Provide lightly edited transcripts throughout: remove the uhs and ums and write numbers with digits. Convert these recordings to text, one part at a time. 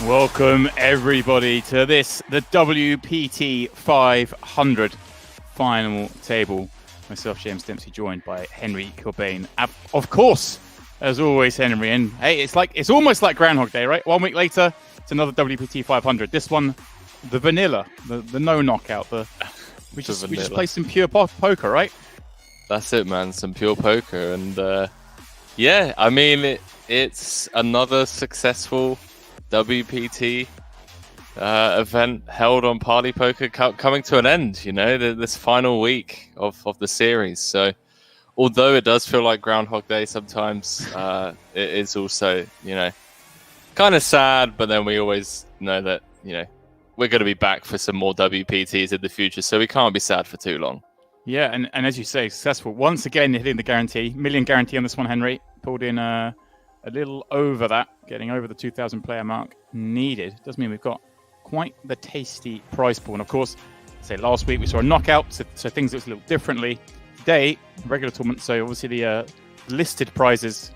Welcome everybody to this, the WPT 500 final table. Myself, James Dempsey, joined by Henry Cobain. Of course, as always, Henry. And hey, it's almost like Groundhog Day, right? 1 week later, it's another WPT 500. This one, the vanilla, the no knockout. We just play some pure poker, right? That's it, man. Some pure poker, and yeah, I mean it's another successful WPT event held on Party Poker coming to an end, you know, this final week of the series. So although it does feel like Groundhog Day sometimes, it is also, you know, kind of sad, but then we always know that, you know, we're going to be back for some more WPTs in the future, so we can't be sad for too long. Yeah, and as you say, successful. Once again, hitting the guarantee. Million guarantee on this one, Henry. Pulled in a little over that, getting over the 2,000 player mark needed. Does mean we've got quite the tasty prize pool. And of course, say last week we saw a knockout, so things looked a little differently. Today, regular tournament, so obviously the listed prizes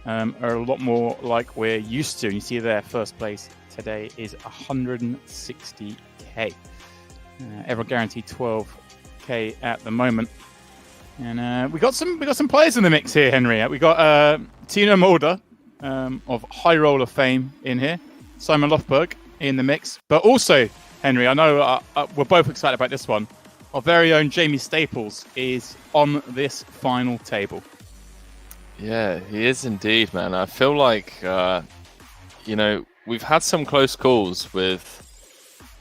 are a lot more like we're used to. And you see there, first place today is 160k. Ever guaranteed 12k at the moment. And we got some players in the mix here, Henry. We got Timo Mulder of High Roller fame in here, Simon Löfberg in the mix, but also Henry, I know we're both excited about this one. Our very own Jaime Staples is on this final table. Yeah, he is indeed, man. I feel like you know, we've had some close calls with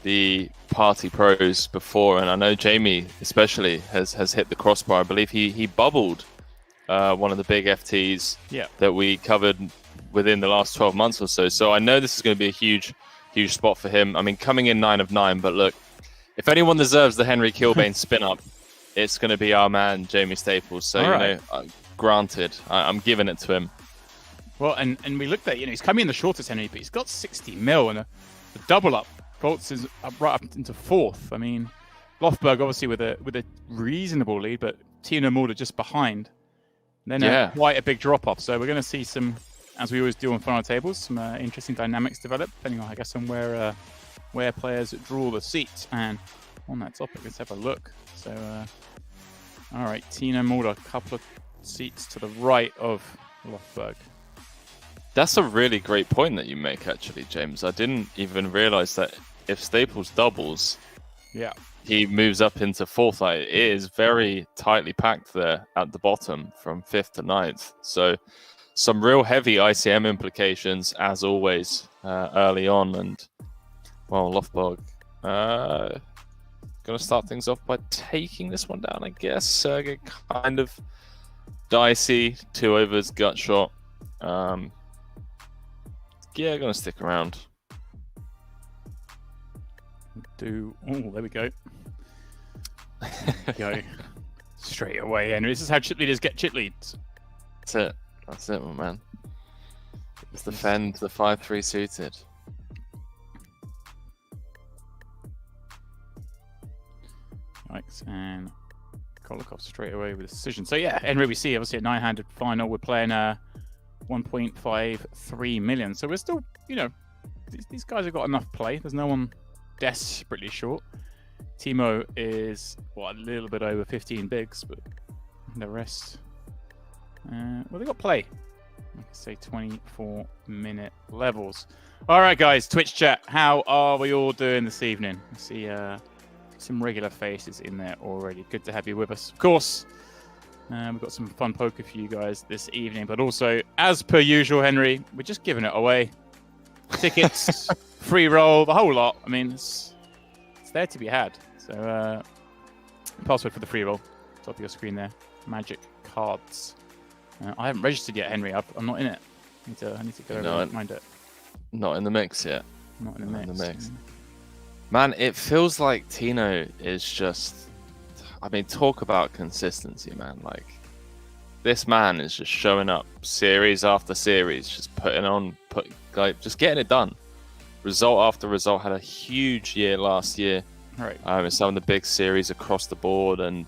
the party pros before, and I know Jaime especially has hit the crossbar. I believe he bubbled one of the big FTs that we covered within the last 12 months or so. So I know this is going to be a huge spot for him. I mean, coming in 9 of 9, but look, if anyone deserves the Henry Cobain spin up, it's going to be our man Jaime Staples. So you know, granted, I'm giving it to him. Well, and we looked at, you know, he's coming in the shortest, Henry, but he's got 60 mil and a double up. Bolts is right up into 4th. I mean, Löfberg obviously with a reasonable lead, but Timo Borchmann just behind. And then quite a big drop off. So we're going to see some, as we always do on final tables, some interesting dynamics develop, depending on, I guess, on where players draw the seats. And on that topic, let's have a look. So, all right, Timo Borchmann, a couple of seats to the right of Löfberg. That's a really great point that you make, actually, James. I didn't even realize that if Staples doubles, he moves up into 4th. Like, it is very tightly packed there at the bottom from 5th to 9th. So some real heavy ICM implications, as always, early on. And, well, Löfberg going to start things off by taking this one down, I guess. Sergei kind of dicey, 2 overs, gut shot. Yeah, going to stick around. Oh, there we go. Go straight away, Henry. This is how chip leaders get chip leads. That's it, my man. Let's defend the 5-3 suited. Right, and Koliakov straight away with a decision. So yeah, Henry, we see obviously a 9-handed final. We're playing 1.53 million. So we're still, you know, these guys have got enough play. There's no one desperately short. Timo is, a little bit over 15 bigs, but the rest, well, they got play. I can say 24-minute levels. All right, guys, Twitch chat, how are we all doing this evening? I see some regular faces in there already. Good to have you with us. Of course, we've got some fun poker for you guys this evening, but also, as per usual, Henry, we're just giving it away. Tickets, free roll, the whole lot. I mean, it's there to be had. So, password for the free roll, top of your screen there. Magic cards. I haven't registered yet, Henry. I'm not in it. I need to go over and find it. Not in the mix yet. Not in the mix. Man, it feels like Tino is just... I mean, talk about consistency, man. Like, this man is just showing up series after series, just putting on, just getting it done. Result after result. Had a huge year last year. Right. In some of the big series across the board, and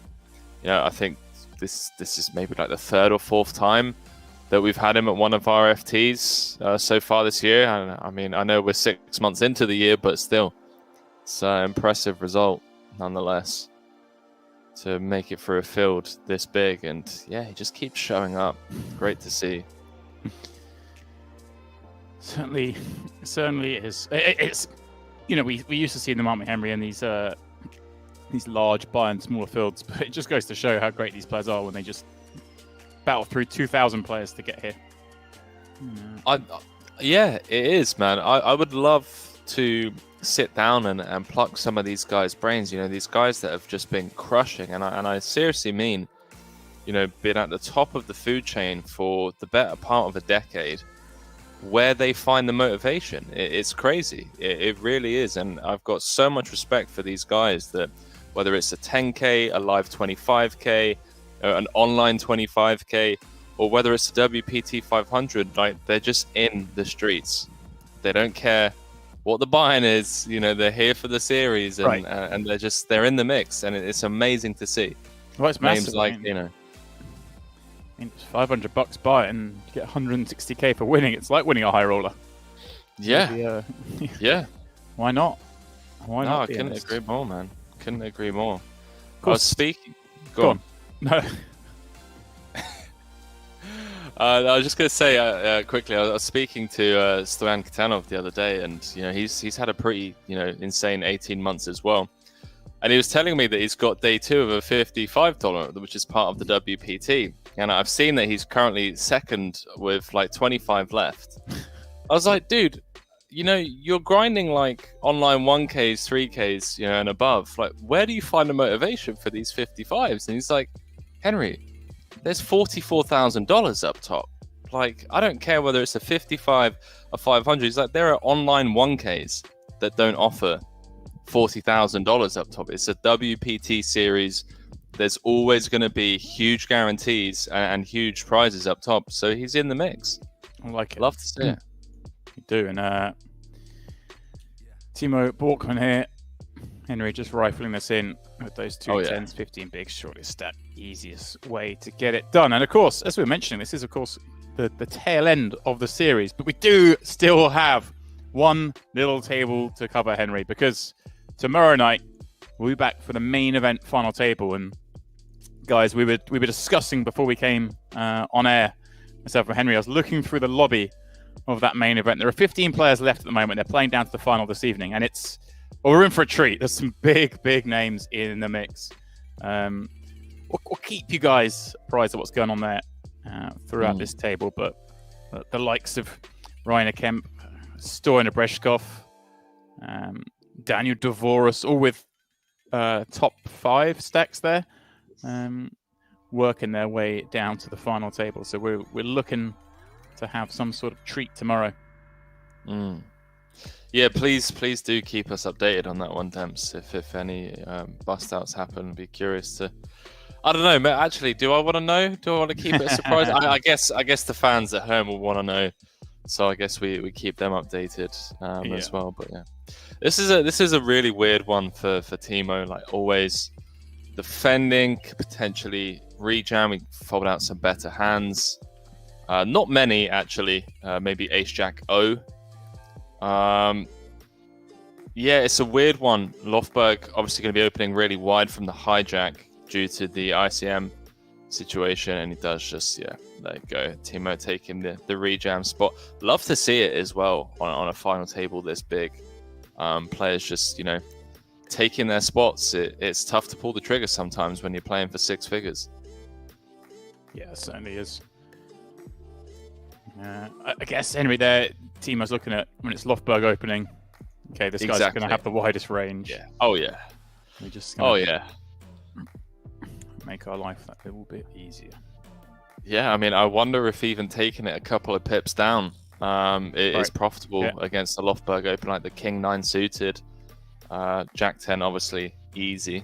you know, I think this is maybe like the 3rd or 4th time that we've had him at one of our FTs so far this year. And I mean, I know we're 6 months into the year, but still, it's an impressive result nonetheless to make it for a field this big. And yeah, he just keeps showing up. Great to see. Certainly it is. It's we used to see in the Martin Henry and these large buy and smaller fields, but it just goes to show how great these players are when they just battle through 2,000 players to get here. Yeah, it is, man. I would love to sit down and pluck some of these guys' brains. These guys that have just been crushing, and I seriously mean, been at the top of the food chain for the better part of a decade. Where they find the motivation, it's crazy. It really is, and I've got so much respect for these guys that whether it's a 10K, a live 25K, an online 25K, or whether it's a WPT 500, like they're just in the streets. They don't care what the buy-in is. They're here for the series, and right. And they're in the mix, and it's amazing to see. Well, it's massive. Names like it's $500 buy and you get 160K for winning. It's like winning a high roller. Yeah. Maybe, yeah. Why not? Why not? I couldn't agree more, man. Couldn't agree more. I was speaking. Go on. No. I was just going to say quickly. I was speaking to Stoyan Katanov the other day, and he's had a pretty insane 18 months as well. And he was telling me that he's got day 2 of a $55, which is part of the WPT. And I've seen that he's currently second with like 25 left. I was like, dude, you're grinding like online 1Ks, 3Ks, and above. Like, where do you find the motivation for these 55s? And he's like, Henry, there's $44,000 up top. Like, I don't care whether it's a 55 or 500. He's like, there are online 1Ks that don't offer $40,000 up top. It's a WPT series. There's always going to be huge guarantees and huge prizes up top. So he's in the mix. I like it. Love to see it. You do. And Timo Borchmann here. Henry just rifling this in with those two 10s, 15 bigs. Shortest stat, easiest way to get it done. And of course, as we were mentioning, this is of course the tail end of the series. But we do still have one little table to cover, Henry, because tomorrow night we'll be back for the main event final table. And guys, we were discussing before we came on air, myself and Henry. I was looking through the lobby of that main event. There are 15 players left at the moment. They're playing down to the final this evening, and we're in for a treat. There's some big names in the mix. We'll keep you guys apprised of what's going on there throughout this table. But the likes of Rainer Kemp, Stoyan Breshkov, Daniel Dvoris, all with top 5 stacks there, working their way down to the final table. So we're looking to have some sort of treat tomorrow. Yeah, please do keep us updated on that one, Demps. If any bust outs happen, be curious to. I don't know, actually. Do I want to know? Do I want to keep it a surprise? I guess the fans at home will want to know. So I guess we keep them updated as well. But yeah, this is a really weird one for Timo. Like always, defending, potentially rejam. We fold out some better hands. Not many actually. Maybe Ace Jack O. Yeah, it's a weird one. Löfberg obviously going to be opening really wide from the hijack due to the ICM situation, and he does just there you go. Timo taking the rejam spot. Love to see it as well on a final table this big. Players just taking their spots. It's tough to pull the trigger sometimes when you're playing for 6 figures. Yeah, it certainly is. I guess Henry there. Timo's looking at when it's Löfberg opening. Okay, this guy's going to have the widest range. Yeah. Oh yeah. We just make our life that little bit easier. Yeah, I mean, I wonder if even taking it a couple of pips down is profitable against the Löfberg open, like the King 9 suited, Jack 10 obviously easy.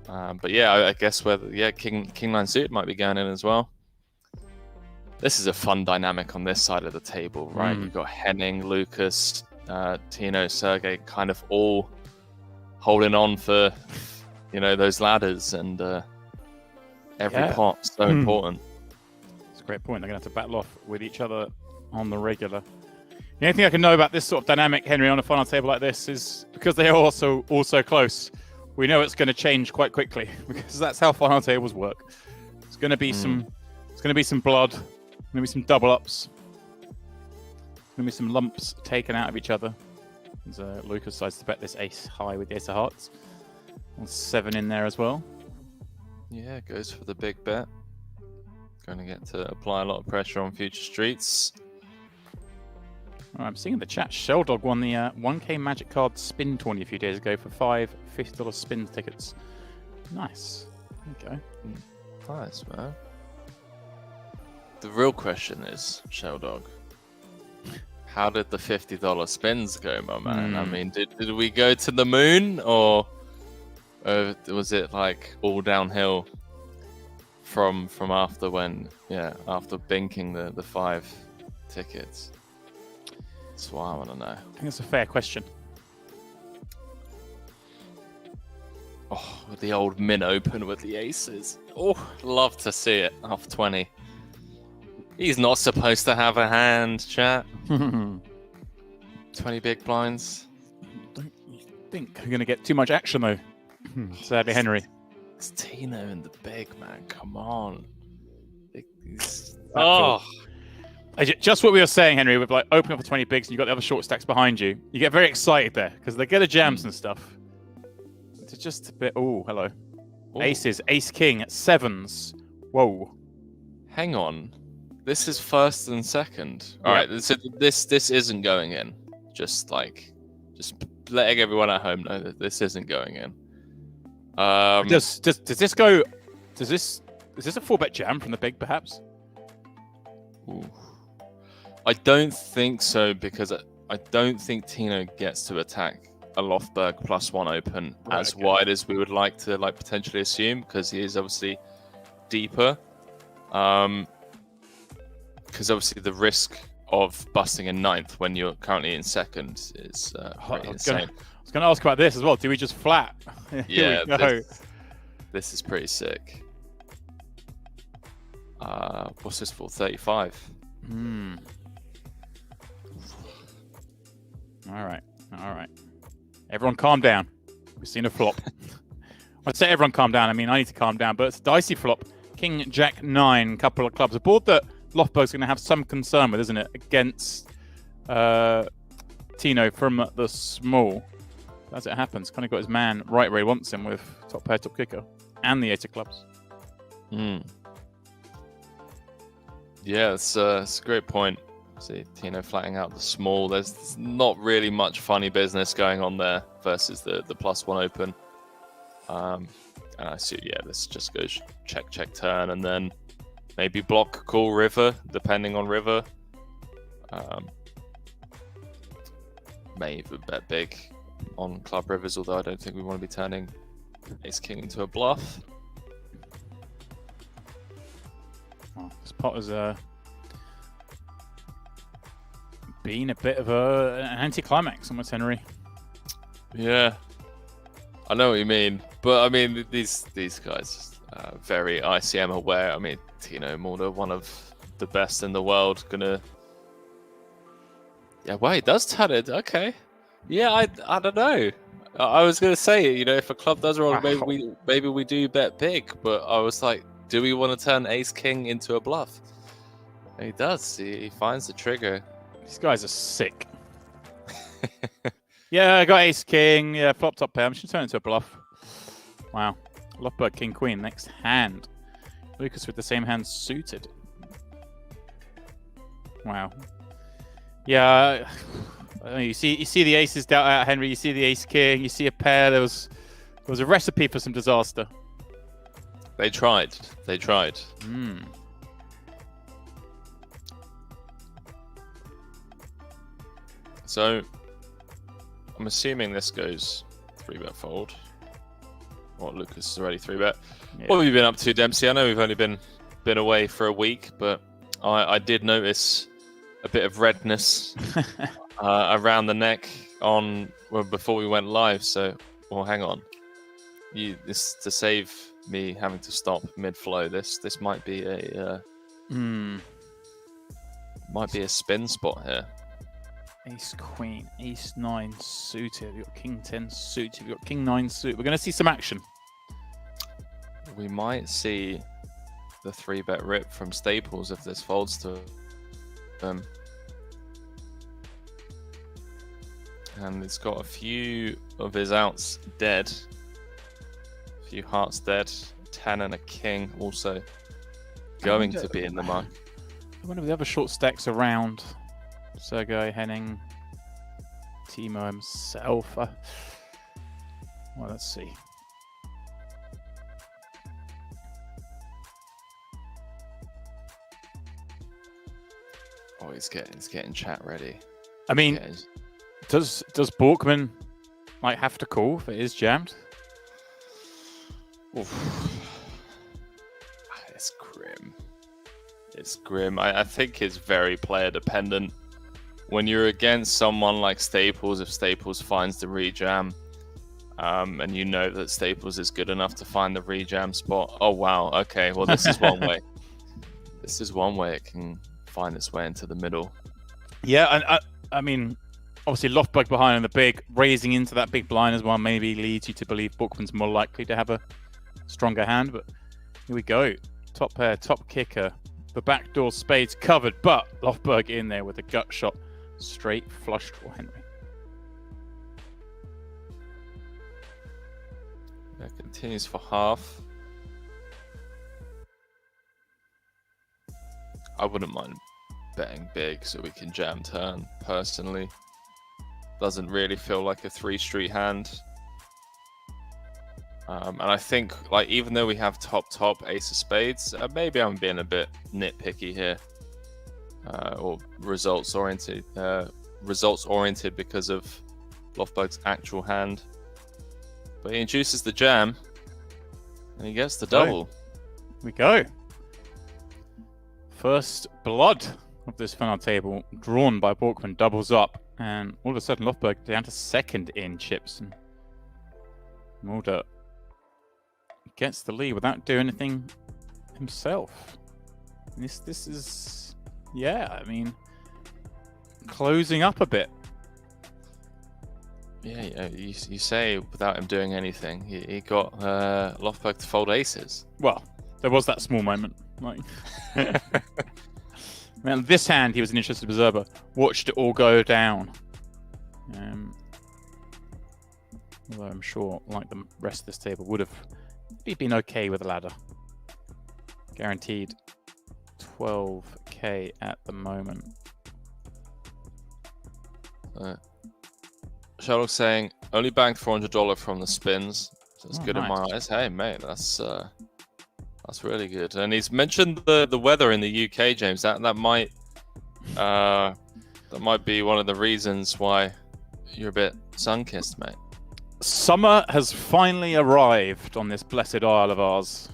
But yeah, I guess King 9 suited might be going in as well. This is a fun dynamic on this side of the table, right? You've got Henning, Lukas, Tino, Sergei, kind of all holding on for, those ladders, and every pot so important. It's Great point. They're going to have to battle off with each other on the regular. The only thing I can know about this sort of dynamic, Henry, on a final table like this is because they are also close. We know it's going to change quite quickly because that's how final tables work. It's going to be some. It's going to be some blood. Going to be some double ups. Going to be some lumps taken out of each other. As Lukas decides to bet this ace high with the ace of hearts. 7 in there as well. Yeah, goes for the big bet. Going to get to apply a lot of pressure on future streets. Oh, I'm seeing in the chat, Sheldog won the 1K Magic Card spin tourney a few days ago for 5 $50 spin tickets. Nice. There you go. Nice, man. The real question is, Sheldog, how did the $50 spins go, my man? I mean, did we go to the moon, or was it like all downhill from after after binking the 5 tickets? That's what I want to know. I think that's a fair question. Oh, the old min open with the aces. Oh, love to see it. Off 20. He's not supposed to have a hand, chat. 20 big blinds. Don't you think you're going to get too much action, though? Sadly, Henry. It's Tino in the big, man. Come on. Just what we were saying, Henry, with like opening up for 20 bigs and you've got the other short stacks behind you. You get very excited there because they get the jams and stuff. It's just a bit... Oh, hello. Ooh. Aces, ace king, 7s. Whoa. Hang on. This is first and second. All right, so this isn't going in. Just letting everyone at home know that this isn't going in. Does this go? Is this a 4-bet jam from the big, perhaps? Ooh. I don't think so, because I don't think Tino gets to attack a Löfberg +1 open as wide as we would like to potentially assume, because he is obviously deeper. Because obviously the risk of busting in 9th when you're currently in 2nd is pretty insane. I was going to ask about this as well. Do we just flat? Yeah, this is pretty sick. What's this for? 35. All right. Everyone calm down. We've seen a flop. I'd say everyone calm down. I mean, I need to calm down, but it's a dicey flop. King, Jack, 9, couple of clubs. A board that Löfberg's going to have some concern with, isn't it? Against Tino from the small. As it happens, kind of got his man right where he wants him with top pair, top kicker, and the 8 of clubs. Yeah, it's a great point. See, Tino flatting out the small. There's not really much funny business going on there versus the +1 open. And I see, this just goes check, turn, and then maybe block, call river, depending on river. May even bet big on club rivers, although I don't think we want to be turning ace king into a bluff. Well, this pot has been a bit of an anticlimax, almost, Henry. Yeah, I know what you mean, but I mean these guys are very ICM aware. I mean, Tino, Mulder, one of the best in the world, gonna. Yeah, well, he does turn it. Okay. Yeah, I don't know. I was gonna say, if a club does roll, maybe we do bet big, but I was like, do we want to turn ace king into a bluff? And he does. He finds the trigger. These guys are sick. Yeah, I got ace king. Yeah, flop top pair. I'm just turn it into a bluff. Wow. Löfberg king queen next hand. Lukas with the same hand suited. Wow. Yeah. You see the aces dealt out, Henry. You see the ace king. You see a pair. There was a recipe for some disaster. They tried. So, I'm assuming this goes 3-bet fold. Well, Lukas is already 3-bet. Yeah. What have you been up to, Dempsey? I know we've only been away for a week, but I did notice a bit of redness around the neck before we went live. So, hang on. This to save me having to stop mid-flow. This might be a Might be a spin spot here. Ace Queen, Ace 9 suited. We've got King 10 suited. We've got King 9 suited. We're going to see some action. We might see the 3-bet rip from Staples if this folds to him. And it's got a few of his outs dead. A few hearts dead. 10 and a king also going to be in the mark. I wonder if the other short stacks around. Sergei, Henning, Timo himself. Well, let's see. Oh, he's getting chat ready. I mean, does Borchmann like have to call if it is jammed? Oof. It's grim. It's grim. I think it's very player dependent. When you're against someone like Staples, if Staples finds the rejam, and you know that Staples is good enough to find the rejam spot, oh wow, okay, well this is one way. This is one way it can find its way into the middle. Yeah, and I mean, obviously Löfberg behind in the big, raising into that big blind as well maybe leads you to believe Borchmann's more likely to have a stronger hand, but here we go. Top pair, top kicker. The backdoor spades covered, but Löfberg in there with a gut shot. Straight flush draw, Henry. That continues for half. I wouldn't mind betting big so we can jam turn, personally. Doesn't really feel like a 3-street hand. And I think, like, even though we have top ace of spades, maybe I'm being a bit nitpicky here. Or results oriented because of Löfberg's actual hand. But he induces the jam and he gets the double. Here we go. First blood of this final table drawn by Borchmann doubles up, and all of a sudden Löfberg down to second in chips, and Mulder gets the lead without doing anything himself. And this is, yeah, I mean, closing up a bit. Yeah, you say without him doing anything. He got Löfberg to fold aces. Well, there was that small moment. Like, man, this hand he was an interested observer. Watched it all go down. Although I'm sure, like the rest of this table, would have been okay with a ladder. Guaranteed 12k at the moment. Sherlock's saying only banked $400 from the spins. So it's good nice. in my eyes. Hey mate, that's really good. And he's mentioned the weather in the UK, James. That might be one of the reasons why you're a bit sun-kissed, mate. Summer has finally arrived on this blessed isle of ours.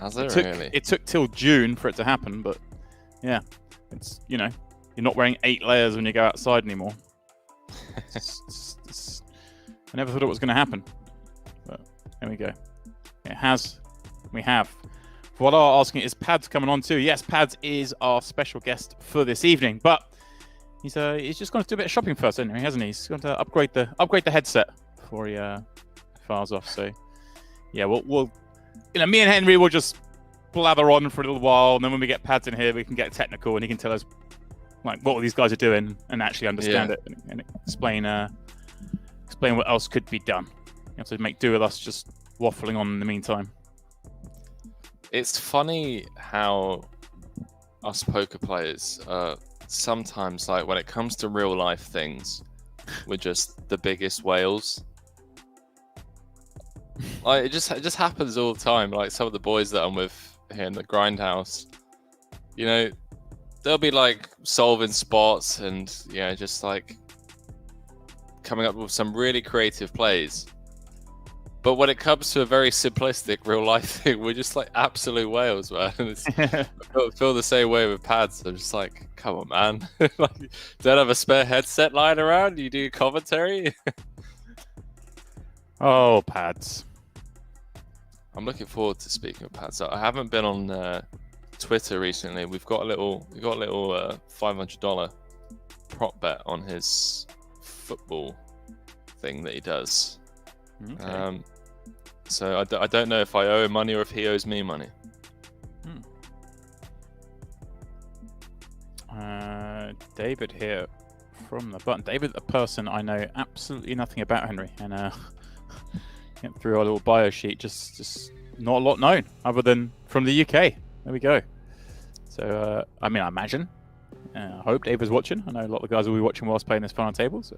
Has it really? It took till June for it to happen, but yeah, it's, you know, you're not wearing 8 layers when you go outside anymore. I never thought it was going to happen, but there we go. It has. We have. What are asking, is Pads coming on too? Yes, Pads is our special guest for this evening, but he's just going to do a bit of shopping first, hasn't he? He's going to upgrade the headset before he fires off. So yeah, we'll me and Henry will just blather on for a little while, and then when we get Pads in here, we can get technical, and he can tell us like what all these guys are doing and actually understand it and explain what else could be done. You have to make do with us just waffling on in the meantime. It's funny how us poker players sometimes, like when it comes to real life things, we're just the biggest whales. Like it just happens all the time. Like some of the boys that I'm with here in the grindhouse, you know, they'll be like solving spots and just like coming up with some really creative plays. But when it comes to a very simplistic real life thing, we're just like absolute whales, man. I feel the same way with Pads. I'm just like, come on, man. Like, don't have a spare headset lying around? You do commentary? Oh, Pads. I'm looking forward to speaking with Pads. I haven't been on Twitter recently. We got a little $500 prop bet on his football thing that he does. Okay. So I don't know if I owe him money or if he owes me money. David here from the button. David, a person I know absolutely nothing about, Henry, and went through our little bio sheet. Just not a lot known other than from the UK. There we go. So I mean, I imagine, I hope David's watching. I know a lot of the guys will be watching whilst playing this final table. So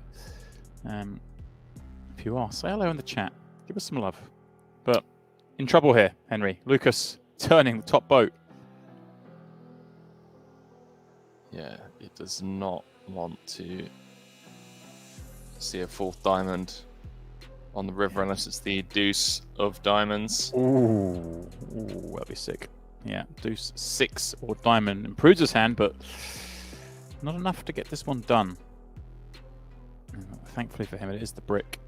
if you are, say hello in the chat. Give us some love. But in trouble here, Henry. Lukas turning the top boat. Yeah, it does not want to see a fourth diamond on the river unless it's the deuce of diamonds. Ooh, that'd be sick. Yeah, deuce 6 or diamond improves his hand, but not enough to get this one done. Thankfully for him, it is the brick.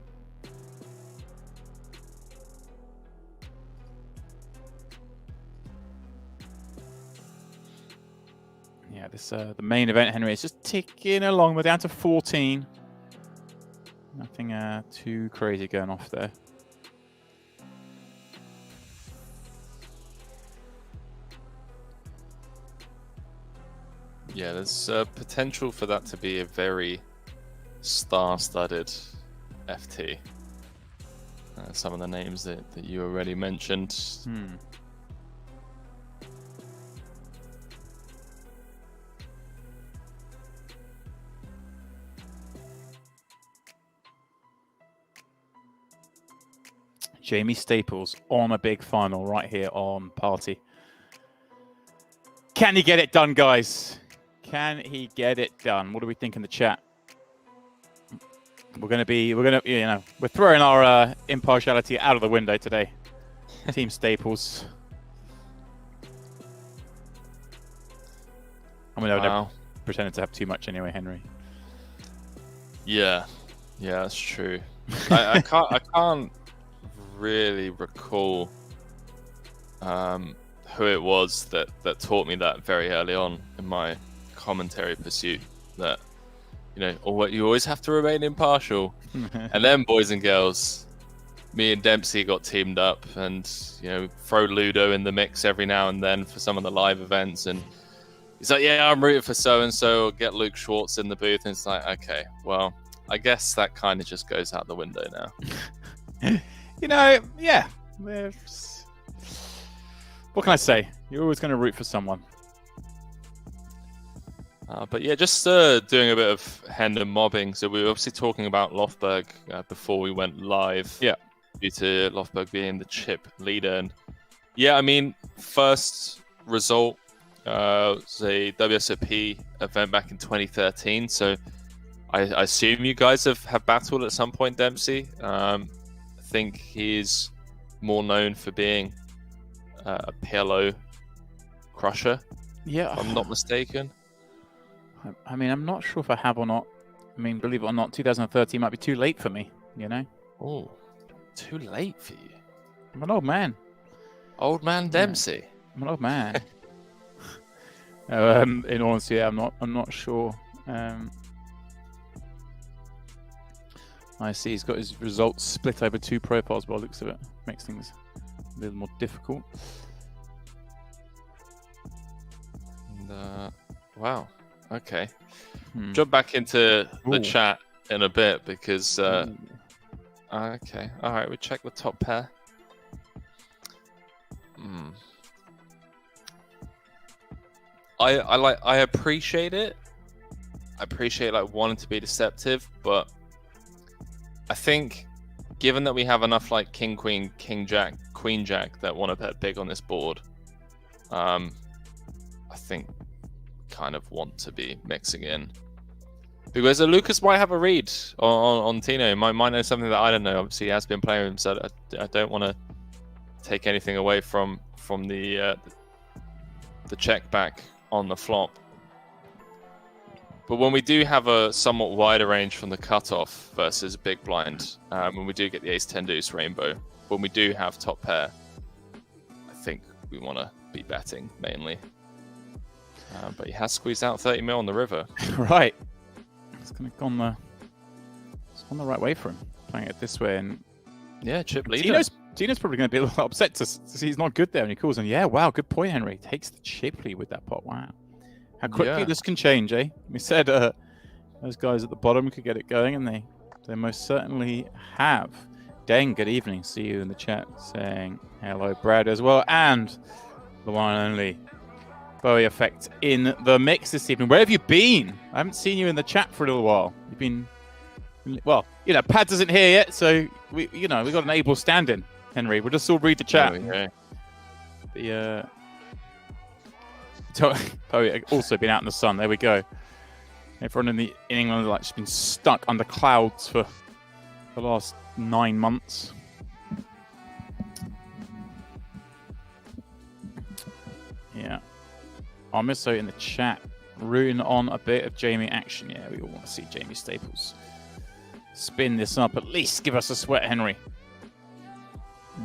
Yeah, this the main event, Henry, is just ticking along. We're down to 14. Nothing too crazy going off there. Yeah, there's potential for that to be a very star-studded FT. Some of the names that you already mentioned. Jaime Staples on a big final right here on Party. Can he get it done, guys? Can he get it done? What do we think in the chat? We're throwing our impartiality out of the window today. Team Staples. I mean, I never pretended to have too much anyway, Henry. Yeah, that's true. I can't really recall who it was that taught me that very early on in my commentary pursuit, that you always have to remain impartial. And then, boys and girls, me and Dempsey got teamed up and throw Ludo in the mix every now and then for some of the live events, and he's like, yeah, I'm rooting for so and so, get Luke Schwartz in the booth, and it's like, okay, well, I guess that kind of just goes out the window now. Yeah. What can I say? You're always going to root for someone. But yeah, just doing a bit of Hendon mobbing. So we were obviously talking about Löfberg before we went live. Yeah. Due to Löfberg being the chip leader. And yeah, I mean, first result was a WSOP event back in 2013. So I assume you guys have battled at some point, Dempsey. I think he's more known for being a PLO crusher. Yeah. If I'm not mistaken. I mean, I'm not sure if I have or not. I mean, believe it or not, 2013 might be too late for me, Oh, too late for you? I'm an old man. Old man Dempsey. I'm an old man. In honesty, I'm not sure. I see he's got his results split over 2 profiles by the looks of it. Makes things a little more difficult. And, wow. Okay. Jump back into the chat in a bit because... okay. All right. We check the top pair. I appreciate it. I appreciate wanting to be deceptive, but I think given that we have enough King, Queen, King, Jack, Queen, Jack that want to bet big on this board, I think kind of want to be mixing in. Because Lukas might have a read on Tino. Might know something that I don't know. Obviously, he has been playing with him, so I don't want to take anything away from the check back on the flop. But when we do have a somewhat wider range from the cutoff versus big blind, when we do get the ace-10 deuce rainbow, when we do have top pair, I think we want to be betting mainly. But he has squeezed out 30 mil on the river. Right. It's kind of gone the right way for him, playing it this way. And yeah, chip leader. Tino's probably going to be a little upset to see he's not good there. And he calls him, yeah, wow, good point, Henry. Takes the chip lead with that pot. Wow. How quickly this can change, eh? We said those guys at the bottom could get it going, and they most certainly have. Deng, good evening. See you in the chat saying hello, Brad, as well. And the one and only Bowie Effect in the mix this evening. Where have you been? I haven't seen you in the chat for a little while. You've been, well, Pads isn't here yet, so we got an able stand-in, Henry. We'll just all read the chat. Bowie also been out in the sun. There we go. Everyone in England has just been stuck under clouds for the last 9 months. Yeah. Armiso in the chat, rooting on a bit of Jaime action. Yeah, we all want to see Jaime Staples spin this up. At least give us a sweat, Henry.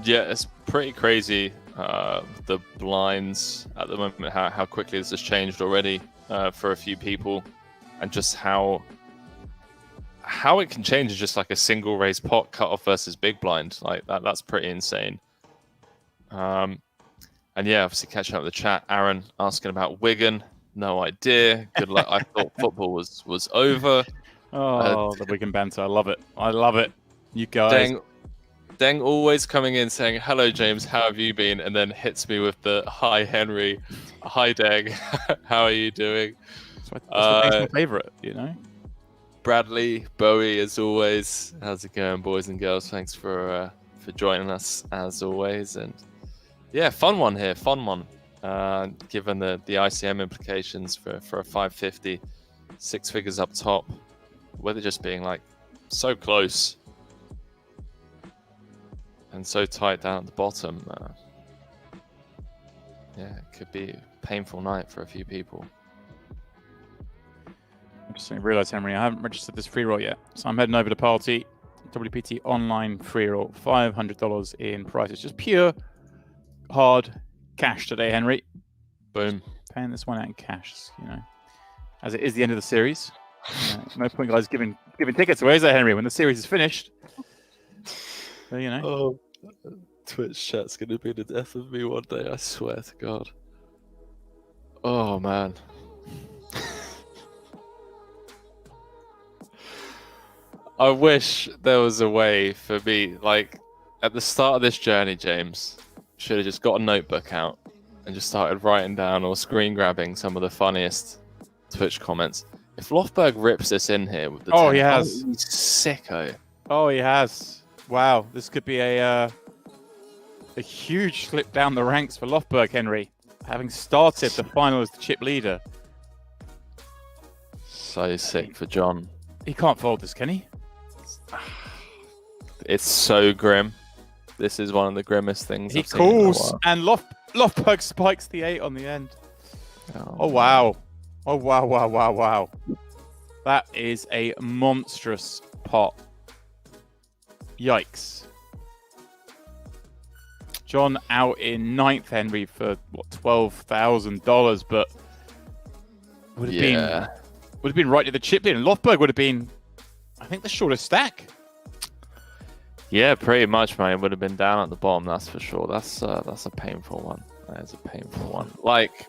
Yeah, it's pretty crazy. The blinds at the moment, how quickly this has changed already for a few people, and just how it can change is just like a single raise pot cutoff versus big blind. Like that's pretty insane. And yeah, obviously catching up with the chat. Aaron asking about Wigan. No idea. Good luck. I thought football was over. Oh, the Wigan banter. I love it. I love it. You guys. Deng always coming in saying, hello, James, how have you been? And then hits me with the, hi, Henry. Hi, Deng. How are you doing? That's my favorite, Bradley, Bowie, as always. How's it going, boys and girls? Thanks for joining us, as always. And yeah, fun one here. Fun one. Given the ICM implications for a 550, 6 figures up top, with it just being like so close and so tight down at the bottom. Yeah, it could be a painful night for a few people. I just realised, Henry, I haven't registered this free roll yet. So I'm heading over to Party WPT online free roll, $500 in prizes. Just pure hard cash today, Henry. Boom. Paying this one out in cash, as it is the end of the series. No point, guys, giving tickets away, is there, Henry? When the series is finished. So, Oh, Twitch chat's going to be the death of me one day, I swear to God. Oh, man. I wish there was a way for me, like, at the start of this journey, James, should have just got a notebook out and just started writing down or screen grabbing some of the funniest Twitch comments. If Löfberg rips this in here with the 10, he has. He's sicko. Oh, he has. Wow, this could be a huge slip down the ranks for Löfberg, Henry, having started the final as the chip leader. So sick for John. He can't fold this, can he? It's so grim. This is one of the grimmest things He calls, and Löfberg spikes the 8 on the end. Oh, wow. Oh, wow, wow, wow, wow. That is a monstrous pot. Yikes. John out in 9th, Henry, for what, $12,000, but would have been right to the chip lead, and Löfberg would have been, I think, the shortest stack. Yeah, pretty much, man. It would have been down at the bottom, that's for sure. That's a painful one. That is a painful one. Like,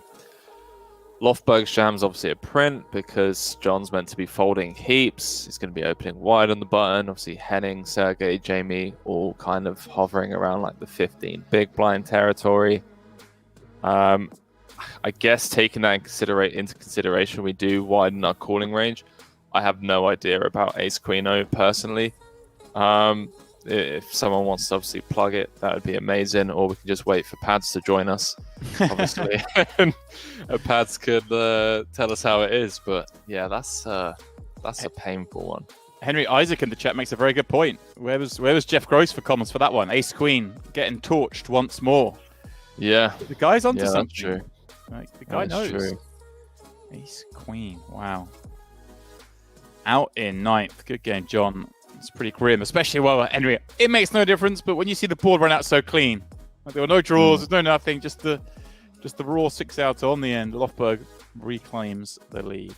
Löfberg's jam's obviously a print because John's meant to be folding heaps. He's going to be opening wide on the button. Obviously, Henning, Sergei, Jaime, all kind of hovering around like the 15 big blind territory. I guess taking that into consideration, we do widen our calling range. I have no idea about Ace Queen O personally. If someone wants to obviously plug it, that would be amazing. Or we can just wait for Pads to join us, obviously. and Pads could tell us how it is. But yeah, that's a painful one. Henry Isaac in the chat makes a very good point. Where was Jeff Gross for comments for that one? Ace Queen getting torched once more. Yeah. The guy's onto something. That's true. Like, the guy knows. True. Ace Queen. Wow. Out in 9th. Good game, John. It's pretty grim, especially Henry. It makes no difference, but when you see the board run out so clean, like there were no draws, there's no nothing, just the Just the raw 6 out on the end. Löfberg reclaims the lead.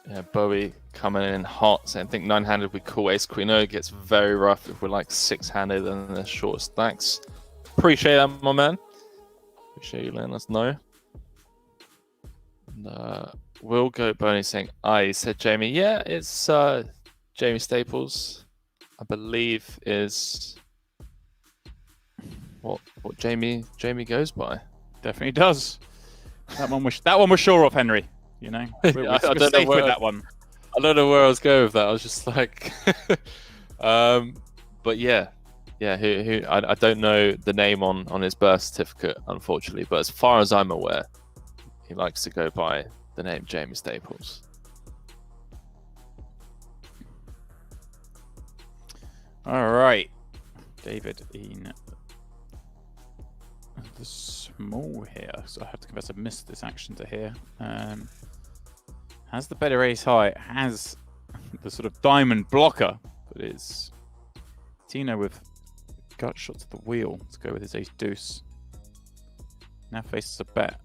Yeah, Bowie coming in hot. So I think 9-handed we call ace queen o. It gets very rough if we're like 6-handed and the short stacks. Appreciate that, my man. Appreciate you letting us know. And, we'll go Boney saying, he said Jamie. Yeah, it's Jaime Staples, I believe is what Jamie goes by. Definitely does. That one was sure of, Henry. You know, we're safe with that one. I don't know where I was going with that. I was just like, but yeah. Who I don't know the name on his birth certificate, unfortunately. But as far as I'm aware, he likes to go by the name Jaime Staples. All right, David in the small here. So I have to confess I missed this action to here. Has the better ace high, has the sort of diamond blocker, but it's Tino with gut shot to the wheel to go with his ace deuce. Now faces a bet.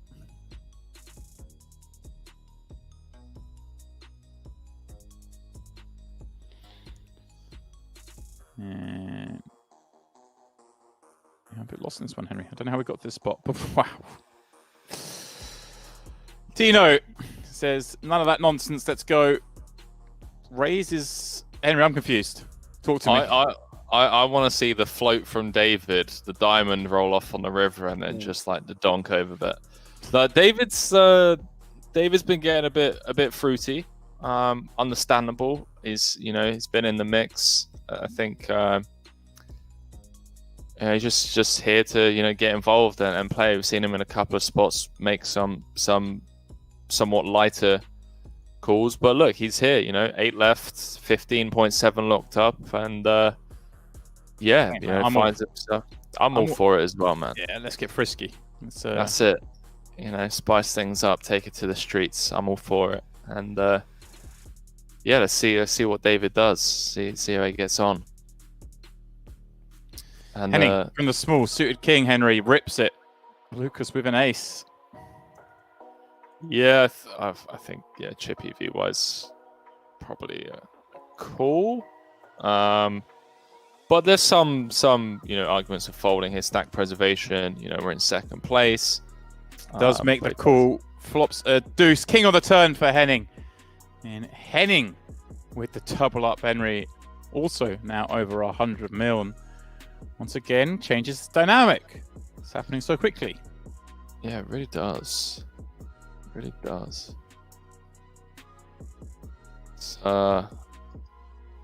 And I'm a bit lost in this one, Henry. I don't know how we got to this spot, but wow. Tino says, none of that nonsense, let's go. Raises... Henry, I'm confused. Talk to me. I want to see the float from David, the diamond roll off on the river, and then just like the donk over bet. David's been getting a bit fruity. Understandable. He's been in the mix. I think he's just here to get involved and play. We've seen him in a couple of spots make some somewhat lighter calls, but look, he's here. 8 left, 15.7 locked up, and finds himself. I'm all for it as well, man. Yeah, let's get frisky. That's it. Spice things up, take it to the streets. I'm all for it, and let's see what David does. See how he gets on. And Henning from the small suited king. Henry rips it. Lukas with an ace. Yeah, I think chip EV wise, probably cool. But there's some arguments of folding his stack preservation. We're in second place. Does make the call. Flops a deuce. King on the turn for Henning. And Henning with the double up. Henry also now over 100 mil. And once again, changes the dynamic. It's happening so quickly. Yeah, it really does. It really does.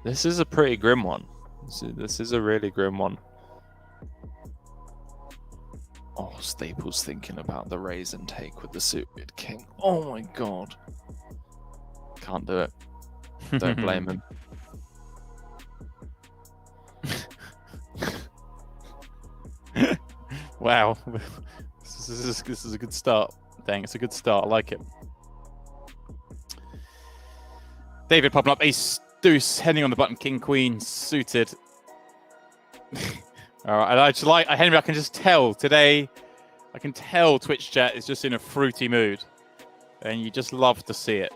This is a pretty grim one. This is a really grim one. Oh, Staples thinking about the raise and take with the suited king. Oh my god. Can't do it. Don't blame him. Wow. This is a good start. Dang, it's a good start. I like it. David popping up ace deuce, Henning on the button, king queen suited. All right, and I just like Henry. I can just tell today. I can tell Twitch chat is just in a fruity mood, and you just love to see it.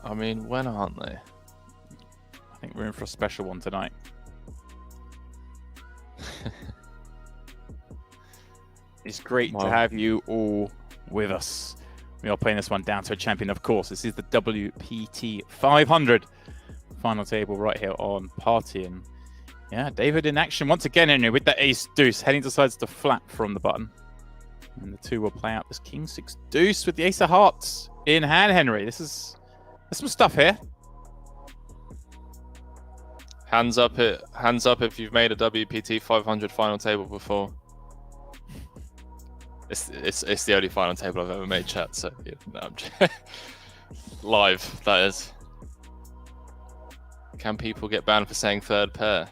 I mean, when aren't they? I think we're in for a special one tonight. It's great to have you all with us. We are playing this one down to a champion, of course. This is the WPT 500 final table right here on Party. And yeah, David in action once again, Henry, with the ace deuce. Henning decides to flap from the button. And the two will play out this king six deuce with the ace of hearts in hand, Henry. There's some stuff here. Hands up if you've made a WPT 500 final table before. It's the only final table I've ever made, chat. So yeah, no, I'm live. That is. Can people get banned for saying third pair?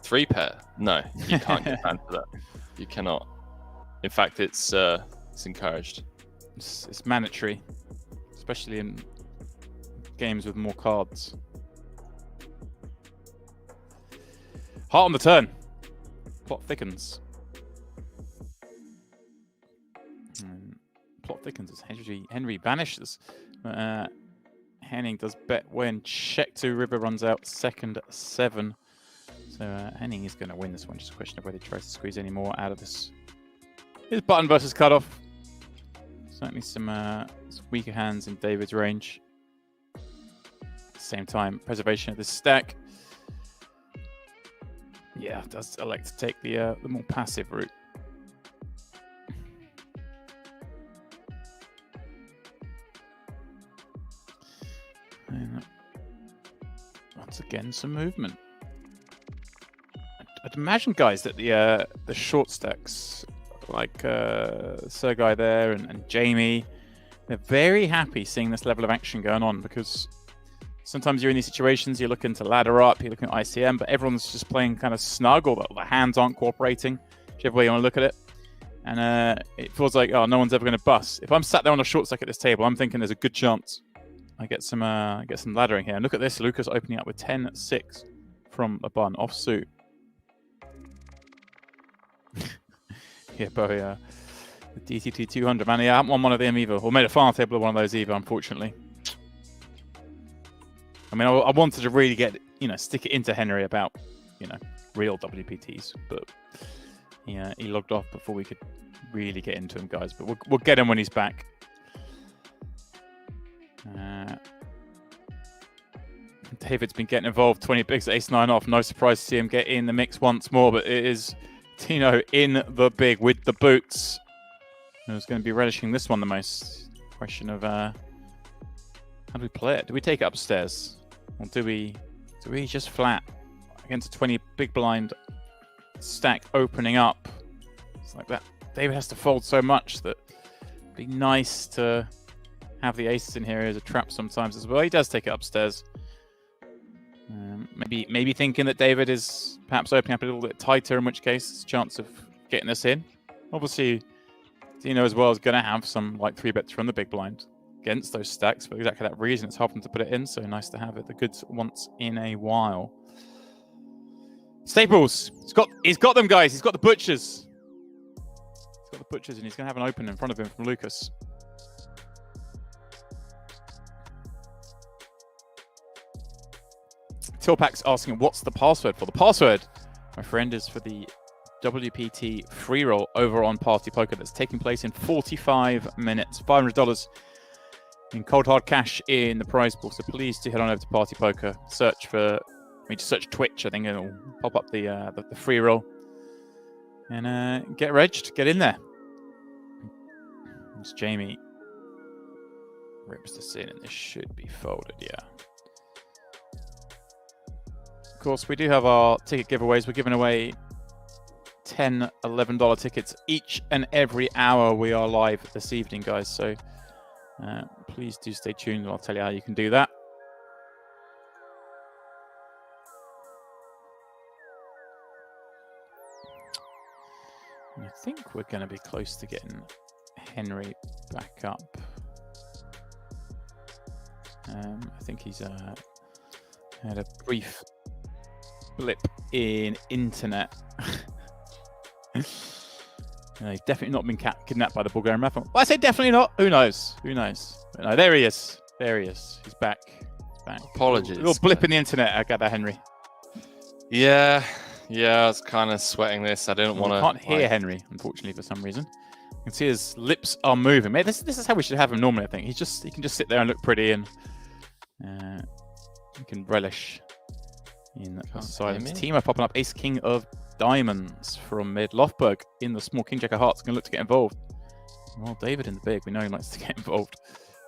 3 pair? No, you can't get banned for that. You cannot. In fact, it's encouraged. It's mandatory, especially in games with more cards. Heart on the turn. Plot thickens. plot thickens as Henry vanishes. Henning does bet when check 2 river runs out, second 7. So Henning is going to win this one. Just a question of whether he tries to squeeze any more out of this. His button versus cutoff. Certainly some weaker hands in David's range. At the same time, preservation of this stack. Yeah, does elect to take the more passive route. And once again, some movement. I'd imagine, guys, that the short stacks, like Sergei there and Jaime, they're very happy seeing this level of action going on, because sometimes you're in these situations, you're looking to ladder up, you're looking at ICM, but everyone's just playing kind of snug, or the hands aren't cooperating, whichever way you want to look at it. And it feels like, oh, no one's ever going to bust. If I'm sat there on a short stack at this table, I'm thinking there's a good chance I get some laddering here. And look at this, Lukas opening up with 10-6 from the bun, offsuit. Yeah, but the DTT 200, man. Yeah, I haven't won one of them either, or made a final table of one of those either, unfortunately. I mean, I wanted to really get, stick it into Henry about, real WPTs, but he logged off before we could really get into him, guys. But we'll get him when he's back. David's been getting involved. 20 bigs at ace-9 off. No surprise to see him get in the mix once more, but it is Tino in the big with the boots. Who's going to be relishing this one the most? Question of how do we play it? Do we take it upstairs, or do we just flat against a 20 big blind stack opening up? It's like that. David has to fold so much that it'd be nice to have the aces in here as a trap sometimes as well. He does take it upstairs. Maybe thinking that David is perhaps opening up a little bit tighter, in which case it's a chance of getting this in. Obviously, Dino as well is going to have some like 3-bets from the big blind against those stacks for exactly that reason. It's helping to put it in, so nice to have it the goods once in a while. Staples, he's got them, guys. He's got the butchers. He's got the butchers, and he's going to have an open in front of him from Lukas. Tilpak's asking, what's the password for? The password, my friend, is for the WPT free roll over on Party Poker that's taking place in 45 minutes. $500 in cold hard cash in the prize pool. So please do head on over to Party Poker. Search Twitch, I think it'll pop up the free roll. And get regged, get in there. As Jaime rips this in, and this should be folded, yeah. Of course, we do have our ticket giveaways. We're giving away $10, $11 tickets each and every hour we are live this evening, guys. So please do stay tuned, and I'll tell you how you can do that. And I think we're going to be close to getting Henry back up. I think he's had a brief blip in internet. No, he's definitely not been kidnapped by the Bulgarian Mafia. Well, I say definitely not. Who knows? Who knows? But no, there he is. There he is. He's back. He's back. Apologies. A little blip in the internet. I got that, Henry. Yeah, I was kind of sweating this. I didn't want to. I can't hear Henry, unfortunately, for some reason. You can see his lips are moving. Mate, this is how we should have him normally, I think. He can just sit there and look pretty, and he can relish in that silence. Timo popping up ace king of diamonds from mid. Löfberg in the small king jack of hearts. Going to look to get involved. Well, David in the big. We know he likes to get involved.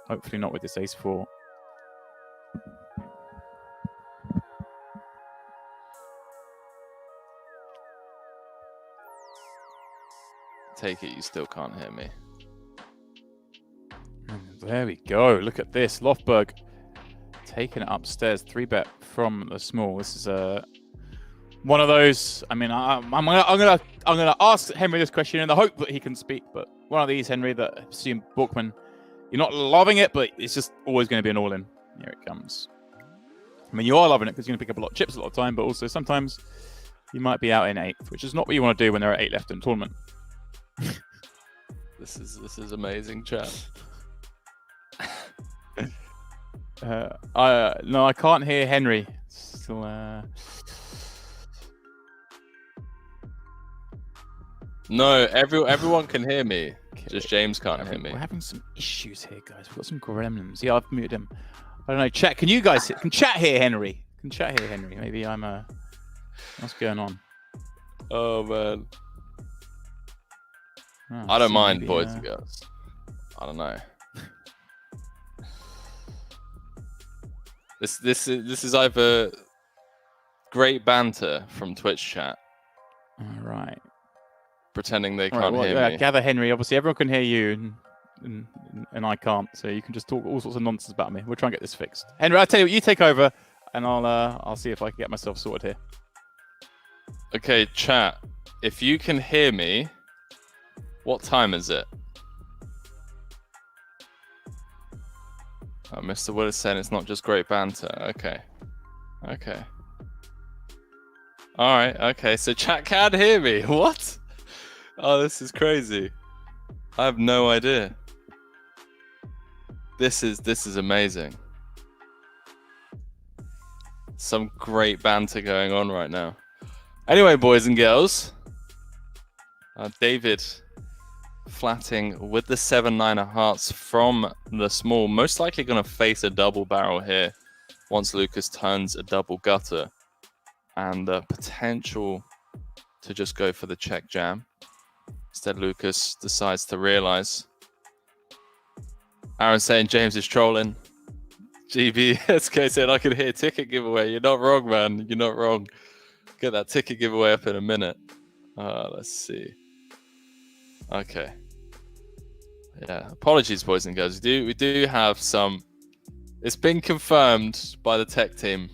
Hopefully not with this ace 4. Take it you still can't hear me. There we go. Look at this. Löfberg taking it upstairs. 3-bet from the small. This is one of those. I mean, I'm gonna ask Henry this question in the hope that he can speak. But one of these, Henry, that I assume Borchmann, you're not loving it, but it's just always going to be an all-in. Here it comes. I mean, you are loving it because you're going to pick up a lot of chips a lot of time, but also sometimes you might be out in 8th, which is not what you want to do when there are 8 left in the tournament. This is amazing, chat. No, I can't hear Henry. Still, No, everyone can hear me. Okay. Just James can't hear me. We're having some issues here, guys. We've got some gremlins. Yeah, I've muted him. I don't know. Chat. Can you guys can chat here, Henry? Can chat here, Henry? Maybe I'm what's going on? Oh man. Oh, I don't mind, boys and girls. I don't know. This is either great banter from Twitch chat. All right. Pretending they can't hear me. Gather Henry. Obviously, everyone can hear you, and I can't. So you can just talk all sorts of nonsense about me. We'll try and get this fixed. Henry, I'll tell you what. You take over, and I'll see if I can get myself sorted here. Okay, chat. If you can hear me, what time is it? Oh, Mr. Wood is saying it's not just great banter. Okay. Okay. All right. Okay. So chat can hear me. What? Oh, this is crazy. I have no idea. This is amazing. Some great banter going on right now. Anyway, boys and girls, David flatting with the 7-9 of hearts from the small, most likely going to face a double barrel here once Lukas turns a double gutter, and the potential to just go for the check jam. Instead, Lukas decides to realize. Aaron saying James is trolling. GB SK said I could hear ticket giveaway. You're not wrong, man. You're not wrong. Get that ticket giveaway up in a minute. Let's see. Okay. Yeah. Apologies, boys and girls. We do have some. It's been confirmed by the tech team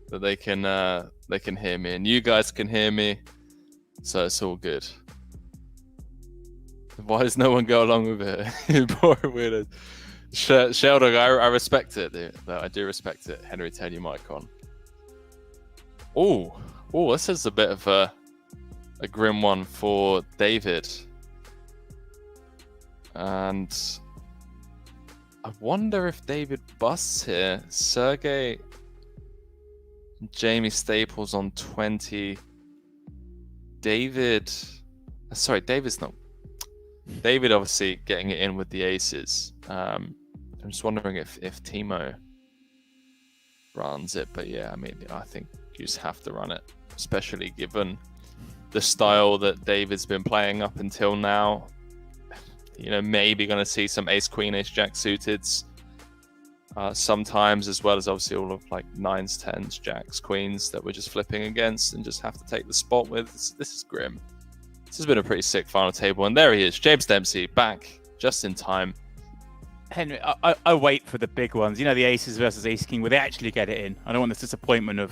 that they can hear me, and you guys can hear me, so it's all good. Why does no one go along with it? Poor weirdos. Sheldon, I respect it. Though I do respect it. Henry, turn your mic on. Oh, this is a bit of a grim one for David. And I wonder if David busts here. Sergei, Jaime Staples on 20. David's not. David obviously getting it in with the aces. I'm just wondering if Timo runs it, but yeah, I mean, I think you just have to run it, especially given the style that David's been playing up until now. You know, maybe going to see some ace queen, ace jack suiteds sometimes, as well as obviously all of like nines, tens, jacks, queens that we're just flipping against and just have to take the spot with. This is grim. This has been a pretty sick final table, and there he is, James Dempsey, back just in time. Henry, I wait for the big ones. You know, the aces versus ace king, where they actually get it in. I don't want this disappointment of,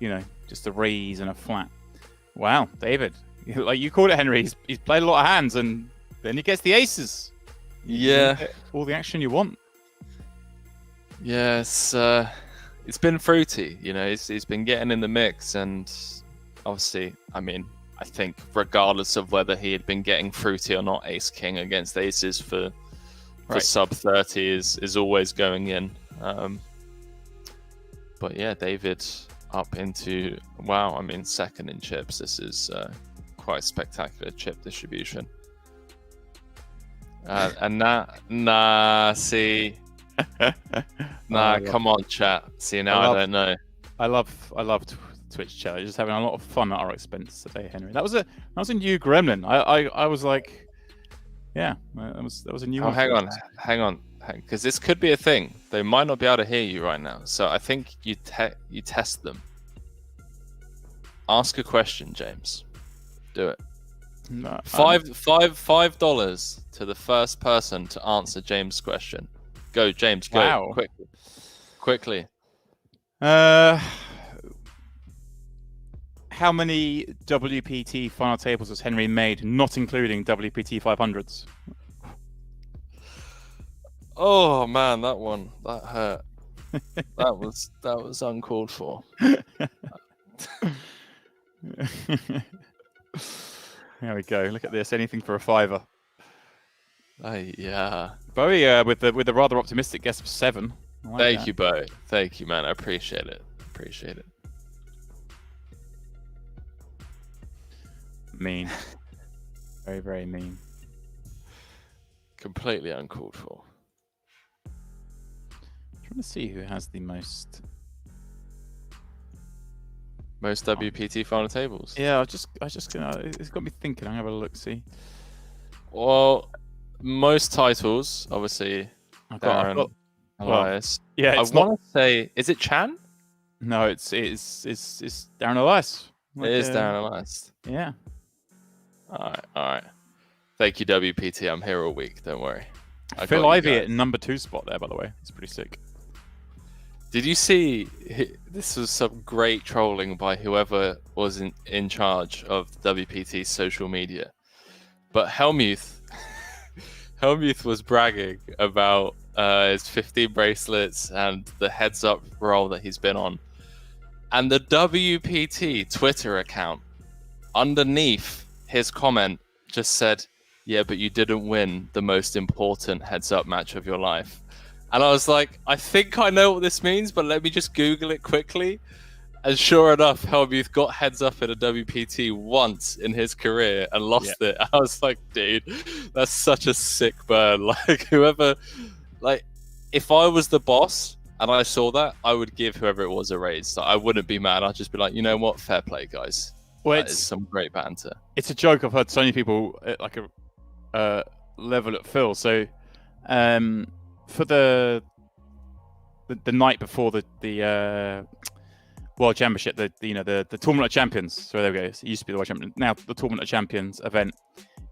you know, just a raise and a flat. Wow, David, like you called it, Henry. He's played a lot of hands, and then he gets the aces. Yeah, all the action you want. Yes, it's been fruity. You know, he's been getting in the mix, and obviously, I mean, I think regardless of whether he had been getting fruity or not, ace king against aces for sub 30 is always going in. But yeah, David up into, wow, I mean, second in chips. This is quite spectacular chip distribution. And see, come on, chat. See, now I don't know. I love Twitch chat. Just having a lot of fun at our expense today, Henry. That was a new gremlin. I was like, yeah, that was a new one. Hang on, because this could be a thing. They might not be able to hear you right now, so I think you test them. Ask a question, James. Do it. No, $5 to the first person to answer James' question. Go, James. Go. Wow. Quickly. How many WPT final tables has Henry made, not including WPT 500s? Oh man, that hurt. that was uncalled for. There we go. Look at this. Anything for a fiver. Yeah. Bowie with the rather optimistic guess of 7. Thank you, Bo. Thank you, man. I appreciate it. Mean. Very, very mean. Completely uncalled for. I'm trying to see who has the most WPT final tables. Yeah, it's got me thinking. I'm gonna have a look. See. Well, most titles, obviously. Darren, Elias. Yeah, I want to say, is it Chan? No, it's Darren Elias. It is Darren Elias. Yeah. All right. Thank you, WPT. I'm here all week. Don't worry. Phil Ivey at number 2 spot there, by the way. It's pretty sick. Did you see? This was some great trolling by whoever was in charge of WPT's social media. But Helmuth was bragging about his 15 bracelets and the heads-up roll that he's been on. And the WPT Twitter account, underneath his comment, just said, "Yeah, but you didn't win the most important heads-up match of your life." And I was like, I think I know what this means, but let me just Google it quickly. And sure enough, Helmuth got heads up in a WPT once in his career and lost it. I was like, dude, that's such a sick burn. Like, if I was the boss and I saw that, I would give whoever it was a raise. So I wouldn't be mad. I'd just be like, you know what? Fair play, guys. Well, that is some great banter. It's a joke. I've heard so many people like a level at Phil. So, for the night before the World Championship, the Tournament of Champions. So there we go. It used to be the World Champions. Now the Tournament of Champions event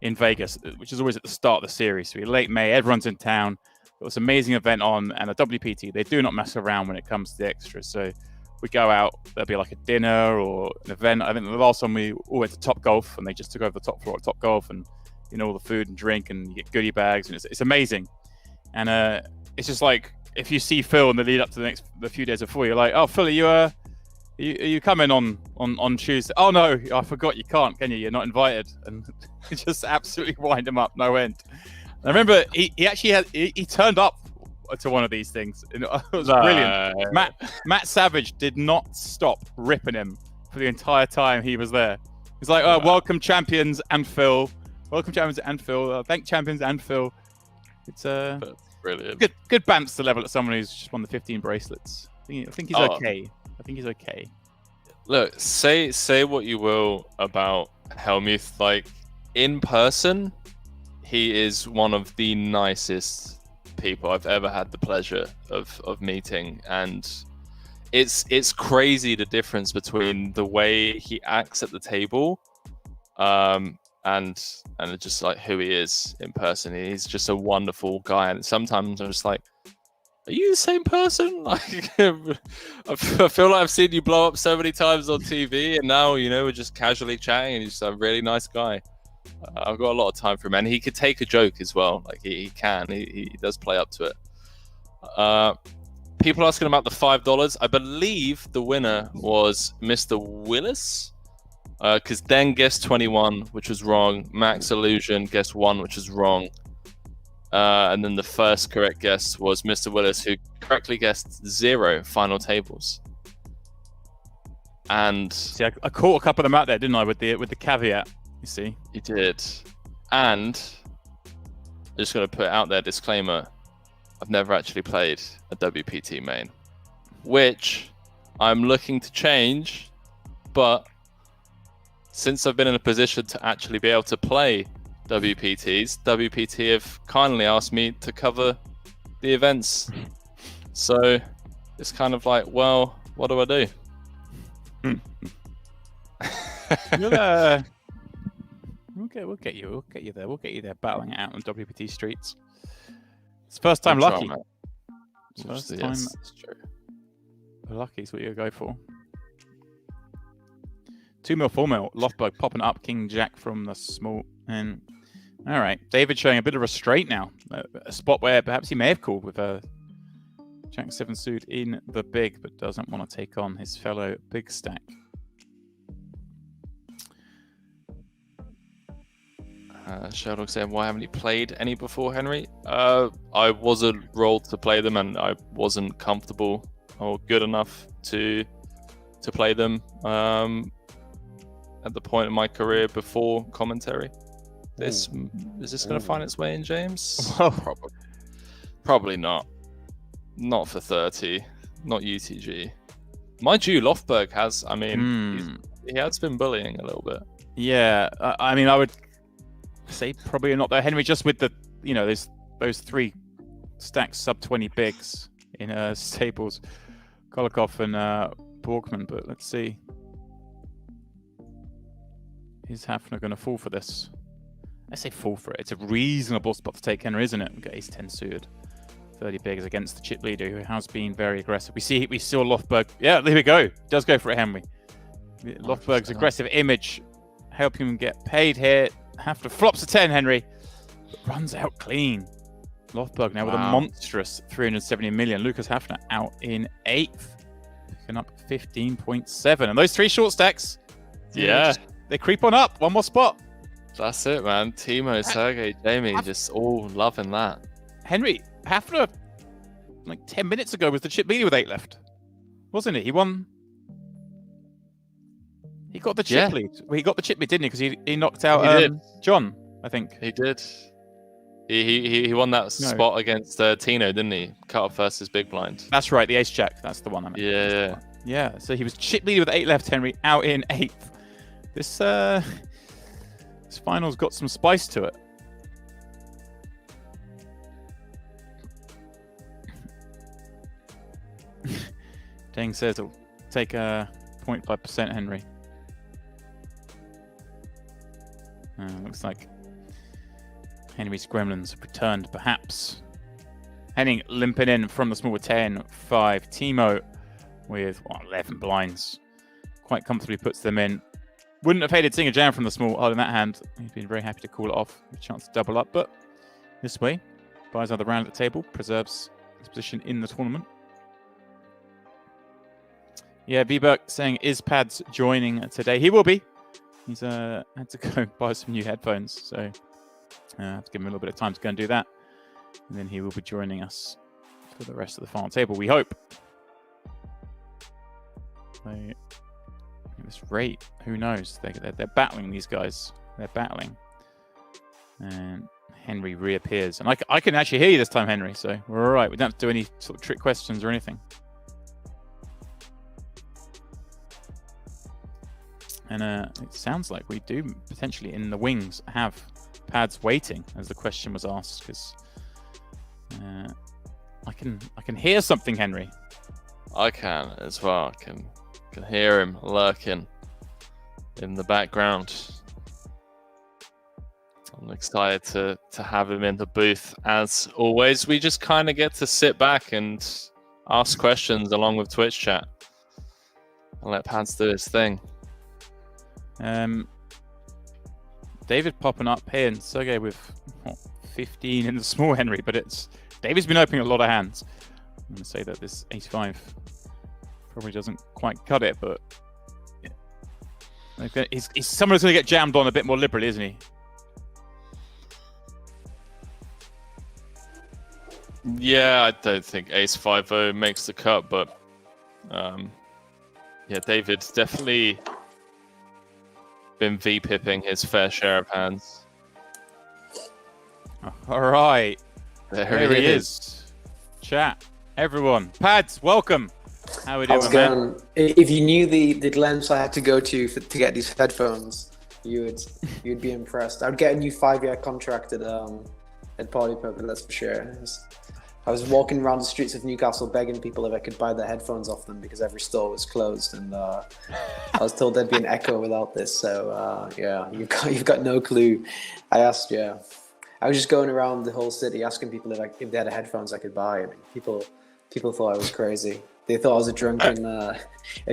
in Vegas, which is always at the start of the series. So late May, everyone's in town. Got this amazing event on, and a WPT. They do not mess around when it comes to the extras. So we go out. There'll be like a dinner or an event. I think the last time we all went to Top Golf, and they just took over the top floor at Top Golf, and all the food and drink, and you get goodie bags, and it's amazing. And it's just like if you see Phil in the lead up to the few days before, you're like, "Oh, Phil, are you coming on Tuesday?" "Oh no, I forgot. You can't, can you? You're not invited." And just absolutely wind him up, no end. And I remember he actually he turned up to one of these things. It was brilliant. Matt Savage did not stop ripping him for the entire time he was there. He's like, "Oh, welcome champions and Phil. Welcome champions and Phil. Thank champions and Phil." It's That's brilliant. Good bants to level at someone who's just won the 15 bracelets. I think he's okay. I think he's okay. Look, say what you will about Helmuth. Like, in person, he is one of the nicest people I've ever had the pleasure of meeting, and it's crazy the difference between the way he acts at the table, and just like who he is in person. He's just a wonderful guy, and sometimes I'm just like, are you the same person? Like, I feel like I've seen you blow up so many times on TV, and now we're just casually chatting, and he's just a really nice guy. I've got a lot of time for him, and he could take a joke as well. Like he can, he does play up to it. People asking about the $5. I believe the winner was Mr. Willis. Because Den guessed 21, which was wrong. Max Illusion guessed 1, which was wrong. And then the first correct guess was Mr. Willis, who correctly guessed 0 final tables. And see, I caught a couple of them out there, didn't I? With the caveat, you see. You did. And I'm just going to put out there, disclaimer: I've never actually played a WPT main, which I'm looking to change, but since I've been in a position to actually be able to play WPTs, WPT have kindly asked me to cover the events. So it's kind of like, well, what do I do? We'll get you there. We'll get you there battling it out on WPT streets. It's first time lucky. First time. Yes, that's true. Lucky is what you go for. 2 mil, 4 mil. Löfberg popping up. King Jack from the small. And all right, David showing a bit of restraint now. A spot where perhaps he may have called with a Jack 7 suit in the big, but doesn't want to take on his fellow big stack. Sherlock said, "Why haven't you played any before, Henry?" I wasn't rolled to play them, and I wasn't comfortable or good enough to play them at the point in my career before commentary. Is this going to find its way in, James? Probably not. Not for 30. Not UTG. Mind you, Löfberg has. I mean, he has been bullying a little bit. Yeah, I mean, I would say probably not though. Henry, just with the those 3 stacks sub 20 bigs in Staples, Koliakov, and Borchmann. But let's see, is Hafner going to fall for this? I say fall for it. It's a reasonable spot to take Henry, isn't it? We've got ace-10 suited, 30 bigs against the chip leader, who has been very aggressive. We saw Löfberg. Yeah, there we go. Does go for it, Henry. Löfberg's aggressive image helping him get paid here. Hafner flops a 10, Henry, but runs out clean. Löfberg now with a monstrous 370 million. Lukas Hafner out in 8th, picking up 15.7. And those 3 short stacks, they creep on up. One more spot. That's it, man. Timo, Sergei, Jaime, just all loving that. Henry, Hafner, like 10 minutes ago, was the chip leader with 8 left, wasn't he? He won. He got the chip lead. Well, he got the chip lead, didn't he? Because he knocked out John, I think. He did. He won that spot against Tino, didn't he? Cut off versus big blind. That's right, the ace jack. That's the one I meant. Yeah. So he was chip leader with 8 left, Henry, out in 8th. This final's got some spice to it. Deng says it'll take 0.5%, Henry. Looks like Henry's gremlins have returned, perhaps. Henning limping in from the small with 10-5. Timo with 11 blinds. Quite comfortably puts them in. Wouldn't have hated seeing a jam from the small holding that hand. He's been very happy to call it off. A chance to double up, but this way, buys another round at the table, preserves his position in the tournament. Yeah, Vberg saying, is Pads joining today? He will be. He's had to go buy some new headphones, so I have to give him a little bit of time to go and do that. And then he will be joining us for the rest of the final table, we hope. This rate, who knows? They're battling, these guys. They're battling. And Henry reappears. And I can actually hear you this time, Henry, so we're all right. We don't have to do any sort of trick questions or anything. And it sounds like we do potentially in the wings have Pads waiting, as the question was asked, because I can hear something, Henry. I can as well. I can hear him lurking in the background. I'm excited to have him in the booth. As always, we just kind of get to sit back and ask questions along with Twitch chat and let Pads do his thing. David popping up here, and Sergei with 15 in the small, Henry, but David's been opening a lot of hands. I'm going to say that this ace-5 probably doesn't quite cut it, but he's someone who's going to get jammed on a bit more liberally, isn't he? Yeah, I don't think ace-5 makes the cut, but yeah, David's definitely been V-pipping his fair share of hands. All right. There he is. Chat. Everyone. Pads, welcome. How are we doing, man? If you knew the lengths I had to go to get these headphones, you'd be impressed. I'd get a new 5-year contract at partypoker, that's for sure. I was walking around the streets of Newcastle begging people if I could buy their headphones off them because every store was closed, and I was told there'd be an echo without this. So yeah, you've got no clue. I asked, I was just going around the whole city asking people if they had headphones I could buy. I mean, people thought I was crazy. They thought I was a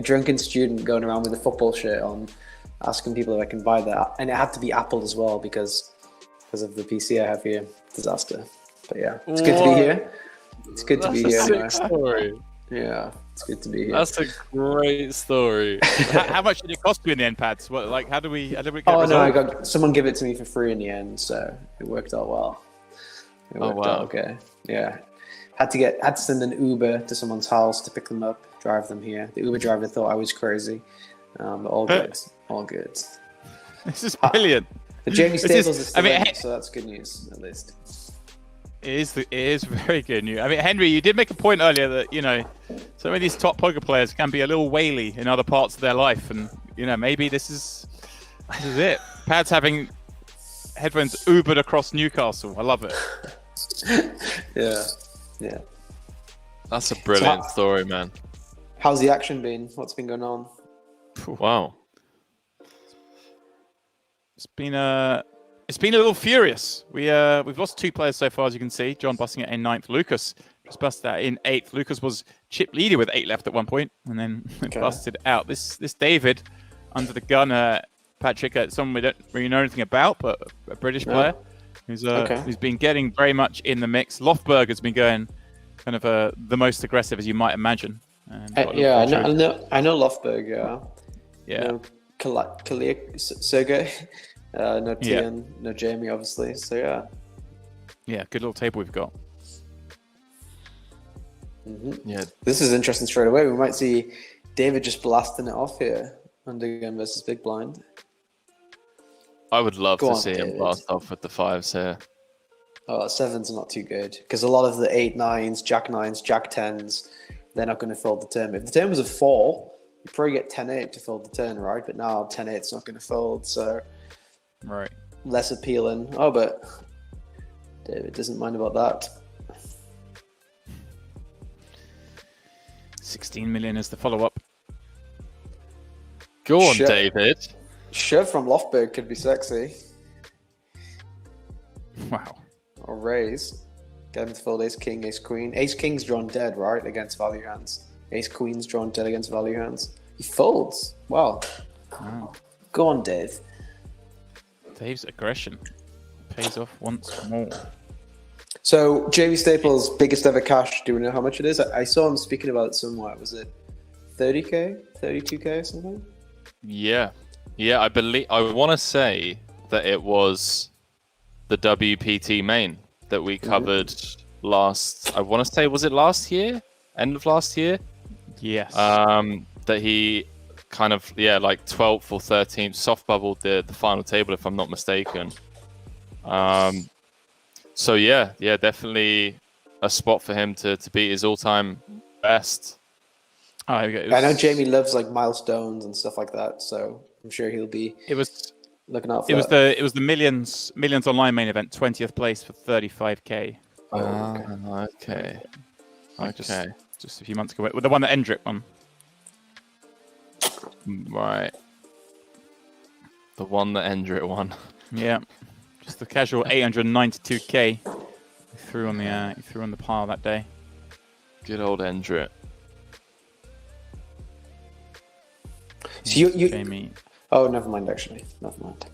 drunken student going around with a football shirt on, asking people if I can buy that, and it had to be Apple as well because of the PC I have here. Disaster. But yeah, it's good to be here. It's good to be here. That's a sick story. Yeah, it's good to be here. That's a great story. How much did it cost you in the end, Pads? What, like, how did we get Oh no, resolved? someone gave it to me for free in the end, so it worked out well. It worked out okay. Yeah, had to send an Uber to someone's house to pick them up, drive them here. The Uber driver thought I was crazy, but all good, all good. This is brilliant. But Jaime Staples is still in, hey, so that's good news at least. It is very good news. I mean, Henry, you did make a point earlier that, you know, some of these top poker players can be a little whaley in other parts of their life, and, you know, maybe this is it. Pad's having headphones Ubered across Newcastle. I love it. Yeah. That's a brilliant story, man. How's the action been? What's been going on? Wow. It's been a little furious. We've lost 2 players so far, as you can see. John busting it in 9th. Lucas just busted out in 8th. Lucas was chip leader with 8 left at one point, and then busted out. This David under the gun, Patrick, someone we don't really know anything about, but a British player who's been getting very much in the mix. Löfberg has been going kind of the most aggressive, as you might imagine. I know Löfberg. Yeah. Sergei. No Teun, no Jaime, obviously. So yeah, good little table we've got. Mm-hmm. Yeah, this is interesting straight away. We might see David just blasting it off here. Undergun versus Big Blind. I would love to see him blast off with the 5s here. Oh, 7's not too good because a lot of the 8 9s, Jack 9s, Jack 10s, they're not going to fold the turn. If the turn was a 4, you probably get 10-8 to fold the turn, right? But now 10-8's not going to fold, so. Right. Less appealing. Oh, but David doesn't mind about that. 16 million is the follow-up. Go on, David. Shove from Löfberg could be sexy. Wow. Or raise. Get him to fold Ace King, Ace Queen. Ace King's drawn dead, right? Against value hands. Ace Queen's drawn dead against value hands. He folds. Wow. Go on, Dave. Dave's aggression pays off once more. So, Jaime Staples' biggest ever cash, do we know how much it is? I saw him speaking about it somewhere. Was it 30K? 32K or something? Yeah. Yeah, I want to say that it was the WPT main that we covered last, I want to say, was it last year? End of last year? Yes. That he kind of, like 12th or 13th, soft bubbled the final table, if I'm not mistaken. So yeah, definitely a spot for him to beat his all-time best. I know Jamie loves like milestones and stuff like that, so I'm sure he'll be looking out for that. It was the millions online main event, 20th place for 35K. Okay. Just a few months ago. The one that Endrick won. Right. The one that Endrick won. Yeah. Just the casual 892K he threw on the pile that day. Good old Endrick. So you Jamie. Oh, never mind. Actually, never mind.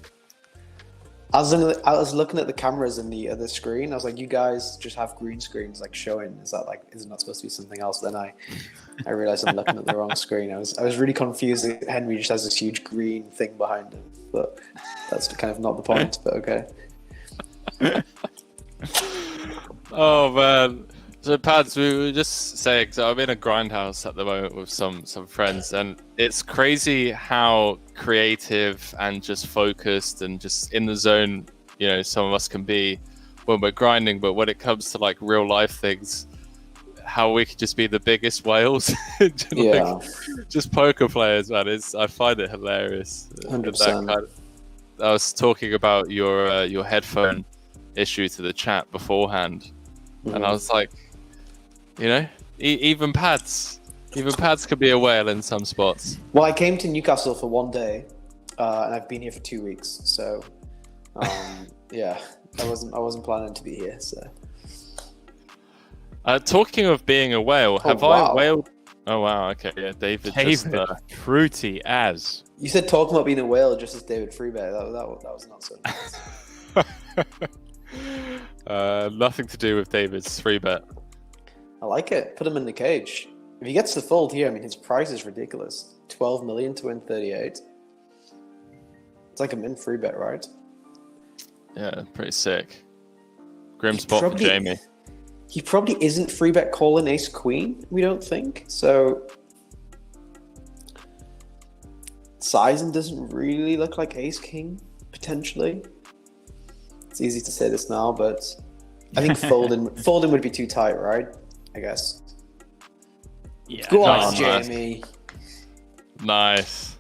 I was looking at the cameras in the other screen. I was like, you guys just have green screens like showing. Is it not supposed to be something else? Then I realized I'm looking at the wrong screen. I was really confused that Henry just has this huge green thing behind him. But that's kind of not the point. But okay. Oh man. So Pads, we were just saying, so I'm in a grindhouse at the moment with some friends, and it's crazy how creative and just focused and just in the zone, some of us can be when we're grinding, but when it comes to like real life things, how we could just be the biggest whales. Just poker players, man. I find it hilarious. 100%. I was talking about your headphone issue to the chat beforehand, and I was like, even pads could be a whale in some spots. Well, I came to Newcastle for one day, and I've been here for 2 weeks. So, yeah, I wasn't planning to be here. So, talking of being a whale, I whaled? Oh wow, okay, yeah, David just fruity as. You said talking about being a whale just as David Freebet. That was not so nice. Nothing to do with David's free bet. I like it. Put him in the cage. If he gets the fold here, I mean, his price is ridiculous. 12 million to win 38. It's like a min free bet, right? Yeah, pretty sick. Grim spot for Jamie. He probably isn't free bet calling ace queen, we don't think. So sizing doesn't really look like ace king, potentially. It's easy to say this now, but I think folding would be too tight, right? I guess. Yeah. Go on, nice. Jamie. Nice.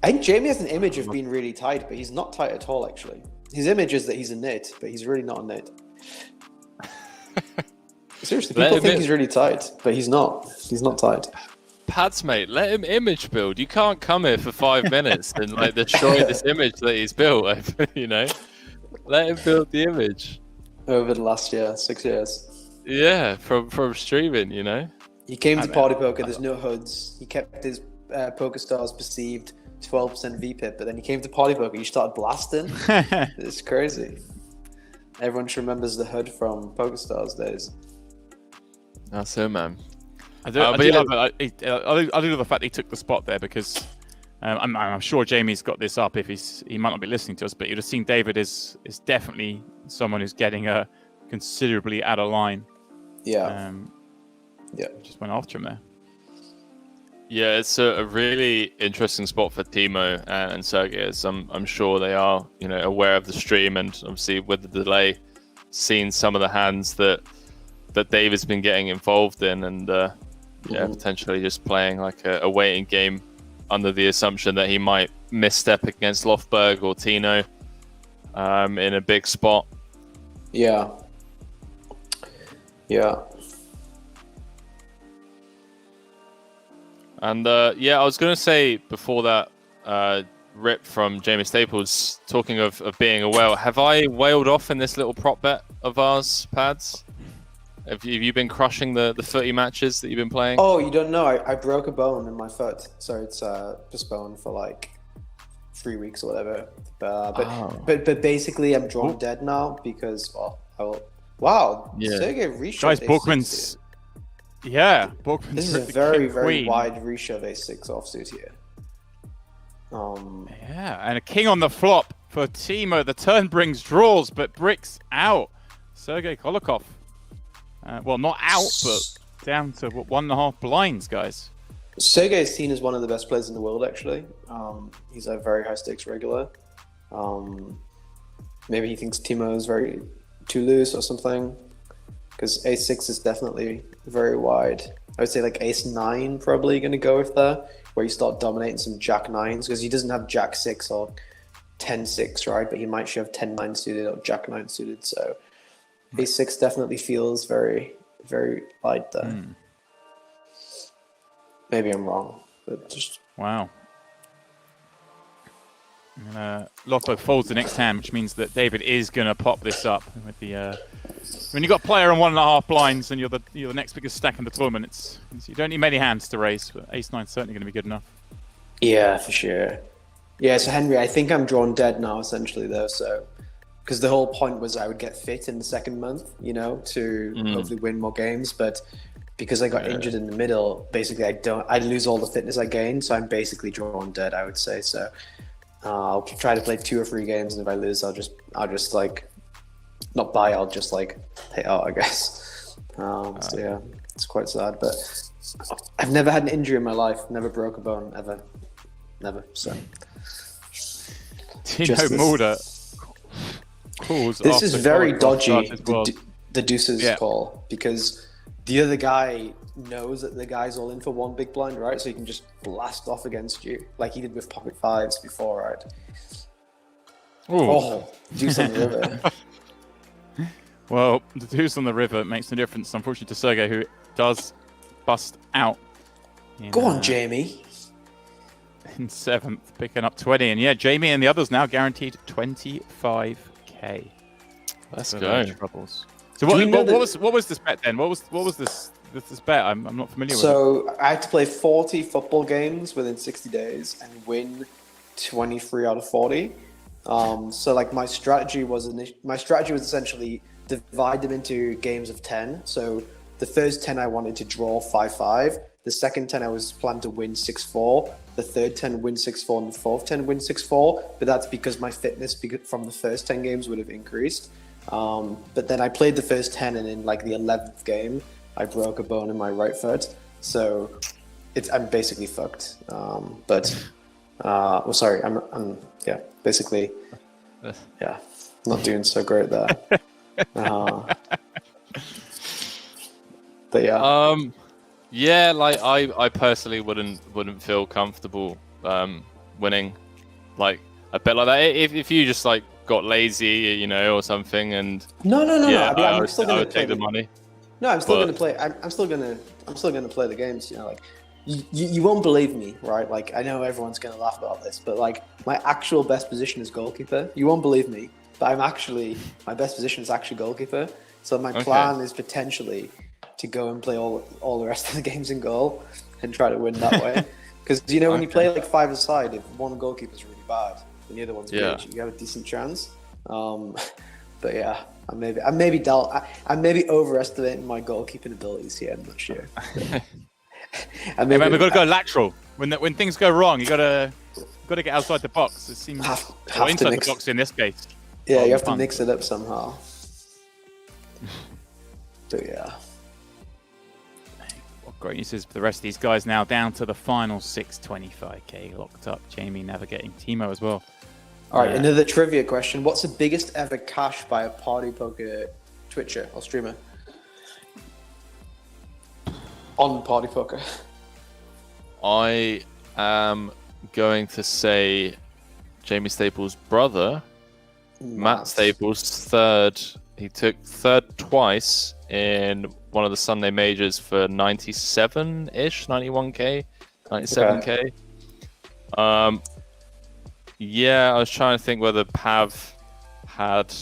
I think Jamie has an image of being really tight, but he's not tight at all, actually. His image is that he's a nit, but he's really not a nit. Seriously, people think he's really tight, but he's not. He's not tight. Pads, mate, let him image build. You can't come here for 5 minutes and like destroy this image that he's built. You know, let him build the image Over the last 6 years. Yeah, from streaming. You know, he came to Party Poker. There's no hoods. He kept his PokerStars perceived 12% VPIP, but then he came to Party Poker. He started blasting. It's crazy. Everyone just remembers the hood from PokerStars days. That's it, man. I do love the fact that he took the spot there because I'm sure Jamie's got this up if he might not be listening to us, but you'd have seen David is definitely someone who's getting considerably out of line. Yeah. Just went after him there. Yeah, it's a really interesting spot for Timo and Sergei. As I'm sure they are, aware of the stream and obviously with the delay, seen some of the hands that David's been getting involved in, and potentially just playing like a waiting game under the assumption that he might misstep against Löfberg or Tino in a big spot. Yeah. And I was going to say before that rip from Jaime Staples, talking of being a whale, have I whaled off in this little prop bet of ours, Pads? Have you been crushing the footy matches that you've been playing? Oh, you don't know. I broke a bone in my foot, so it's postponed for like 3 weeks or whatever. But basically, I'm drawn dead now because Sergei reshove. Guys, Borchmann's. Yeah, Borchmann's. This is a very wide reshove a6 offsuit here. And a king on the flop for Timo. The turn brings draws, but bricks out. Sergei Koliakov. Well, not out, but down to 1.5 blinds, guys. Sergei is seen as one of the best players in the world, actually. He's a very high stakes regular. Maybe he thinks Timo is too loose or something. Because ace6 is definitely very wide. I would say like ace9 probably going to go with there, where you start dominating some jack9s, because he doesn't have jack6 or 10-6, right? But he might shove 10-9 suited or jack9 suited, so ace6 definitely feels very, very light there. Maybe I'm wrong, but just... Wow. Löfberg folds the next hand, which means that David is going to pop this up with the... When you've got a player on 1.5 blinds and you're the next biggest stack in the tournament, you don't need many hands to raise, but ace9 is certainly going to be good enough. Yeah, for sure. Yeah, so Henry, I think I'm drawn dead now, essentially, though, so... Because the whole point was I would get fit in the second month, to hopefully win more games, but because I got injured in the middle, basically I lose all the fitness I gained, so I'm basically drawn dead, I would say, so... I'll try to play 2 or 3 games, and if I lose, I'll just like... Not buy, I'll just like pay out, I guess. So yeah, it's quite sad, but I've never had an injury in my life, never broke a bone, ever. Never, so. Timo Mulder calls. This is very dodgy, well. the deuces call, because the other guy knows that the guy's all in for 1 big blind, right? So he can just blast off against you, like he did with pocket 5s before, right? Oh, deuce on the river. Well, the deuce on the river makes no difference, unfortunately, to Sergei, who does bust out. Go on, Jamie. In 7th, picking up 20. And Jamie and the others now guaranteed 25k. Let's go. Troubles. So what was this bet then? What was this bet? I'm not familiar with it. So I had to play 40 football games within 60 days and win 23 out of 40. So like my strategy was essentially divide them into games of 10. So the first 10 I wanted to draw 5-5. The second 10 I was planned to win 6-4. The third 10 win 6-4, and the fourth 10 win 6-4. But that's because my fitness from the first 10 games would have increased. But then I played the first 10, and in like the 11th game, I broke a bone in my right foot. So I'm basically fucked. Sorry, I'm basically, not doing so great there. But yeah. Yeah, like I personally wouldn't feel comfortable winning like a bet like that. If you just like got lazy, you know, or something, and no. Yeah, I mean, I'm still gonna take the money. No, I'm still gonna play. I'm still gonna play the games. You know, like you won't believe me, right? Like I know everyone's gonna laugh about this, but like my actual best position is goalkeeper. You won't believe me, but my best position is actually goalkeeper. So my plan is potentially to go and play all the rest of the games in goal and try to win that way. Because you know when you play like 5-a-side, if one goalkeeper is really bad and the other one's good, you have a decent chance. But yeah, I'm maybe overestimating my goalkeeping abilities here. I'm not sure. We've got to go lateral when things go wrong. You got to get outside the box. It seems or inside the box in this case. Yeah, you have to mix it up somehow. So yeah. What great news is for the rest of these guys now down to the final 625k locked up. Jamie navigating Timo as well. All right, another trivia question. What's the biggest ever cash by a party poker Twitcher or streamer? On party poker. I am going to say Jaime Staples' brother, Matt Staples, third. He took third twice in one of the Sunday majors for 97-ish, 91k, 97k. Yeah, I was trying to think whether Pav had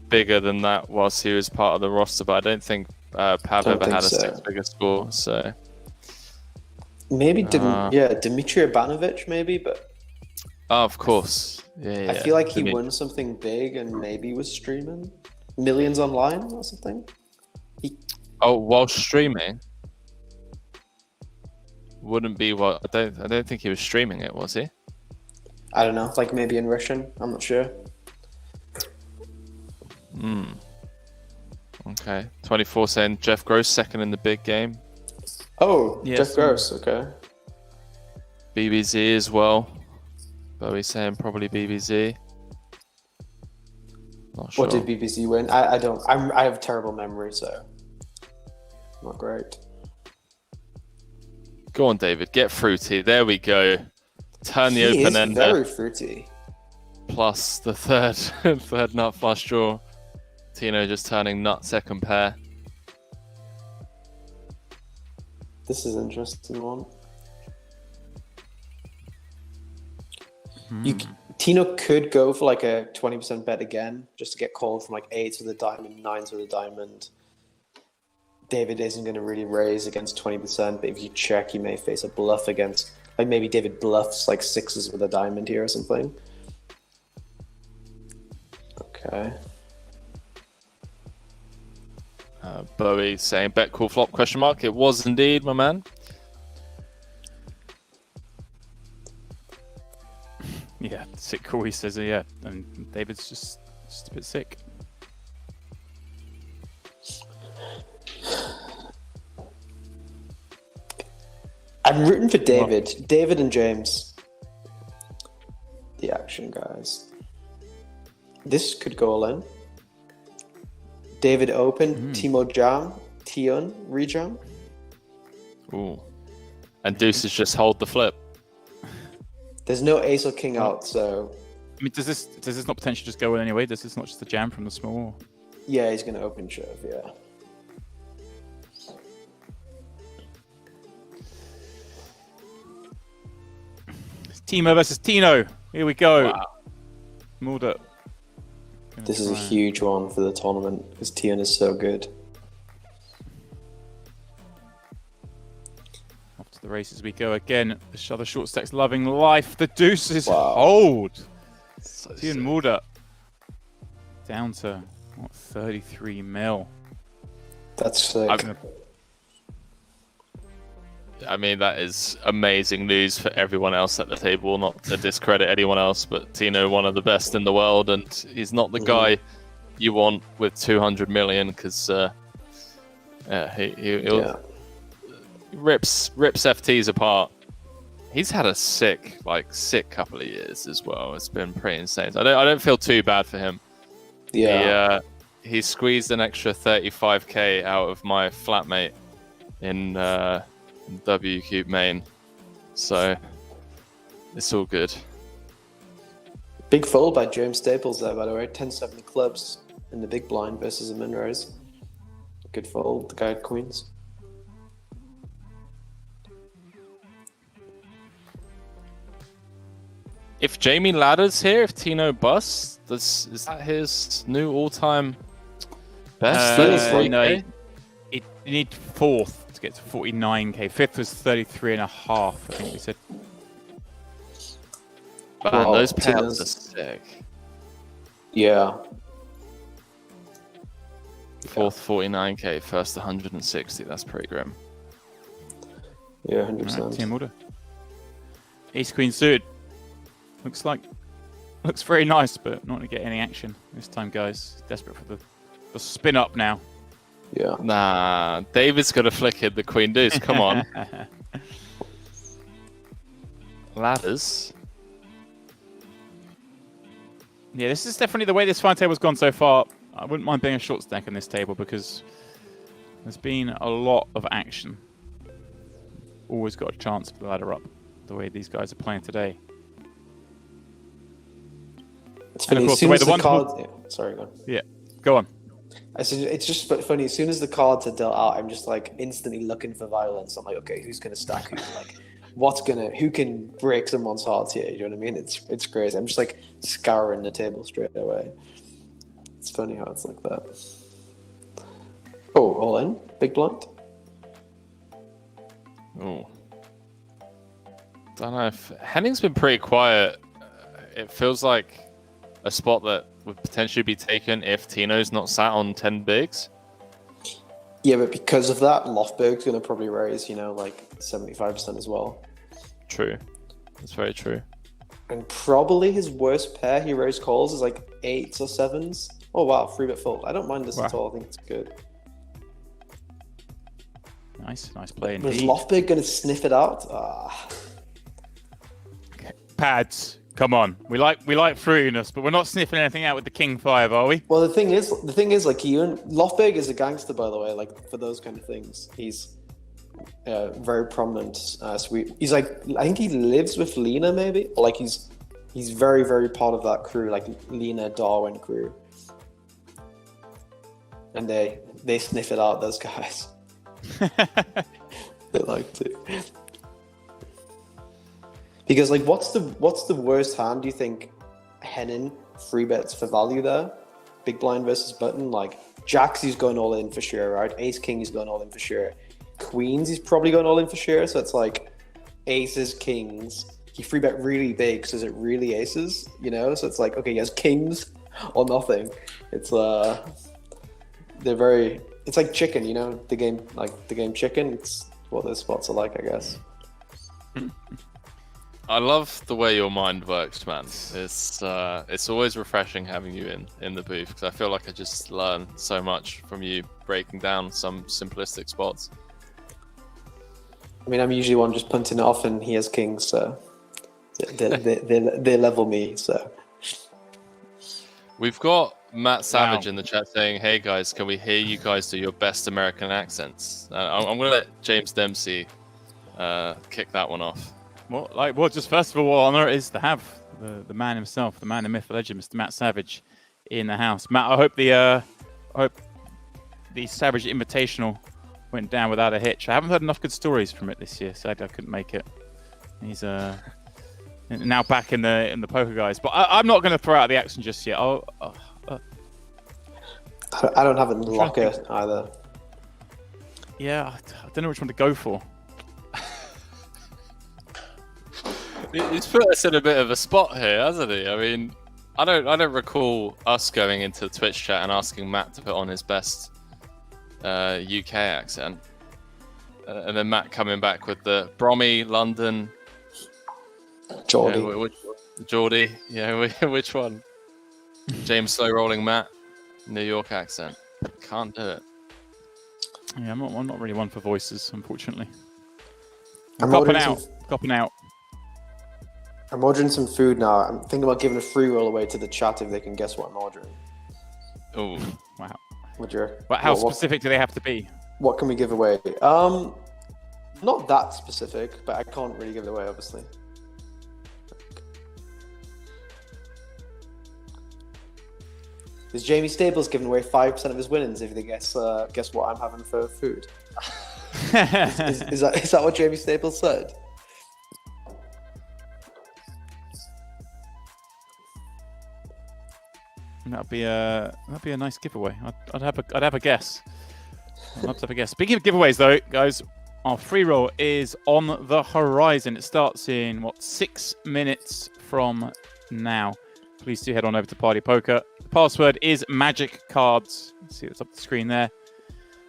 bigger than that whilst he was part of the roster, but I don't think Pav ever had a six-figure score. So maybe Dmitry Abanovich, maybe, but of course, yeah. I feel like he won something big and maybe was streaming Millions Online or something. While streaming, wouldn't be what I don't think he was streaming it, was he? I don't know, like maybe in Russian. I'm not sure. Okay. 24 saying Jeff Gross second in the big game. Oh, yes. Jeff Gross. Okay. BBZ as well. Bowie's saying probably BBZ. Not sure. What did BBZ win? I don't. I have terrible memory, so not great. Go on, David. Get fruity. There we go. Turn the open ender. Very fruity. Plus the third nut flush draw. Tino just turning nut second pair. This is an interesting one. Tino could go for like a 20% bet again, just to get called from like 8s with a diamond, 9s with a diamond. David isn't going to really raise against 20%, but if you check, he may face a bluff against, like maybe David bluffs like 6s with a diamond here or something. Okay. Bowie saying bet call flop question mark. It was indeed, my man. Yeah, sick call. He says, yeah, and David's just a bit sick. I'm rooting for David. What? David and James. The action guys. This could go all in. David open, Timo jam, Teun rejam. Ooh. And deuces just hold the flip. There's no ace or king out, so. I mean, does this not potentially just go in anyway? Does this not just a jam from the small? Yeah, he's going to open shove, yeah. Timo versus Tino. Here we go. Wow. Mulder. This is a huge one for the tournament because Teun is so good. Off to the races we go again. The other short stacks loving life. The deuces hold. Teun Mulder down to 33 mil. That's sick. I mean, that is amazing news for everyone else at the table. Not to discredit anyone else, but Tino, one of the best in the world, and he's not the guy you want with 200 million because he rips FTs apart. He's had a sick couple of years as well. It's been pretty insane. I don't feel too bad for him. Yeah. He squeezed an extra 35k out of my flatmate in WQ main, so it's all good. Big fold by Jaime Staples there, by the way. 10-7 clubs in the big blind versus a min raise. Good fold. The guy had queens. If Jamie ladders here, if Tino busts, is that his new all-time best? No, you need fourth to get to 49k. Fifth was 33.5, I think we said. Man, those pairs are sick. Yeah. Fourth 49k, first 160. That's pretty grim. Yeah, 100%. Right, Team Mulder. Ace Queen suited. Looks very nice, but not going to get any action this time, guys. Desperate for the spin up now. Yeah. Nah, David's got to flick in the Queen Deuce. Come on. Ladders. Yeah, this is definitely the way this final table's gone so far. I wouldn't mind being a short stack on this table because there's been a lot of action. Always got a chance for the ladder up the way these guys are playing today. It's funny, as soon as the cards... Sorry, go on. Yeah, go on. I said it's just funny. As soon as the cards are dealt out, I'm just like instantly looking for violence. I'm like, okay, who's gonna stack who? Like, who can break someone's heart here? You know what I mean? It's crazy. I'm just like scouring the table straight away. It's funny how it's like that. Oh, all in, big blind. Oh, don't know if Henning's been pretty quiet. It feels like a spot that would potentially be taken if Tino's not sat on 10 bigs. Yeah, but because of that, Löfberg's going to probably raise, like 75% as well. True. That's very true. And probably his worst pair he raised calls is like 8s or 7s. Oh, wow, 3-bit fold. I don't mind this at all. I think it's good. Nice play Was indeed. Löfberg going to sniff it out? Okay. Pads. Come on, we like fruitiness, but we're not sniffing anything out with the King 5, are we? Well, the thing is, like, Löfberg is a gangster, by the way. Like, for those kind of things, he's very prominent. He's like, I think he lives with Lena, maybe. Or like, he's very, very part of that crew, like Lena Darwin crew, and they sniff it out. Those guys, they like to. Because like, what's the worst hand do you think Henning free bets for value there? Big blind versus button. Like jacks, he's going all in for sure, right? Ace king, he's going all in for sure. Queens, he's probably going all in for sure. So it's like aces, kings. He free bet really big. So is it really aces? So it's like, okay, he has kings or nothing. It's they're very. It's like chicken, the game chicken. It's what those spots are like, I guess. I love the way your mind works, man. It's always refreshing having you in the booth because I feel like I just learn so much from you breaking down some simplistic spots. I mean, I'm usually one just punting it off, and he has kings, so they level me. So we've got Matt Savage in the chat saying, "Hey guys, can we hear you guys do your best American accents?" I'm gonna let James Dempsey kick that one off. Well, just first of all, what honor it is to have the man himself, the man, the myth, the legend, Mr. Matt Savage, in the house. Matt, I hope the Savage Invitational went down without a hitch. I haven't heard enough good stories from it this year. Sadly, I couldn't make it. He's now back in the poker guys, but I'm not going to throw out the action just yet. I don't have it in the locker either. Yeah, I don't know which one to go for. He's put us in a bit of a spot here, hasn't he? I mean, I don't recall us going into the Twitch chat and asking Matt to put on his best UK accent. And then Matt coming back with the Brommy, London, Geordie. Geordie. Yeah, which one? James slow rolling Matt, New York accent. Can't do it. Yeah, I'm not really one for voices, unfortunately. I'm copping ordering out. I'm ordering some food now. I'm thinking about giving a free roll away to the chat if they can guess what I'm ordering. Oh, wow. But how specific do they have to be? What can we give away? Not that specific, but I can't really give it away, obviously. Is Jaime Staples giving away 5% of his winnings if they guess what I'm having for food? is that what Jaime Staples said? That'd be a nice giveaway. I'd have a guess. I'd love to have a guess. Speaking of giveaways, though, guys, our free roll is on the horizon. It starts in 6 minutes from now. Please do head on over to Party Poker. The password is Magic Cards. See what's up the screen there.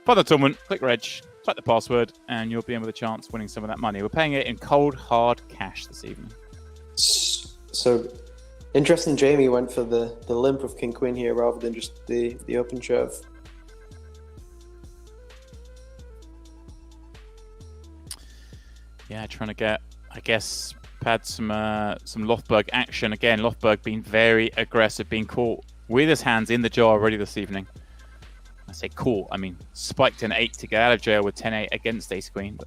Find the tournament, click reg, type the password, and you'll be in with a chance of winning some of that money. We're paying it in cold, hard cash this evening. So, interesting. Jaime went for the limp of King Queen here rather than just the open shove. Yeah, trying to get, I guess, had some Löfberg action. Again, Löfberg being very aggressive, being caught with his hands in the jar already this evening. I say caught, I mean spiked an 8 to get out of jail with 10-8 against Ace Queen.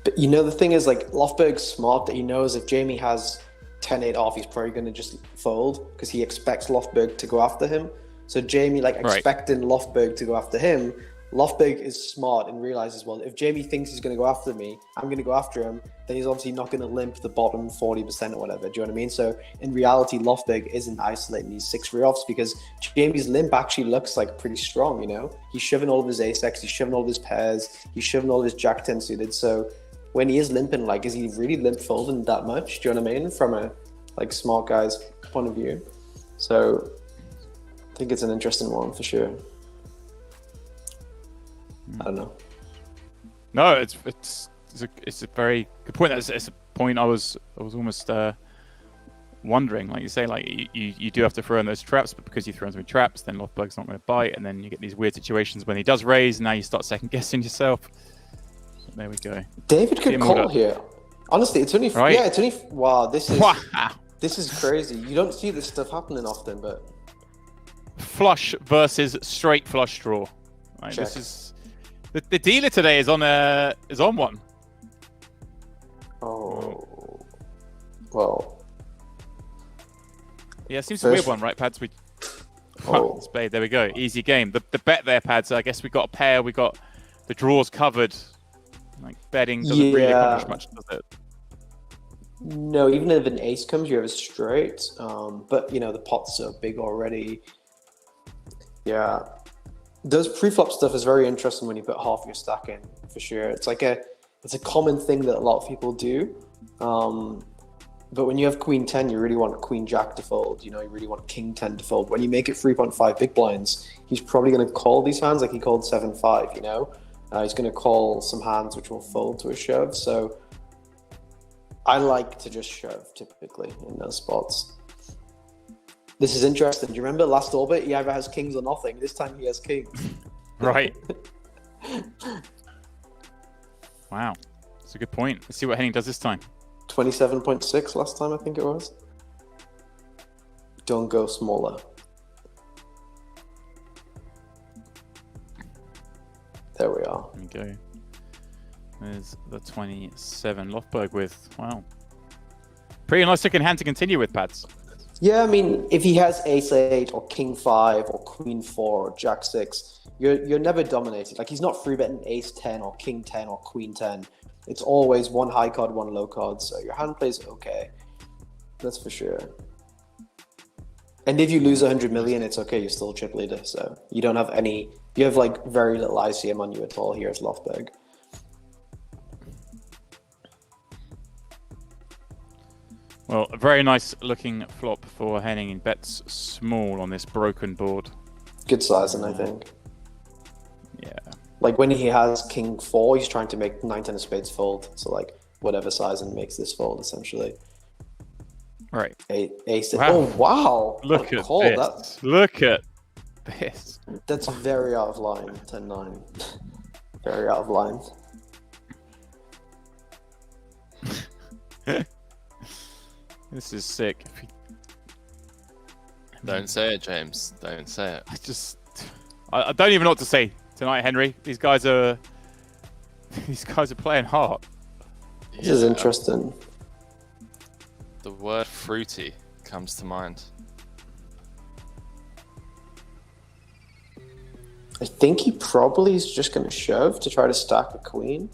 But you know, the thing is, like, Löfberg's smart that he knows if Jaime has 10-8 off, he's probably going to just fold because he expects Löfberg to go after him. So Jaime, expecting Löfberg to go after him, Löfberg is smart and realizes, well, if Jaime thinks he's going to go after me, I'm going to go after him, then he's obviously not going to limp the bottom 40% or whatever. Do you know what I mean? So in reality, Löfberg isn't isolating these 6 free offs because Jamie's limp actually looks like pretty strong, you know? He's shoving all of his ace-x, he's shoving all of his pairs, he's shoving all of his jack-10 suited. So when he is limping, like, is he really limp folding that much? Do you know what I mean? From a, like, smart guy's point of view. So I think it's an interesting one for sure. I don't know. No, it's a very good point. It's a point I was almost wondering. Like you say, like you do have to throw in those traps, but because you throw in some traps, then Löfberg's not going to bite, and then you get these weird situations when he does raise. And now you start second guessing yourself. But there we go. David could call here. Honestly, it's only right? Yeah, it's only wow. This is crazy. You don't see this stuff happening often, but flush versus straight flush draw. Right, this is. The dealer today is on one. Oh, well. Yeah, it seems a weird one, right, Pads? Spade. There we go. Easy game. The bet there, Pads. I guess we got a pair. We got the draws covered. Like betting doesn't really accomplish much, does it? No, even if an ace comes, you have a straight. But you know the pot's so big already. Yeah. Those pre-flop stuff is very interesting when you put half your stack in, for sure. It's a common thing that a lot of people do. But when you have Queen 10, you really want Queen Jack to fold. You know, you really want King 10 to fold. When you make it 3.5 big blinds, he's probably going to call these hands like he called 7-5, you know? He's going to call some hands which will fold to a shove. So I like to just shove, typically, in those spots. This is interesting. Do you remember last orbit? He either has kings or nothing. This time he has kings. Right. Wow. That's a good point. Let's see what Henning does this time. 27.6 last time, I think it was. Don't go smaller. There we are. There we go. There's the 27. Löfberg with, wow. Pretty nice looking hand to continue with, Pads. Yeah, I mean, if he has ace-8 or king-5 or queen-4 or jack-6, you're never dominated. Like, he's not free-betting ace-10 or king-10 or queen-10. It's always one high card, one low card, so your hand plays okay. That's for sure. And if you lose 100 million, it's okay, you're still a chip leader, so you don't have any... You have, like, very little ICM on you at all here at Löfberg. Well, a very nice looking flop for Henning. Bets small on this broken board. Good sizing, I think. Like when he has king 4, he's trying to make 9-10 of spades fold. So like whatever size and makes this fold essentially. Right. Ace. Wow. Oh wow! Look What a at call. this. Look at this. That's very out of line. 10-9. Very out of line. This is sick. Don't say it, James. Don't say it. I don't even know what to say tonight, Henry. These guys are playing hard. This is interesting. The word fruity comes to mind. I think he probably is just going to shove to try to stack a queen.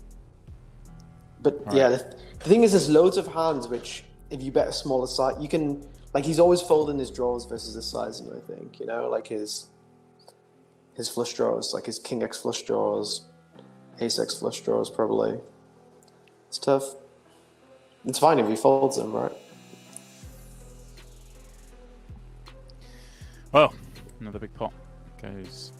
But yeah, the thing is, there's loads of hands which, if you bet a smaller size, you can, like, he's always folding his draws versus his sizing, I think, you know, like his flush draws, like his king X flush draws, ace X flush draws, probably. It's tough. It's fine if he folds them, right? Well, another big pot goes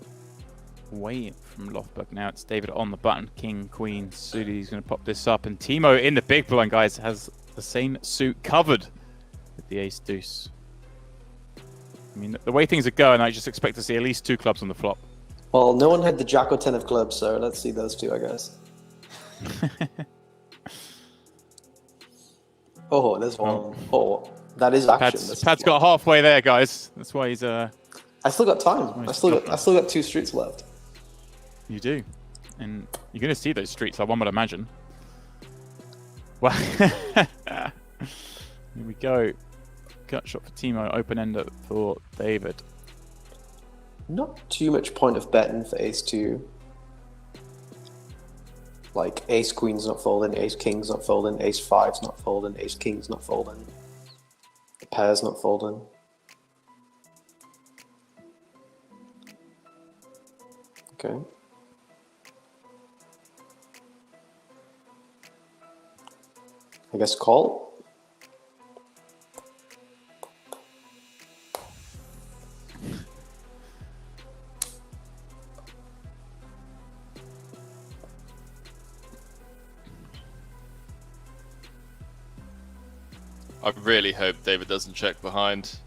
away from Löfberg. Now it's David on the button. King, queen, suited. He's going to pop this up. And Timo in the big blind, guys, has the same suit covered with the ace deuce. I mean, the way things are going, I just expect to see at least 2 clubs on the flop. Well, no one had the jack or 10 of clubs, so let's see those 2, I guess. Oh, there's one. Oh, that is action. Pad's got halfway there, guys. That's why he's I still got time. I still got 2 streets left. You do, and you're going to see those streets. One would imagine. Well, here we go. Gut shot for Timo. Open ender for David. Not too much point of betting for ace 2. Like ace queen's not folding, ace king's not folding, ace 5's not folding, ace king's not folding. The pair's not folding. Okay. I guess call. I really hope David doesn't check behind.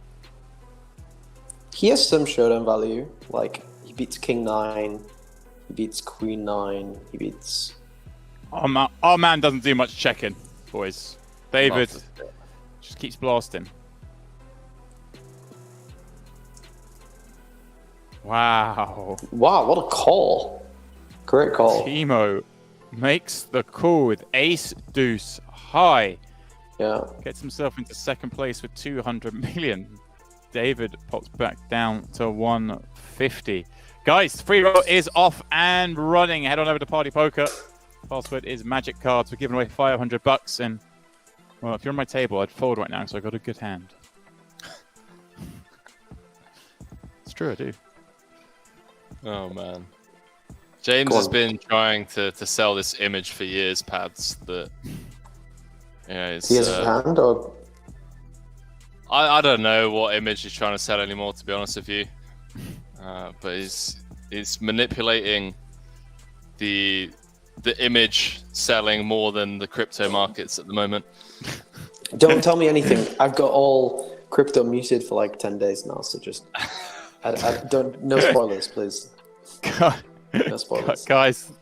He has some showdown value. Like he beats king 9, he beats queen 9, he beats. Our man doesn't do much checking, boys. David just keeps blasting. Wow. Wow, what a call. Great call. Timo makes the call with ace deuce high. Yeah. Gets himself into second place with 200 million. David pops back down to 150. Guys, free roll is off and running. Head on over to Party Poker. Password is Magic Cards. We're giving away 500 bucks. And, well, if you're on my table, I'd fold right now because I got a good hand. It's true, I do. Oh, man. James has been trying to sell this image for years, Pads, that... Yeah, it's, he has a hand, or I don't know what image he's trying to sell anymore, to be honest with you. But he's manipulating the image selling more than the crypto markets at the moment. Don't tell me anything. I've got all crypto muted for like 10 days now, so just I don't. No spoilers, please. No spoilers, guys.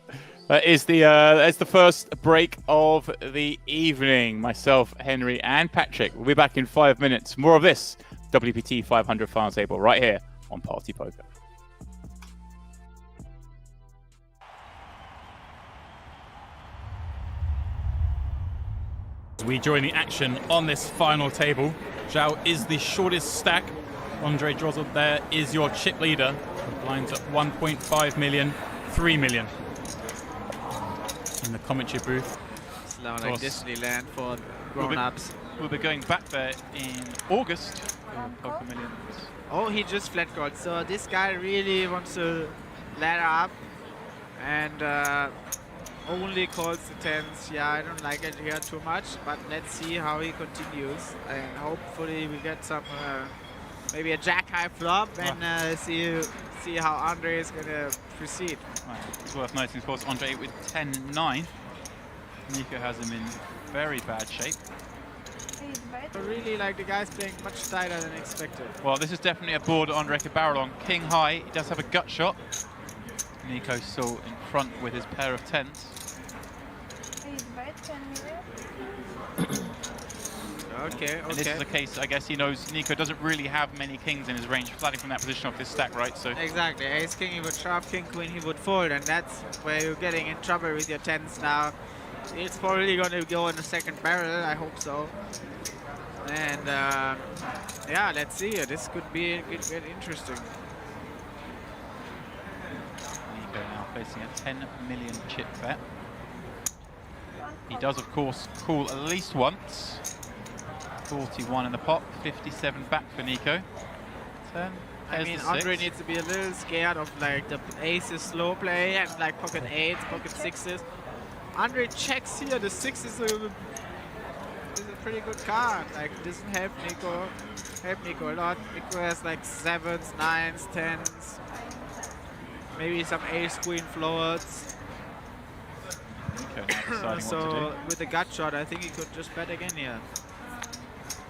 That is the first break of the evening. Myself, Henry, and Patrick will be back in 5 minutes. More of this WPT 500 final table right here on Party Poker. We join the action on this final table. Zhao is the shortest stack. Andre Drozzle there is your chip leader. Blinds at 1.5 million, 3 million. In the commentary booth. It's now like Disneyland for grown-ups. We'll be going back there in August. Poker Millions. Oh, he just flat called. So this guy really wants to ladder up and only calls the tens. Yeah, I don't like it here too much, but let's see how he continues. And hopefully we get some maybe a jack high flop and see how André is gonna proceed. Right. It's worth noting, of course, André with 10-9. Nico has him in very bad shape. So really, like, the guy's playing much tighter than expected. Well, this is definitely a board that André could barrel on. King high, he does have a gut shot. Nico still in front with his pair of 10s. Okay. And this is a case, I guess he knows Nico doesn't really have many kings in his range, flatting from that position off this stack, right? So exactly, ace king he would sharp, king queen he would fold, and that's where you're getting in trouble with your 10s now. It's probably going to go in the second barrel, I hope so. And yeah, let's see. This could be get interesting. Nico now facing a 10 million chip bet. He does, of course, call at least once. 41 in the pot, 57 back for Nico. 10. I mean, André needs to be a little scared of like the aces slow play and like pocket 8s, pocket 6s. André checks here. The 6 is a pretty good card. Like, doesn't help Nico a lot. Nico has like 7s, 9s, 10s, maybe some ace queen floats. So with the gut shot, I think he could just bet again here.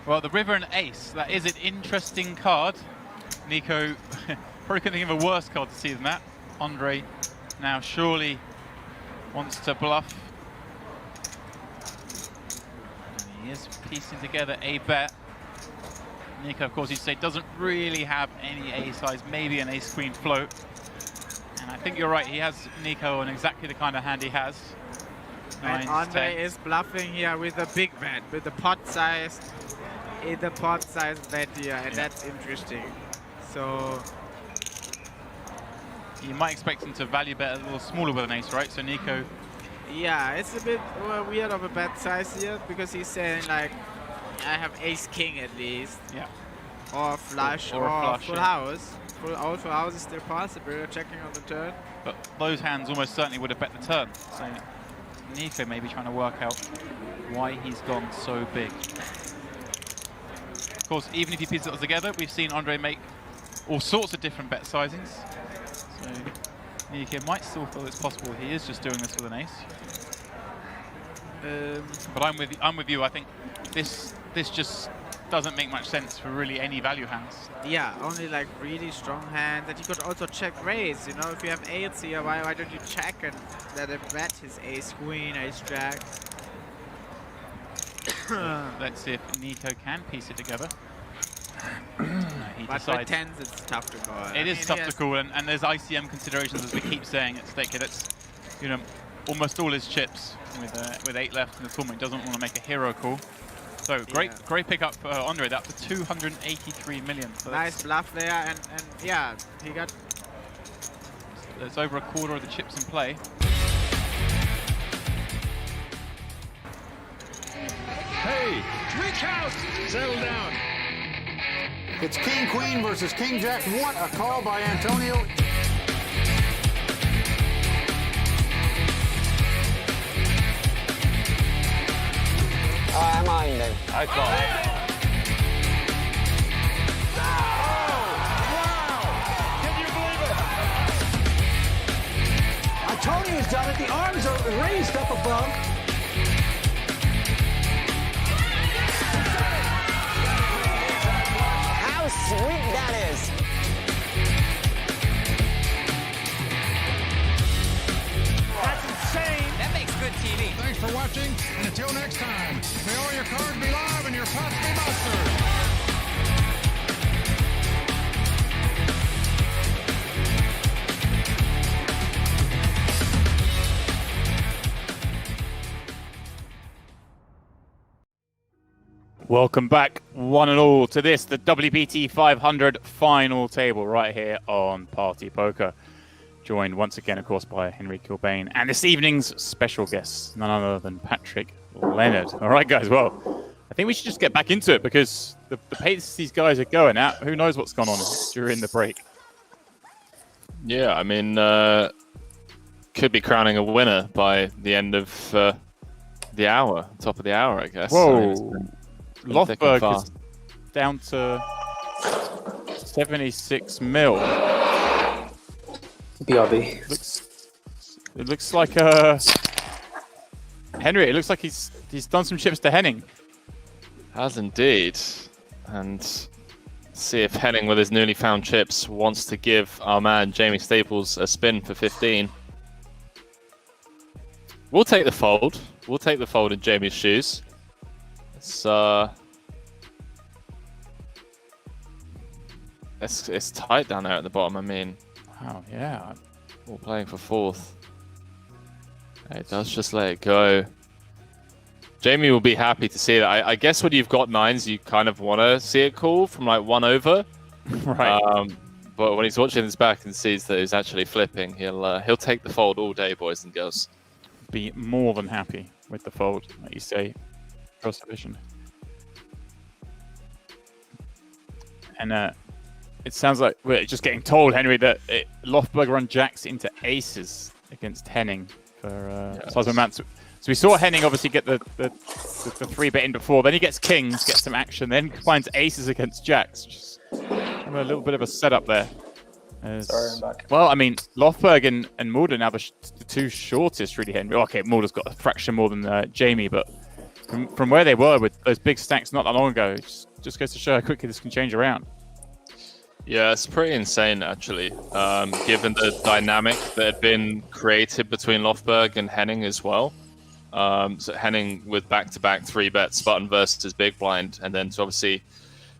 Well, the river and ace, that is an interesting card. Nico probably couldn't think of a worse card to see than that. André now surely wants to bluff. And he is piecing together a bet. Nico, of course, you'd say doesn't really have any ace size, maybe an ace queen float. And I think you're right, he has Nico on exactly the kind of hand he has. And André is bluffing here with a big bet, with the pot size. The pot size bet here, and that's interesting. So you might expect him to value bet a little smaller with an ace, right? So Nico, yeah, it's a bit weird of a bet size here because he's saying like, I have ace king at least, or flush, or flush, full house. Full house is still possible. Checking on the turn, but those hands almost certainly would have bet the turn. So Nico may be trying to work out why he's gone so big. Of course, even if he pieces it all together, we've seen André make all sorts of different bet sizings. So Nico might still feel it's possible he is just doing this with an ace. But I'm with you. I think this just doesn't make much sense for really any value hands. Yeah, only like really strong hands that you could also check raise. You know, if you have 8s here, why don't you check and let him bet his ace queen, ace jack? Let's see if Nico can piece it together. But with 10s, it's tough to call. It is tough to call, and there's ICM considerations, as we keep saying at stake here. That's, you know, almost all his chips with 8 left in the tournament. Doesn't want to make a hero call. So great pickup for André. Up to 283 million. So nice bluff there, and yeah, he got. There's over a quarter of the chips in play. Hey, 3 counts! Settle down. It's King Queen versus King Jack. What a call by Antonio. I'm eyeing them. I call it. Antonio's done it. The arms are raised up above. How sweet that is. That's insane. That makes good TV. Thanks for watching, and until next time, may all your cards be live and your pots be monsters. Welcome back, one and all, to this, the WPT 500 final table right here on Party Poker. Joined once again, of course, by Henry Kilbane and this evening's special guest, none other than Patrick Leonard. All right, guys, well, I think we should just get back into it because the pace these guys are going at, who knows what's gone on during the break. Yeah, I mean, could be crowning a winner by the end of the hour, top of the hour, I guess. Whoa. I mean, Löfberg is down to 76 mil. BRB. It looks like Henry. It looks like he's done some chips to Henning. Has indeed. And see if Henning, with his newly found chips, wants to give our man Jaime Staples a spin for 15. We'll take the fold. We'll take the fold in Jamie's shoes. It's tight down there at the bottom. I mean, Wow, yeah. we're playing for fourth. It does just let it go. Jamie will be happy to see that. I guess when you've got nines, you kind of want to see it call from like 1 over. Right. But when he's watching his back and sees that he's actually flipping, he'll take the fold all day, boys and girls. Be more than happy with the fold, like you say. Cost efficient. And it sounds like we're just getting told, Henry, that Löfberg run jacks into aces against Henning for size amounts. So we saw Henning obviously get the 3-bet in before. Then he gets kings, gets some action, then finds aces against jacks. Just a little bit of a setup there. Sorry, I'm back. Well, I mean, Löfberg and Mulder now the two shortest, really, Henry. Okay, Mulder's got a fraction more than Jaime, but from where they were with those big stacks not that long ago, it just goes to show how quickly this can change around. Yeah, it's pretty insane, actually, given the dynamic that had been created between Löfberg and Henning as well. So Henning with back-to-back 3-bets, button versus big blind, and then to obviously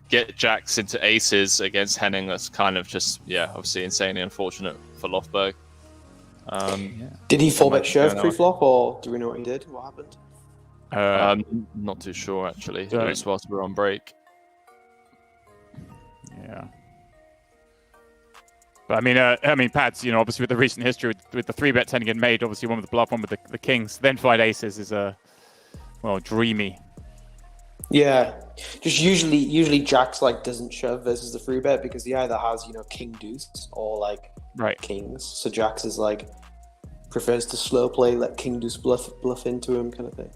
get jacks into aces against Henning, that's kind of just, obviously insanely unfortunate for Löfberg. Did he 4-bet shove going on? pre-flop, or do we know what he did? What happened? Not too sure, actually. It was whilst we were on break. Yeah. But I mean, Pads, obviously with the recent history with the 3-bet Henning had made, obviously one with the bluff, one with the kings, then 5 aces is dreamy. Yeah, just usually jacks doesn't shove versus the 3-bet because he either has king deuce or kings. So jacks is prefers to slow play, let king deuce bluff into him kind of thing.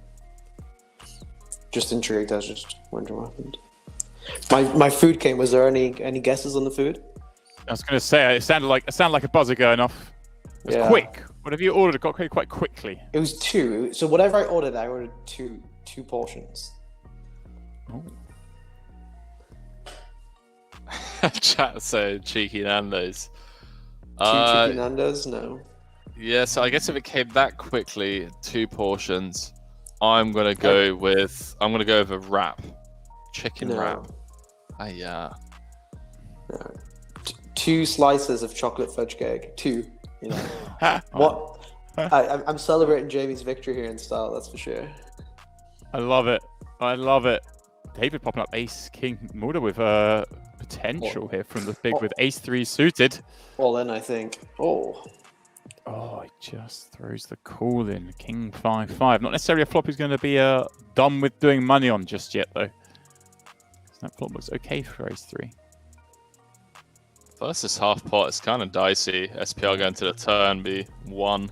Just intrigued. I was just wondering what happened. My food came. Was there any guesses on the food? I was going to say it sounded like a buzzer going off. It was quick. Whatever you ordered, it got quite quickly. It was 2. So whatever I ordered two portions. Oh. Chat so cheeky Nando's. Two cheeky Nando's? No. Yeah, so I guess if it came that quickly, 2 portions, I'm gonna go with a wrap, chicken wrap. No. 2 slices of chocolate fudge cake. 2. What? I'm celebrating Jamie's victory here in style. That's for sure. I love it. David popping up ace king Mulder with potential here from the big with ace 3 suited. All in, I think. Oh, he just throws the call in. King 5-5. Not necessarily a flop he's going to be done with doing money on just yet, though. That flop looks okay for ace 3. Versus half pot, it's kind of dicey. SPR going to the turn, be 1.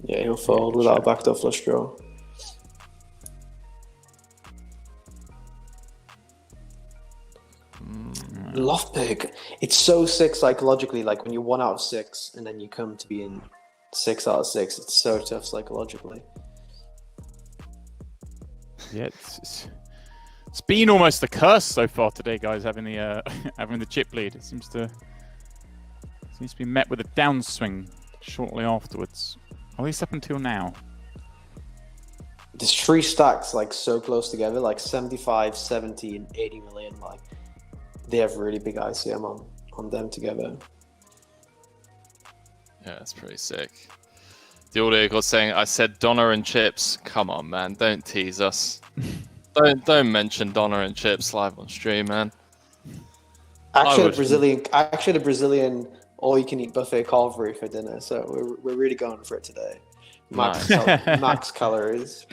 Yeah, he'll fold without a backdoor flush draw. Löfberg, it's so sick psychologically. When you're 1 out of 6 and then you come to be in 6 out of 6, it's so tough psychologically. Yeah, it's been almost the curse so far today, guys. Having the chip lead, it seems to be met with a downswing shortly afterwards. At least up until now. There's 3 stacks so close together, 75, 70, and 80 million. They have really big ICM on them together. Yeah, that's pretty sick. The audio got saying, I said Donna and chips. Come on, man. Don't tease us. Don't mention Donna and chips live on stream, man. Actually, the Brazilian all-you-can-eat buffet carvery for dinner. So we're really going for it today. Max calories.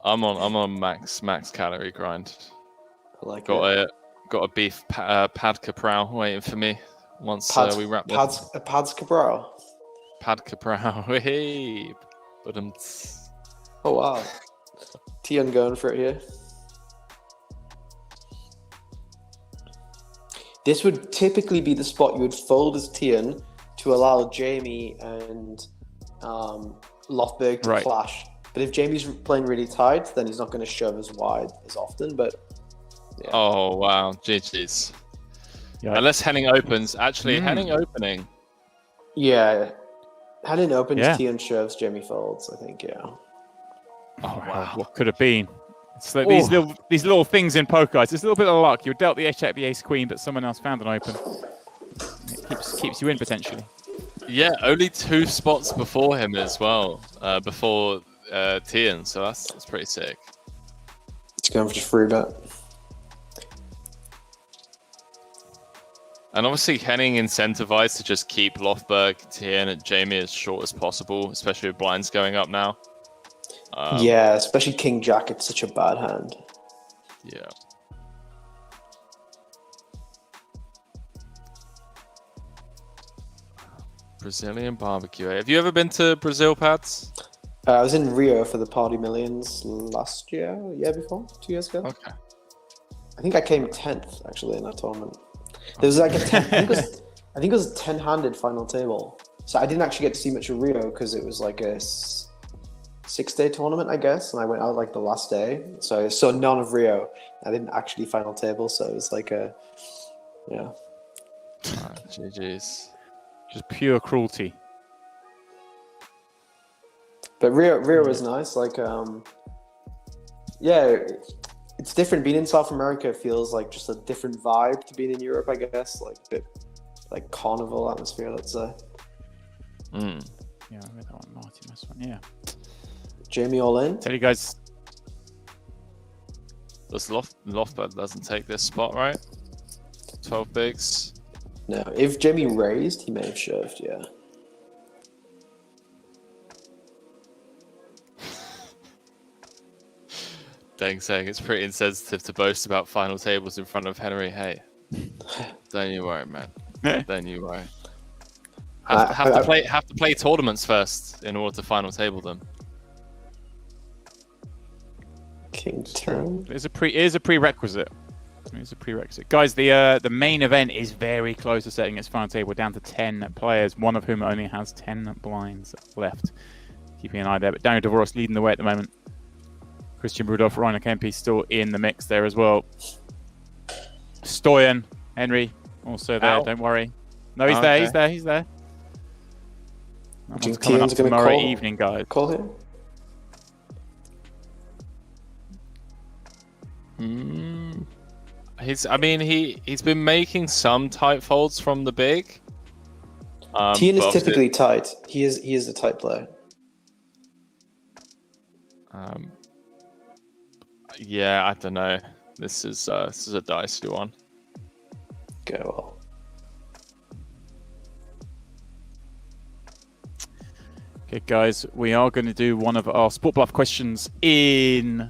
I'm on max calorie grind. I like Got a beef pad capral waiting for me once we wrap this. Pads capral. Pad capral. Hey. Oh wow. Teun going for it here. This would typically be the spot you would fold as Teun to allow Jaime and Löfberg to clash. But if Jamie's playing really tight, then he's not going to shove as wide as often. But yeah. Oh wow, GG's. Yeah. Unless Henning opens. Actually, Henning opening. Yeah, Henning opens, Teun shoves, Jaime folds. I think. Yeah. Oh wow, what could have been? It's like these little things in poker, guys. It's a little bit of luck. You're dealt the ace-jack, the ace-queen, but someone else found an open. It keeps you in potentially. Yeah, only 2 spots before him as well. Before Teun, so that's pretty sick. It's going for just free bet. And obviously Henning incentivized to just keep Löfberg, Teun, and Jaime as short as possible, especially with blinds going up now. Yeah, especially King Jack. It's such a bad hand. Yeah. Brazilian barbecue. Have you ever been to Brazil, Pads? I was in Rio for the Party Millions last year, before, 2 years ago. Okay. I think I came 10th actually in that tournament. There was like a 10, I think it was a 10-handed final table. So I didn't actually get to see much of Rio because it was like a 6-day tournament, I guess, and I went out like the last day. So I saw none of Rio. I didn't actually final table, so it was like a GG's. Just pure cruelty. But Rio was nice. Like, it's different. Being in South America feels like just a different vibe to being in Europe, I guess. Like a bit like carnival atmosphere, let's say. Yeah, I read that one. Marty, nice one. Yeah. Jaime all in. Tell you guys. This Löfberg doesn't take this spot, right? 12 bigs. No, if Jaime raised, he may have shoved. Yeah. Dang, saying it's pretty insensitive to boast about final tables in front of Henry. Hey, don't you worry, man. Don't you worry. Have to play tournaments first in order to final table them. King turn. It is a prerequisite. It's a prerequisite, guys. The main event is very close to setting its final table down to 10 players, one of whom only has 10 blinds left. Keeping an eye there, but Daniel Dvorak leading the way at the moment. Christian Rudolph, Rainer Kempe still in the mix there as well. Stoyan, Henry, also there. Don't worry. No, he's there. He's there. He's there. That one's coming up tomorrow evening, guys. Call him. He's been making some tight folds from the big. Teun is typically tight. He is a tight player. Yeah, I don't know. This is a dicey one. Go well. Okay, guys, we are going to do one of our Sport Bluff questions in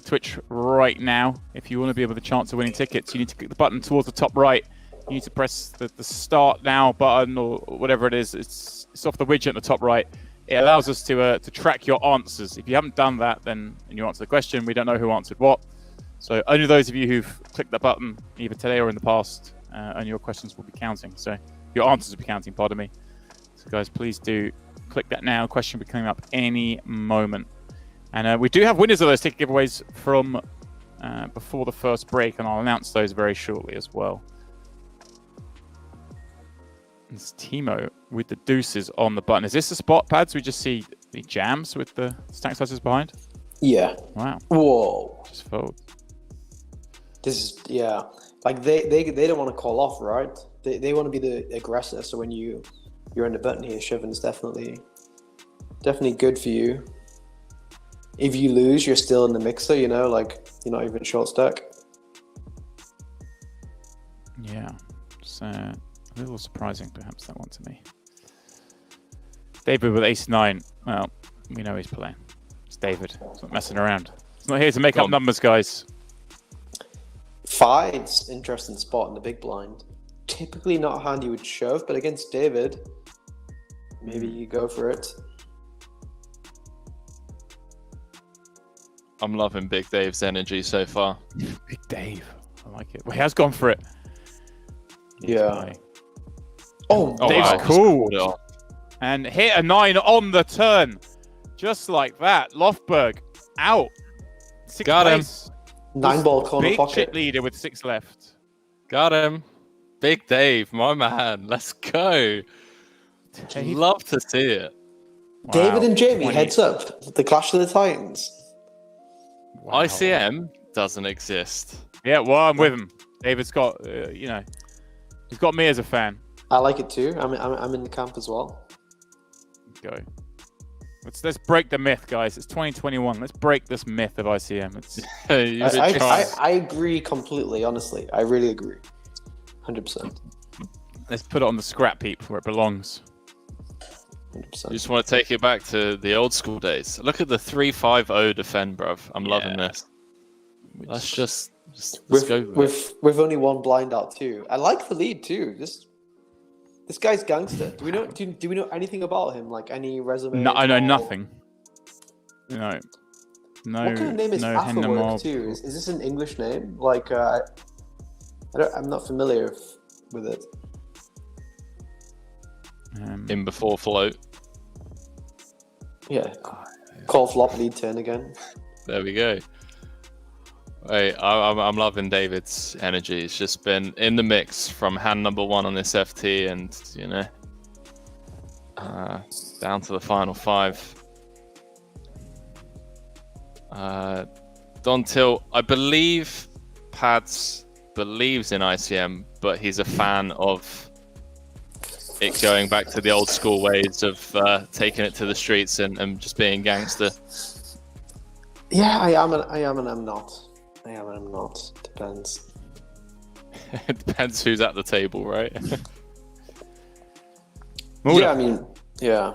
Twitch right now. If you want to be able to chance of winning tickets, you need to click the button towards the top right. You need to press the Start Now button or whatever it is. It's off the widget at the top right. It allows us to track your answers. If you haven't done that, then and you answer the question, we don't know who answered what. So only those of you who've clicked that button, either today or in the past, only your questions will be counting. So your answers will be counting, pardon me. So guys, please do click that now. Question will be coming up any moment. And we do have winners of those ticket giveaways from before the first break, and I'll announce those very shortly as well. It's Timo with the deuces on the button. Is this the spot, Pads? We just see the jams with the stack sizes behind? Yeah. Wow. Whoa. Just fold. This is, yeah. Like, they don't want to call off, right? They want to be the aggressor. So when you're on the button here, shoving is definitely good for you. If you lose, you're still in the mixer, you know, like you're not even short stack. Yeah. It's a little surprising, perhaps, that one to me. David with ace-9. Well, we know he's playing. It's David. He's not messing around. He's not here to make up numbers, guys. 5's interesting spot in the big blind. Typically not a hand you would shove, but against David, maybe you go for it. I'm loving Big Dave's energy so far. Big Dave. I like it. Well, he has gone for it. Yeah. Oh, Dave's wow. cool. Yeah. And hit a 9 on the turn. Just like that. Löfberg out. Sixth Got him. place. 9-ball corner Big pocket. shit leader with 6 left. Got him. Big Dave, my man. Let's go. Dave. Love to see it. David Wow. and Jamie, 20. heads up. The Clash of the Titans. Wow. ICM doesn't exist. Yeah, well, I'm with him. David's got, he's got me as a fan. I like it too. I'm in the camp as well. Go. Let's break the myth, guys. It's 2021. Let's break this myth of ICM. It's I agree completely, honestly. I really agree. 100%. let's put it on the scrap heap where it belongs. 100%. You just want to take it back to the old school days. Look at the 3-5-0 defend, bruv. I'm loving this. Let's just let's go with only one blind out too. I like the lead too. This guy's gangster. Do we know anything about him? Like any resume? No, I know nothing. No. What kind of name is Afework too? Is this an English name? Like I'm not familiar with it. in before float. Yeah. Call flop lead turn again. There we go. Hey, I'm loving David's energy. He's just been in the mix from hand number 1 on this FT, and down to the final 5. Don Till, I believe Pads believes in ICM, but he's a fan of it going back to the old school ways of taking it to the streets and just being gangster. Yeah, I am and I'm not. I am and I'm not. Depends. It depends who's at the table, right? Mulder. Yeah, I mean, yeah.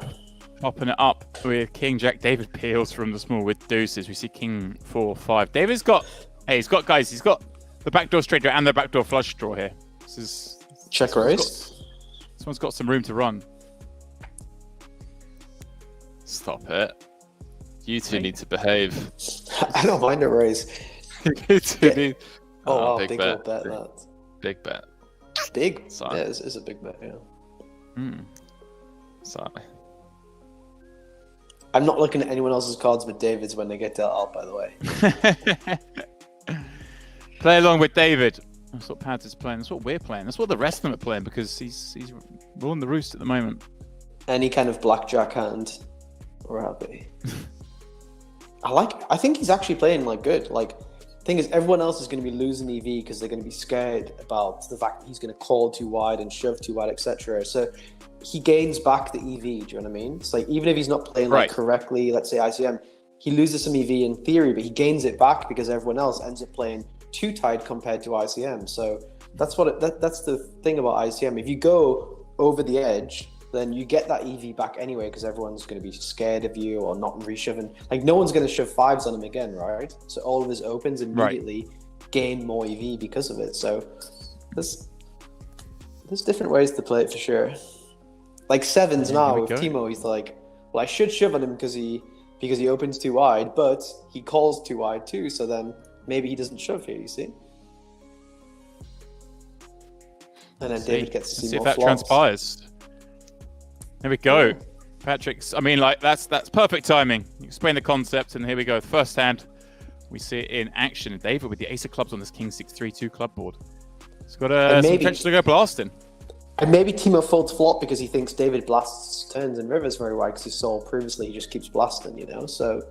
Popping it up with King Jack. David peels from the small with deuces. We see King 4-5. David's got, he's got the backdoor straight draw and the backdoor flush draw here. Check raise. This one's got some room to run. Stop it. You two need to behave. I don't mind a raise. You two need... Oh, wow, big big bet. old bet that. Big bet. Big? Sorry. Yeah, it's a big bet, yeah. Sorry. I'm not looking at anyone else's cards but David's when they get dealt out, by the way. Play along with David. That's what Pads is playing. That's what we're playing. That's what the rest of them are playing because he's ruling the roost at the moment. Any kind of blackjack hand, we're happy. I think he's actually playing like good. Like, the thing is, everyone else is going to be losing EV because they're going to be scared about the fact that he's going to call too wide and shove too wide, etc. So he gains back the EV. Do you know what I mean? It's like even if he's not playing like correctly, let's say ICM, he loses some EV in theory, but he gains it back because everyone else ends up playing too tight compared to ICM. So that's that's the thing about ICM. If you go over the edge, then you get that EV back anyway because everyone's going to be scared of you or not reshoving. Like, no one's going to shove 5s on him again, right? So all of his opens immediately gain more EV because of it. So there's different ways to play it for sure. Like 7s now with Timo, he's like, well, I should shove on him because he opens too wide, but he calls too wide too. So then maybe he doesn't shove here, you see? And then David gets to see more if that flops. transpires. There we go. Patrick's, I mean, like, that's perfect timing. You explain the concept, and here we go. First hand, we see it in action. David with the ace of clubs on this King 6-3-2 club board. He's got some potential to go blasting. And maybe Timo folds flop because he thinks David blasts turns and rivers very wide because he saw previously he just keeps blasting, you know? So...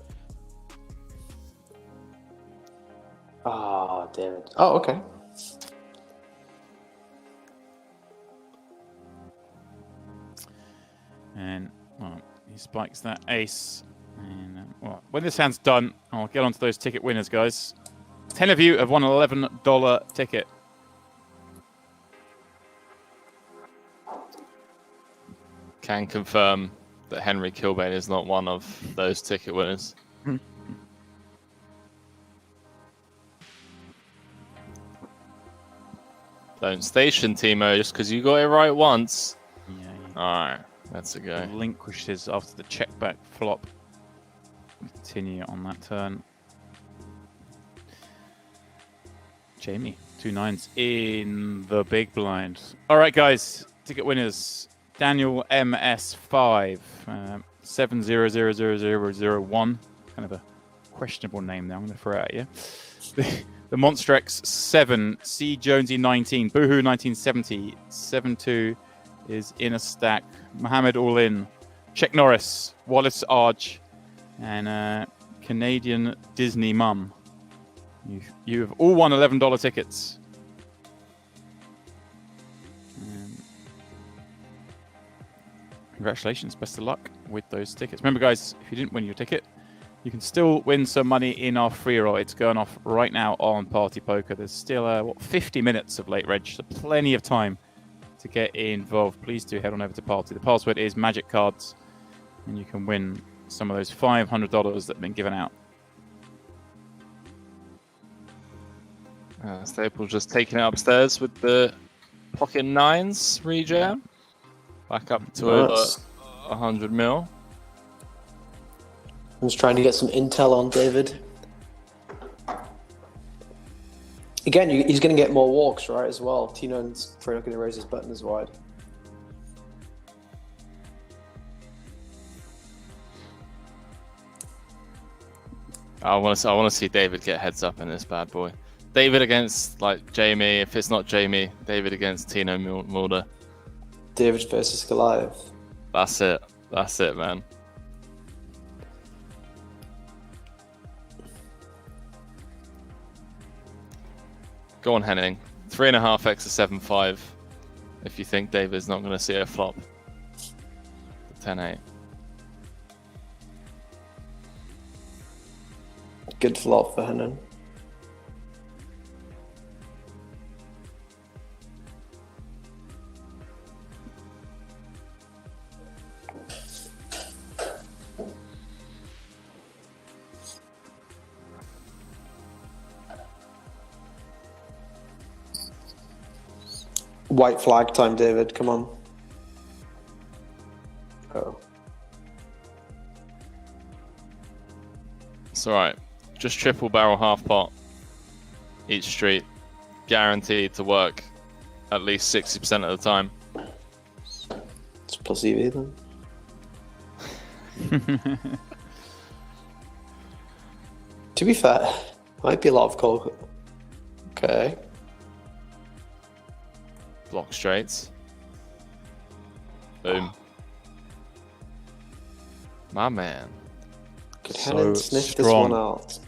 David. Oh, okay. And, well, he spikes that ace. And, when this hand's done, I'll get onto those ticket winners, guys. 10 of you have won an $11 ticket. Can confirm that Henry Kilbane is not one of those ticket winners. Don't station, Timo, just because you got it right once. Yeah. Alright, that's a go. Relinquishes after the check back flop. Continue on that turn. Jamie, 2 9s in the big blind. All right, guys. Ticket winners. Daniel MS5. 700001. Kind of a questionable name there. I'm going to throw it at you. The Monstrex 7. C Jonesy 19. Boohoo 1970. 72 is in a stack. Mohammed All In. Check Norris. Wallace Arge. And Canadian Disney Mum. You have all won $11 tickets. Congratulations. Best of luck with those tickets. Remember, guys, if you didn't win your ticket, you can still win some money in our free roll. It's going off right now on Party Poker. There's still 50 minutes of late reg, so plenty of time to get involved. Please do head on over to Party. The password is Magic Cards, and you can win some of those $500 that have been given out. Staples just taking it upstairs with the pocket 9s rejam. Back up to over 100 mil. I'm just trying to get some intel on David. Again, he's going to get more walks, right, as well. Tino's probably not going to raise his button as wide. I want to see David get heads up in this bad boy. David against like Jamie. If it's not Jamie, David against Tino Mulder. David versus Goliath. That's it. That's it, man. Go on, Henning. 3.5x to 7.5. If you think David's not going to see a flop. 10-8. Good flop for Henning. White flag time, David. Come on. Oh. It's alright. Just triple barrel half pot each street. Guaranteed to work at least 60% of the time. It's plus EV then. To be fair, might be a lot of call. Okay. Block straights. Boom. My man. Could So Henning sniff this strong. one out?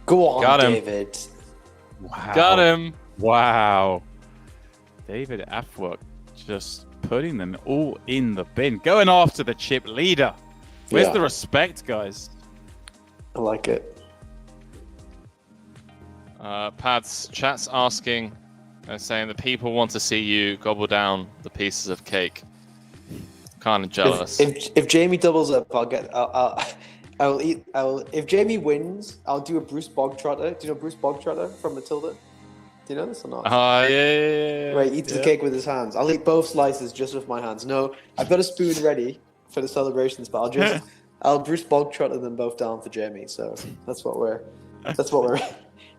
Go on, Got him. David. Wow. Got him. Wow. David Afework just putting them all in the bin. Going after the chip leader. Where's Yeah. the respect, guys? I like it. Pads, chat's asking, saying that people want to see you gobble down the pieces of cake. Kind of jealous. If Jamie doubles up, I will eat. If Jamie wins, I'll do a Bruce Bogtrotter. Do you know Bruce Bogtrotter from Matilda? Do you know this or not? Yeah. Where he eats the cake with his hands. I'll eat both slices just with my hands. No, I've got a spoon ready for the celebrations, but I'll Bruce Bogtrotter them both down for Jamie. So that's what we're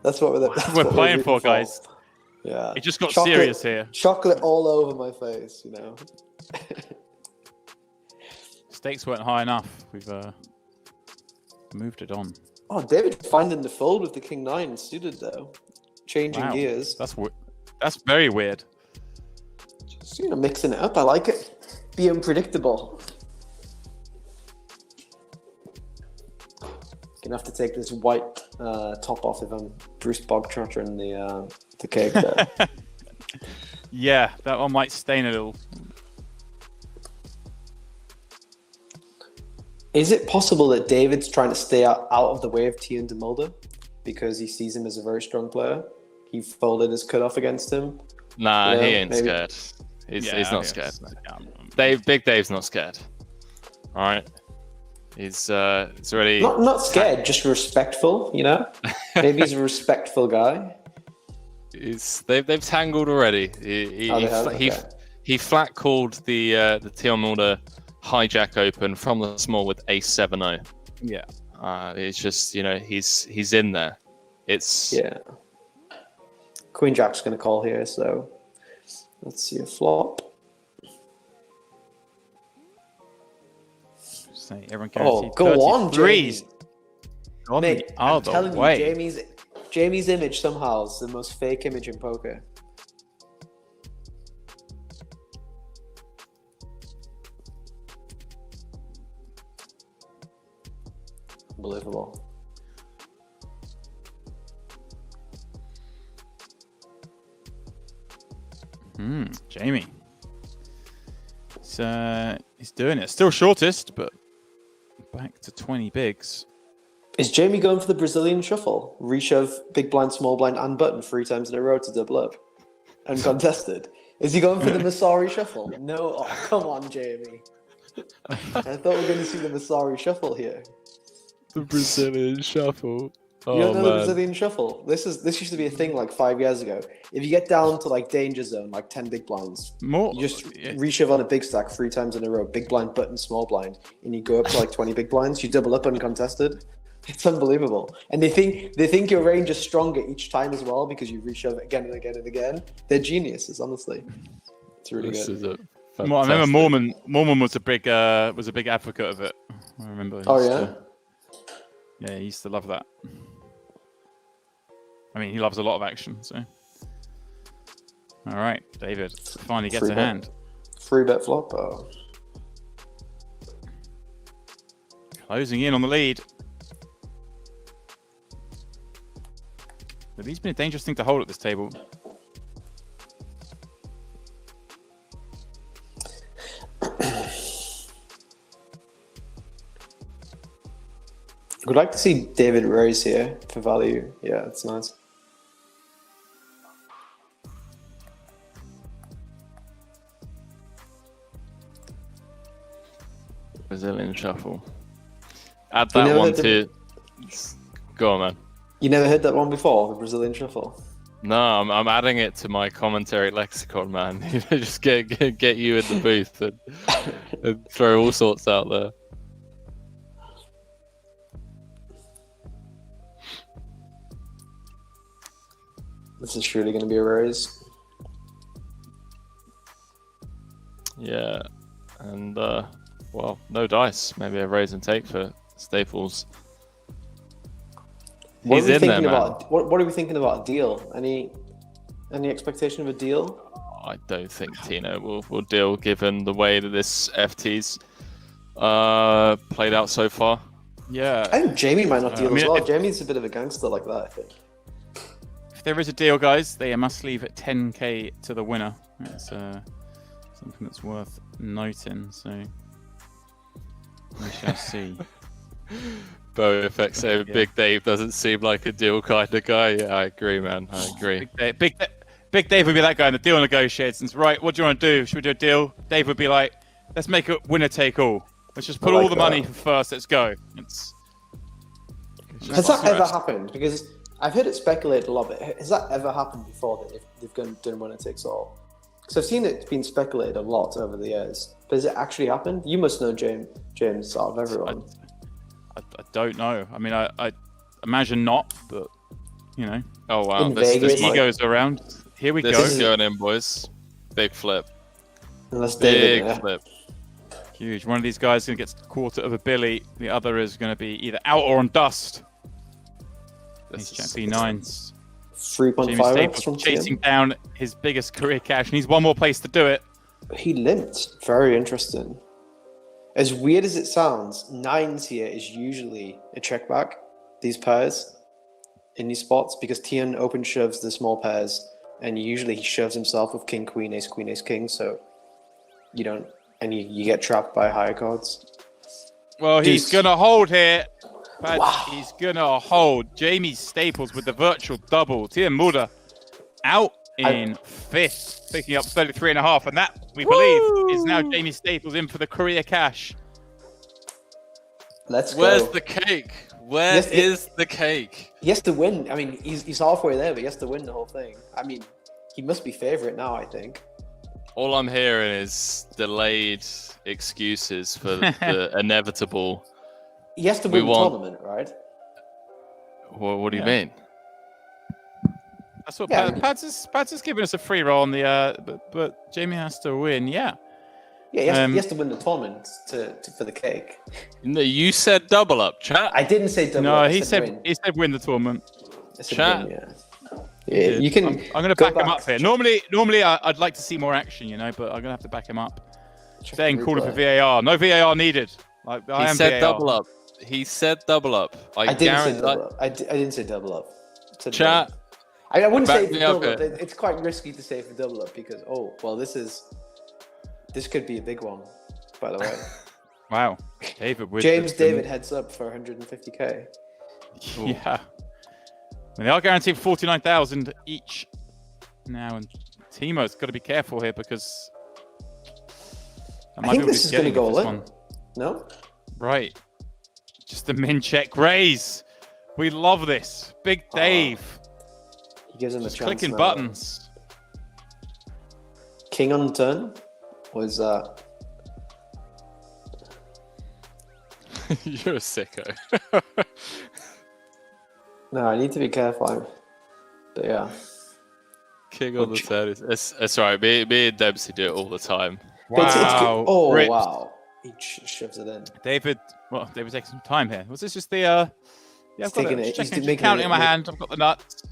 playing rooting for, guys. Yeah. It just got serious here. Chocolate all over my face, you know. Stakes weren't high enough. We've moved it on. Oh, David finding the fold with the King 9 suited though. Changing Wow. gears. That's very weird. Just, mixing it up. I like it. Be unpredictable. Gonna have to take this white top off if I'm Bruce Bogtrotter in the cake there. Yeah, that one might stain a little. Is it possible that David's trying to stay out of the way of Teun de Mulder because he sees him as a very strong player? He folded his cutoff against him. Nah, You know, he ain't maybe- scared. He's not scared. Yeah, Big Dave's not scared. All right. It's already Not scared, just respectful, you know? Maybe he's a respectful guy. they've tangled already. He flat called the Teun Mulder hijack open from the small with ace 7-0. Yeah. It's just, he's in there. It's Yeah. Queen Jack's going to call here, so let's see a flop. Say everyone Oh, guaranteed go on, 33s. Jamie. On Mate, the I'm other telling way. you, Jamie's image somehow is the most fake image in poker. Unbelievable. Jamie. He's doing it. Still shortest, but back to 20 bigs. Is Jamie going for the Brazilian shuffle? Reshove big blind, small blind, and button 3 times in a row to double up? Uncontested. Is he going for the Masari shuffle? No. Oh, come on, Jamie. I thought we were going to see the Masari shuffle here. the Brazilian shuffle. You don't know the Brazilian shuffle? This used to be a thing like 5 years ago. If you get down to like danger zone, like 10 big blinds, you just reshove on a big stack 3 times in a row, big blind, button, small blind, and you go up to like 20 big blinds, you double up uncontested. It's unbelievable. And they think your range is stronger each time as well because you reshove it again and again and again. They're geniuses, honestly. It's really good. I remember Mormon was a big advocate of it. I remember. Yeah, he used to love that. I mean, he loves a lot of action, so. All right, David finally gets a hand. 3-bet flop. Oh. Closing in on the lead. The lead's been a dangerous thing to hold at this table. Would like to see David raise here for value. Yeah, it's nice. Brazilian shuffle. Add that one to. Go on, man. You never heard that one before, the Brazilian shuffle? No, I'm adding it to my commentary lexicon, man. Just get you in the booth and throw all sorts out there. This is surely going to be a raise. Yeah, and well, no dice. Maybe a raise and take for Staples. He's in there, man. What are we thinking about a deal? Any expectation of a deal? I don't think Tino will deal, given the way that this FT's played out so far. Yeah, I think Jamie might not deal as well. Jamie's a bit of a gangster like that, I think. If there is a deal, guys, they must leave at 10k to the winner. That's something that's worth noting. So we shall see. Bo effect saying Big Dave doesn't seem like a deal kind of guy. Yeah, I agree, man. I agree. Big Dave would be that guy in the deal negotiations. Right, what do you want to do? Should we do a deal? Dave would be like, let's make it winner take all. Let's just put all the money for first. Let's go. Has that ever happened? Because I've heard it speculated a lot, but has that ever happened before that they've done winner takes all? Because I've seen it being speculated a lot over the years. But has it actually happened? You must know James out of everyone. I don't know. I mean, I imagine not, but you know. Oh wow, this goes around. Here we go. This is going in, boys. Big flip. Big flip. Huge. One of these guys is going to get a quarter of a billy. The other is going to be either out or on dust. He's check B9s. 3.5 from chasing down his biggest career cash, and he's one more place to do it. He limped. Very interesting. As weird as it sounds, 9s here is usually a check back. These pairs in these spots because Teun open shoves the small pairs, and usually he shoves himself with king, queen, ace, king. So you don't, and you get trapped by higher cards. Well, he's gonna hold here. Wow. He's gonna hold. Jaime Staples with the virtual double. Timo Mulder out in fifth, picking up 33.5, and that we believe is now Jaime Staples in for the career cash. Let's go. Where's the cake? Where is the cake? He has to win. I mean, he's halfway there, but he has to win the whole thing. I mean, he must be favorite now, I think. All I'm hearing is delayed excuses for the inevitable He has to We win the want- tournament, right? What do you Yeah. mean? That's what Yeah, Pads is giving us a free roll on the. But Jamie has to win. Yeah. Yeah, he has to win the tournament for the cake. No, you said double up, chat. I didn't say double. No, I he said said win. he said win the tournament. I said Chat. win, yeah. Yeah, you can. I'm going to go back him back. up here. Normally, I'd like to see more action, but I'm going to have to back him up. Check Saying the calling for replay. VAR. No VAR needed. Like, I He am said VAR. double up. He said double up. I didn't say guarantee. double up. I didn't say double up. I said Chat. win. I wouldn't Back say for me up double up. here. It's quite risky to say for double up because this could be a big one. By the way, Wow. David with James the- David heads up for 150k. Yeah. And they are guaranteed 49,000 each now, and Timo's got to be careful here because that I think be what this he's is going to getting go with all this in. one. No, Right. Just a min check raise. We love this. Big Dave. he gives him Just a chance. clicking now. buttons. King on turn was You're a sicko. no. I need to be careful. But yeah, King on the third. It's all right. Me and Debsy do it all the time. But it's good. Wow. Oh Ripped. wow, he shoves it in. David taking some time here. Was this just the yeah, I've got taking it. it- Just he's checking, making just counting it- in my hand. I've got the nuts.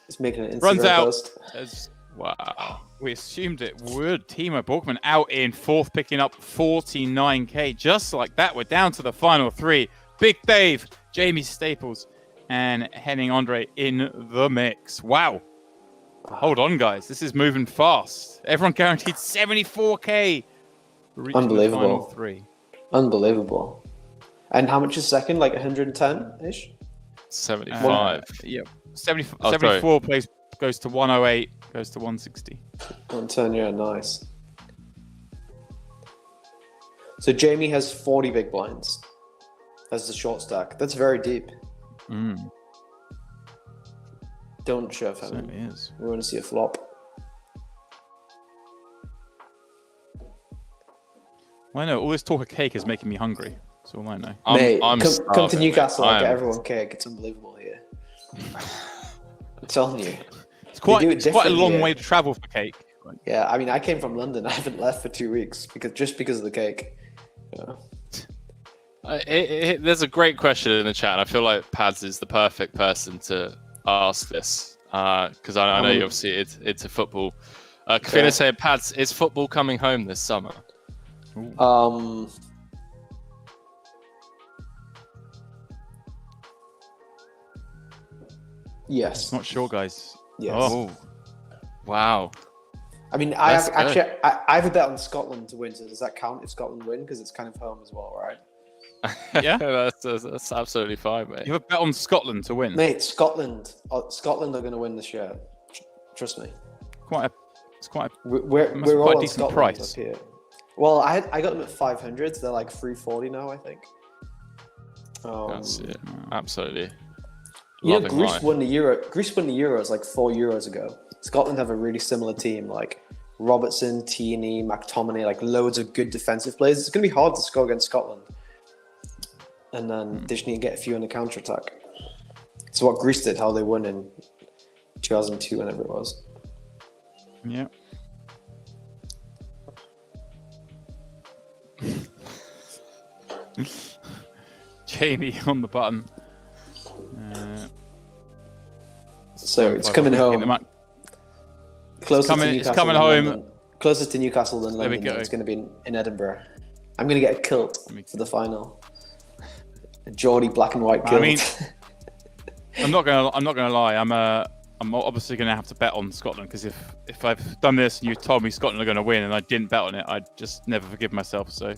He's making an Instagram Runs out. post. Wow. We assumed it would. Timo Borchmann out in fourth, picking up 49k. Just like that, we're down to the final three. Big Dave, Jaime Staples, and Henning André in the mix. Wow. Hold on, guys. This is moving fast. Everyone guaranteed 74k. Reaching Unbelievable. The final three. Unbelievable. And how much is second? Like 110-ish? 75. Yeah. 70, Oh, 74 goes to 108, goes to 160. 110, yeah, nice. So Jamie has 40 big blinds as the short stack. That's very deep. Don't shove him. Certainly is. We want to see a flop. Well, I know all this talk of cake is making me hungry. That's all I know. Mate, I'm come to starving, mate. Newcastle and I get am- everyone cake. It's unbelievable here. I'm telling you. It's quite do it it's quite a differently long here. way to travel for cake. Like, Yeah, I mean, I came from London. I haven't left for 2 weeks because of the cake. Yeah. There's a great question in the chat, and I feel like Pads is the perfect person to ask this because I know you obviously it's a football. Kafina said, Pads, is football coming home this summer? Yes. not sure, guys. Yes. Oh, Wow. I mean, I That's have good. actually I have a bet on Scotland to win. So does that count if Scotland win? Because it's kind of home as well, right? Yeah. that's absolutely fine, mate. you have a bet on Scotland to win. Mate, Scotland are going to win this year. Trust me. It's quite. We're must be all quite a on decent Scotland price. up here. Well, I got them at 500. They're like 340 now, I think. That's it. Absolutely. You know, Loving Greece life. won the Euro. Greece won the Euros like 4 Euros ago. Scotland have a really similar team, like Robertson, Tierney, McTominay, like loads of good defensive players. It's going to be hard to score against Scotland. And then they just need to get a few on the counter attack. It's what Greece did, how they won in 2002, whenever it was. Yeah. Jamie on the button. So it's coming home. Closest coming- to it's Newcastle coming than home. London. Closest to Newcastle than There we London. go. It's going to be in Edinburgh. I'm going to get a kilt for the final. A Geordie black and white kilt. I mean, I'm not gonna lie. I'm obviously gonna have to bet on Scotland because if I've done this and you told me Scotland are gonna win and I didn't bet on it, I'd just never forgive myself. So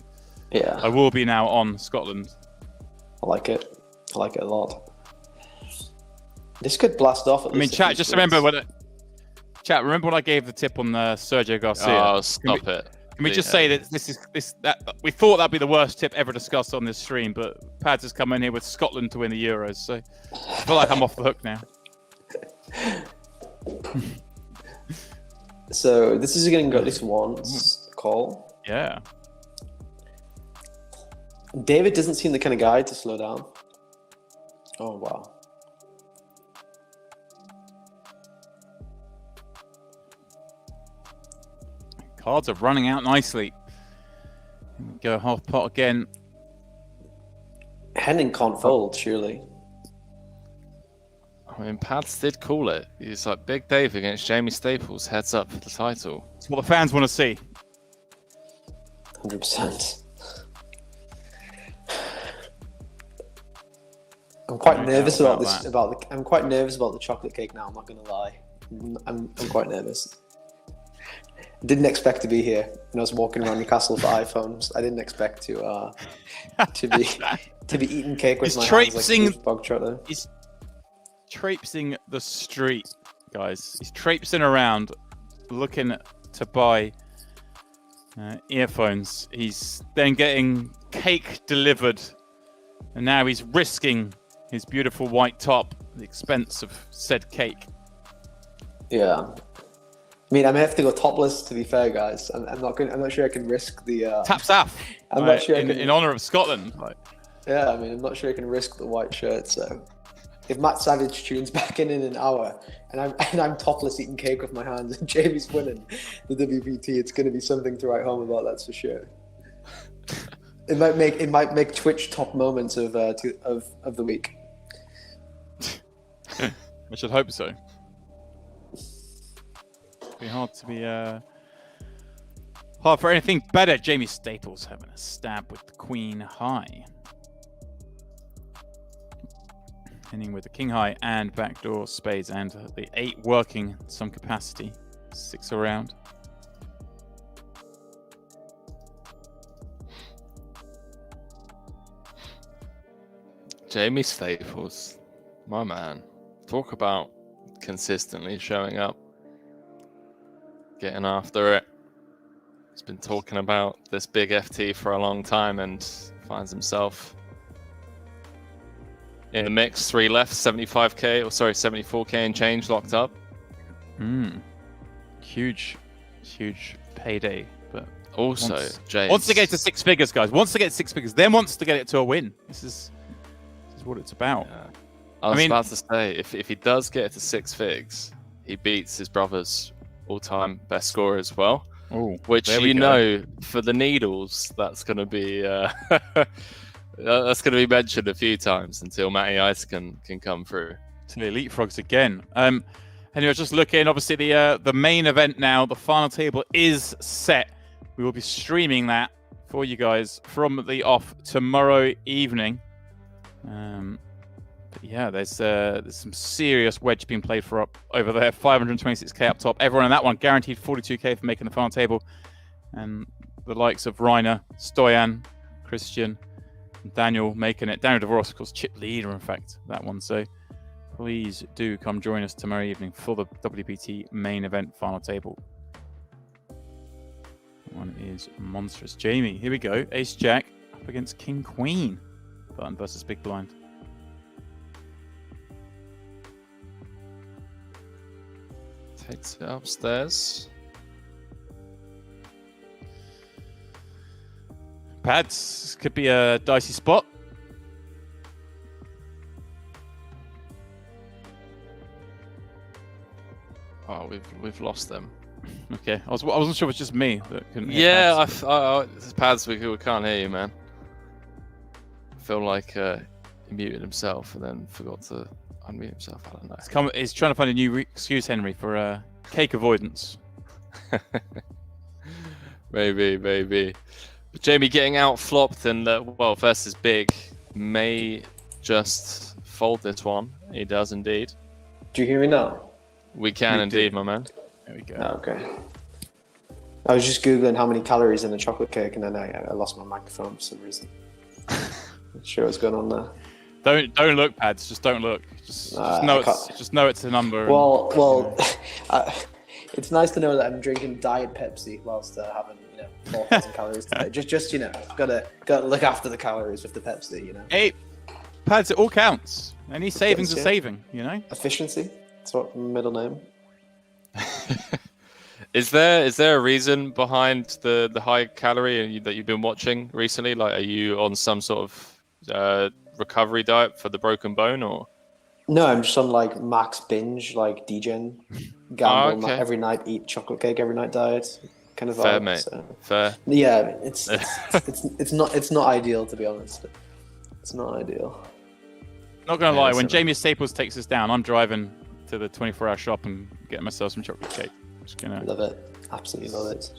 yeah, I will be now on Scotland. I like it. I like it a lot. This could blast off. At I mean, least a chat. few Just sprints. remember remember when I gave the tip on Sergio Garcia? Oh, stop it. Can we just say that we thought that'd be the worst tip ever discussed on this stream, but Pads has come in here with Scotland to win the Euros, so I feel like I'm off the hook now. So this is going to go at least once. Call. Yeah. David doesn't seem the kind of guy to slow down. Oh, wow. Cards are running out nicely. Go half pot again. Henning can't fold, surely. I mean, Pads did call it. He's like, Big Dave against Jaime Staples, heads up for the title. It's what the fans want to see. 100%. I'm quite nervous about this. I'm quite nervous about the chocolate cake now. I'm not gonna lie. I'm quite nervous. Didn't expect to be here when I was walking around Newcastle for iPhones. I didn't expect to be eating cake with my hands like bog trotter. He's traipsing the street, guys. He's traipsing around, looking to buy earphones. He's then getting cake delivered, and now he's risking his beautiful white top at the expense of said cake. Yeah. I mean, I may have to go topless. To be fair, guys, I'm not sure I can risk the taps off. I'm not sure in honor of Scotland. Yeah, I mean, I'm not sure I can risk the white shirt. So, if Matt Savage tunes back in an hour, and I'm topless eating cake with my hands, and Jamie's winning the WPT, it's going to be something to write home about. That's for sure. It might make Twitch top moments of the week. I should hope so. Be hard to be hard for anything better. Jaime Staples having a stab with the Queen High. Ending with the King High and backdoor spades and the 8 working in some capacity. 6 around. Jaime Staples, my man. Talk about consistently showing up. Getting after it. He's been talking about this big FT for a long time and finds himself in the mix. 3 left, 74k and change locked up. Huge payday. But also, James wants to get to 6 figures, guys. Wants to get 6 figures, then wants to get it to a win. This is what it's about. Yeah. I was about to say, if he does get it to 6 figs, he beats his brother's all-time best score as well. Ooh, which for the needles, that's going to be mentioned a few times until Matty Ice can come through. To the Elite Frogs again. And you're just looking, obviously the main event now, the final table is set. We will be streaming that for you guys from the off tomorrow evening. But yeah, there's some serious wedge being played for up over there. 526k up top. Everyone in that one guaranteed 42k for making the final table. And the likes of Reiner, Stoyan, Christian, and Daniel making it. Daniel DeVos, of course, chip leader, in fact, that one. So please do come join us tomorrow evening for the WPT main event final table. That one is monstrous. Jamie, here we go. Ace Jack up against King Queen. Button versus Big Blind. Takes it upstairs. Pads could be a dicey spot. Oh, we've lost them. Okay, I wasn't sure it was just me that couldn't hear Yeah, Pads. Pads, we can't hear you, man. I feel like he muted himself and then forgot to unmute himself. I don't know. He's trying to find a new excuse, Henry, for cake avoidance. maybe. But Jamie getting out flopped and versus Big may just fold this one. He does indeed. Do you hear me now? We can indeed, my man. There we go. Oh, okay. I was just Googling how many calories in a chocolate cake and then I lost my microphone for some reason. Not sure what's going on there. Don't look, Pads. Just don't look. Just know it's a number. Well, it's nice to know that I'm drinking Diet Pepsi whilst having 4,000 calories today. Just gotta look after the calories with the Pepsi. Hey, Pads, it all counts. Any savings are saving. Efficiency. That's what my middle name. Is there a reason behind the high calorie that you've been watching recently? Like, are you on some sort of recovery diet for the broken bone, or? No, I'm just on like max binge, like degen, gamble okay. every night, eat chocolate cake every night diet, kind of Fair, vibe. mate. So. Fair. Yeah, it's not ideal, to be honest. It's not ideal. Not gonna Yeah, lie, when so- Jaime Staples takes us down, I'm driving to the 24-hour shop and getting myself some chocolate cake. Just gonna. Love it. Absolutely love it.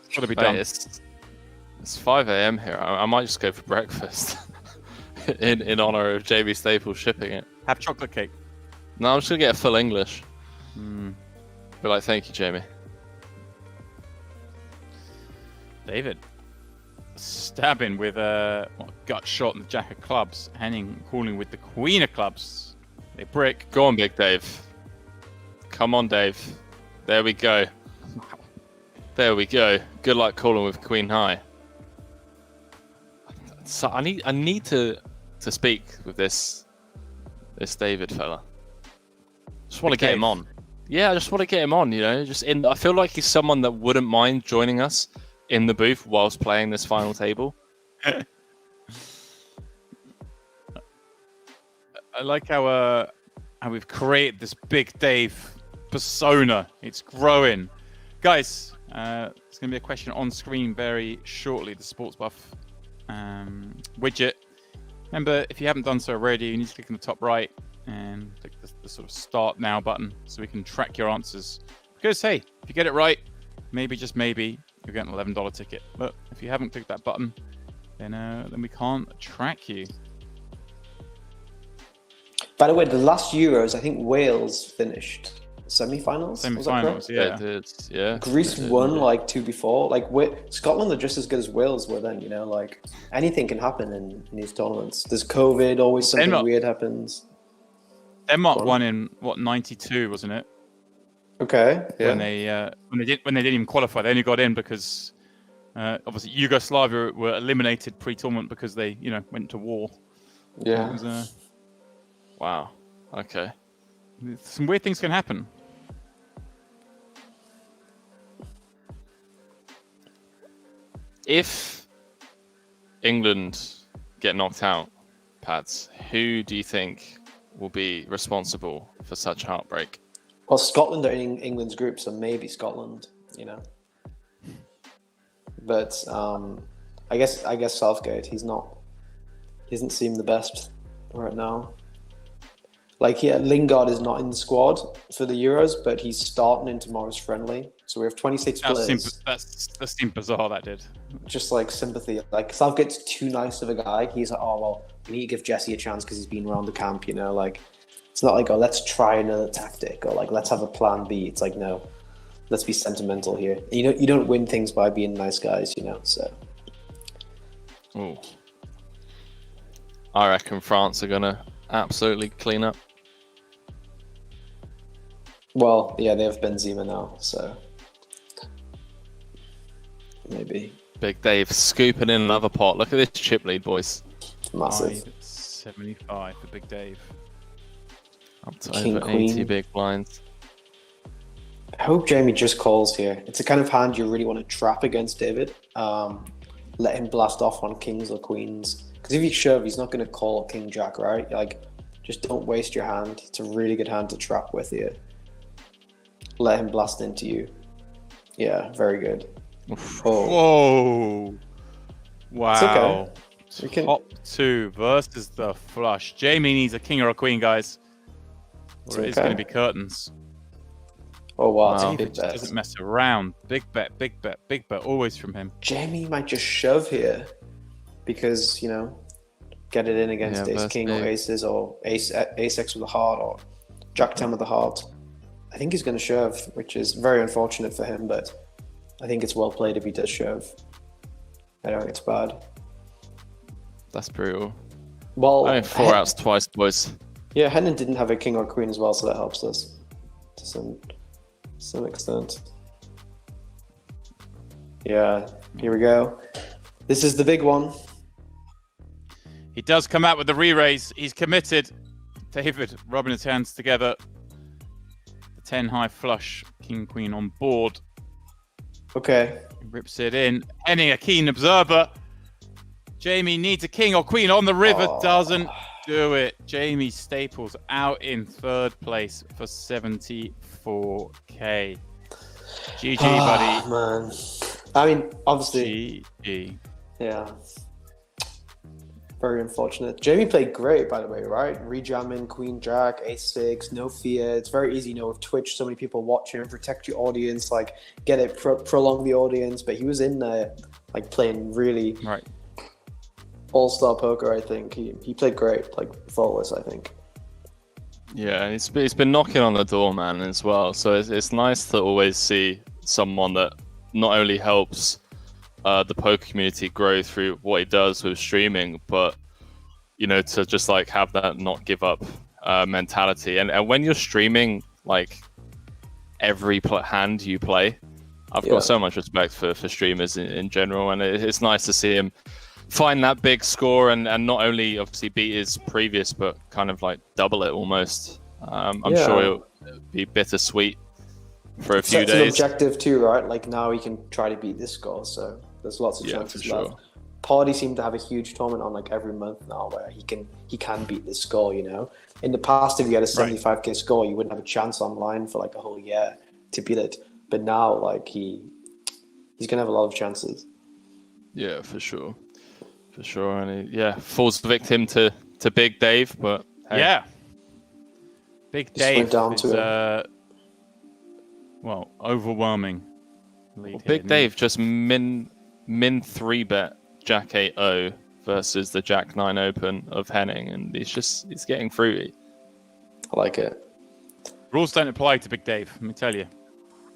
It's gotta be Mate, done. it's 5 a.m. here. I might just go for breakfast in honor of JB Staples shipping it. Have chocolate cake. No, I'm just gonna get a full English. Be like, thank you, Jamie. David. Stabbing with a gut shot in the jack of clubs. Henning calling with the queen of clubs. They brick. Go on, Big Dave. Come on, Dave. There we go. There we go. Good luck calling with Queen High. So I need to speak with this David fella. Just want to Big get Dave. him on. Yeah, I just want to get him on. I feel like he's someone that wouldn't mind joining us in the booth whilst playing this final table. I like how we've created this Big Dave persona. It's growing. Guys, it's going to be a question on screen very shortly. The Sports Buff widget. Remember, if you haven't done so already, you need to click on the top right and click the sort of Start Now button so we can track your answers. Because, hey, if you get it right, maybe, just maybe, you'll get an $11 ticket. But if you haven't clicked that button, then we can't track you. By the way, the last Euros, I think Wales finished semi-finals. Semi-finals, yeah. Yeah. Greece won like 2 before. Like Scotland are just as good as Wales were then. Like anything can happen in these tournaments. There's COVID, always something weird happens. Denmark won in what, 92, wasn't it? Okay. Yeah. When they didn't even qualify, they only got in because obviously Yugoslavia were eliminated pre-tournament because they went to war. Yeah. It was, Wow. Okay. some weird things can happen. If England get knocked out, Pads, who do you think will be responsible for such heartbreak? Well, Scotland are in England's group, so maybe Scotland. But I guess Southgate. He doesn't seem the best right now. Lingard is not in the squad for the Euros, but he's starting in tomorrow's friendly. So we have 26 players. That seemed bizarre. That did. Just like sympathy. Like Southgate's too nice of a guy. He's like, oh well, we need to give Jesse a chance because he's been around the camp. It's not like, oh, let's try another tactic or like let's have a plan B. It's like, no, let's be sentimental here. You don't win things by being nice guys. So. Ooh. I reckon France are gonna absolutely clean up. Well, yeah, they have Benzema now, so maybe. Big Dave scooping in another pot. Look at this chip lead, boys. It's massive. 5.75 for Big Dave. Up to King, over Queen. 80 big blinds. I hope Jamie just calls here. It's a kind of hand you really want to trap against David. Let him blast off on kings or queens. Because if you shove, he's not going to call King Jack, right? Just don't waste your hand. It's a really good hand to trap with here. Let him blast into you. Yeah, very good. Oh. Whoa! Wow. It's okay. Top 2 versus the flush. Jamie needs a king or a queen, guys. Or it is going to be curtains. Oh wow, it's a Wow. big Just bet. doesn't mess around. Big bet, big bet, big bet. Always from him. Jamie might just shove here because, get it in against Yeah, ace that's king or big. aces or ace x with a heart or jack 10 with a heart. I think he's going to shove, which is very unfortunate for him, but I think it's well played if he does shove. I don't think it's bad. That's brutal. Well, I mean, 4 outs twice, boys. Yeah, Henning didn't have a king or queen as well, so that helps us to some extent. Yeah, here we go. This is the big one. He does come out with the re-raise. He's committed. David rubbing his hands together. The 10 high flush, king queen on board. Okay. Rips it in. Henning, a keen observer. Jaime needs a king or queen on the river. Doesn't do it. Jaime Staples out in third place for 74k. GG, buddy. Man. I mean, obviously. GG. Yeah. Very unfortunate. Jaime played great, by the way, right? Rejamming, Queen Jack, Ace-6, no fear. It's very easy, with Twitch, so many people watching, protect your audience, like, get it, prolong the audience. But he was in there, like, playing really all-star poker, I think. He played great, like, flawless, I think. Yeah, he's been knocking on the door, man, as well. So it's nice to always see someone that not only helps the poker community grow through what he does with streaming, but to just like have that not give up mentality. And when you're streaming, like every hand you play, I've got so much respect for streamers in general, and it's nice to see him find that big score and not only obviously beat his previous, but kind of like double it almost. I'm sure it'll be bittersweet for a few days. It's an objective too, right? Like now he can try to beat this score, so there's lots of chances left. Sure. Party seem to have a huge tournament on like every month now where he can beat this score, In the past, if you had a 75k score, you wouldn't have a chance online for like a whole year to beat it. But now, like he's gonna have a lot of chances. Yeah, for sure. And he, falls victim to Big Dave, but hey. Yeah. Big Dave down is, to overwhelming lead. Well, Big Dave just min 3-bet Jack 8-0 versus the Jack 9 Open of Henning, and he's getting fruity. I like it. Rules don't apply to Big Dave, let me tell you.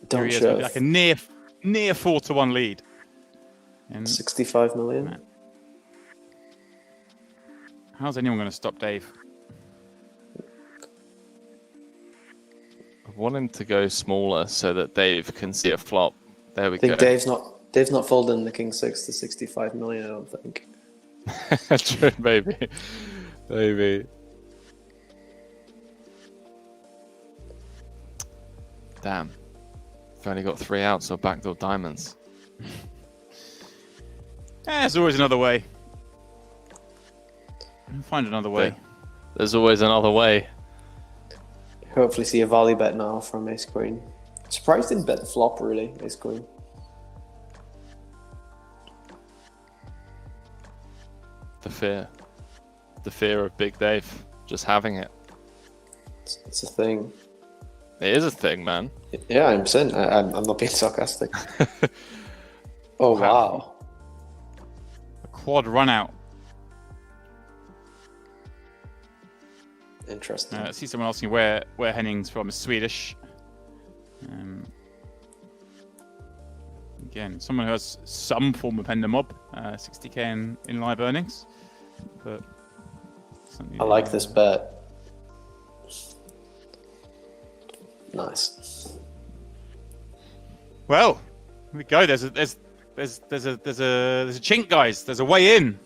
Don't Here he show. is, like a near 4-1 lead. And 65 million. Man. How's anyone going to stop Dave? I want him to go smaller so that Dave can see a flop. There we I think go. Dave's not folding the King 6 to 65 million, I don't think. True, maybe. Damn. We've only got 3 outs or backdoor diamonds. There's always another way. We'll find another way. There's always another way. Hopefully see a volley bet now from Ace Queen. Surprised didn't bet the flop really, Ace Queen. The fear of Big Dave, just having it. It's a thing. It is a thing, man. Yeah, I'm saying I'm not being sarcastic. Oh wow. A quad run out. Interesting. I see someone asking where Henning's from. Is Swedish. Again, someone who has some form of Hender Mob, 60k in live earnings. But I like this bet. Nice. Well, here we go. There's a chink, guys. There's a way in.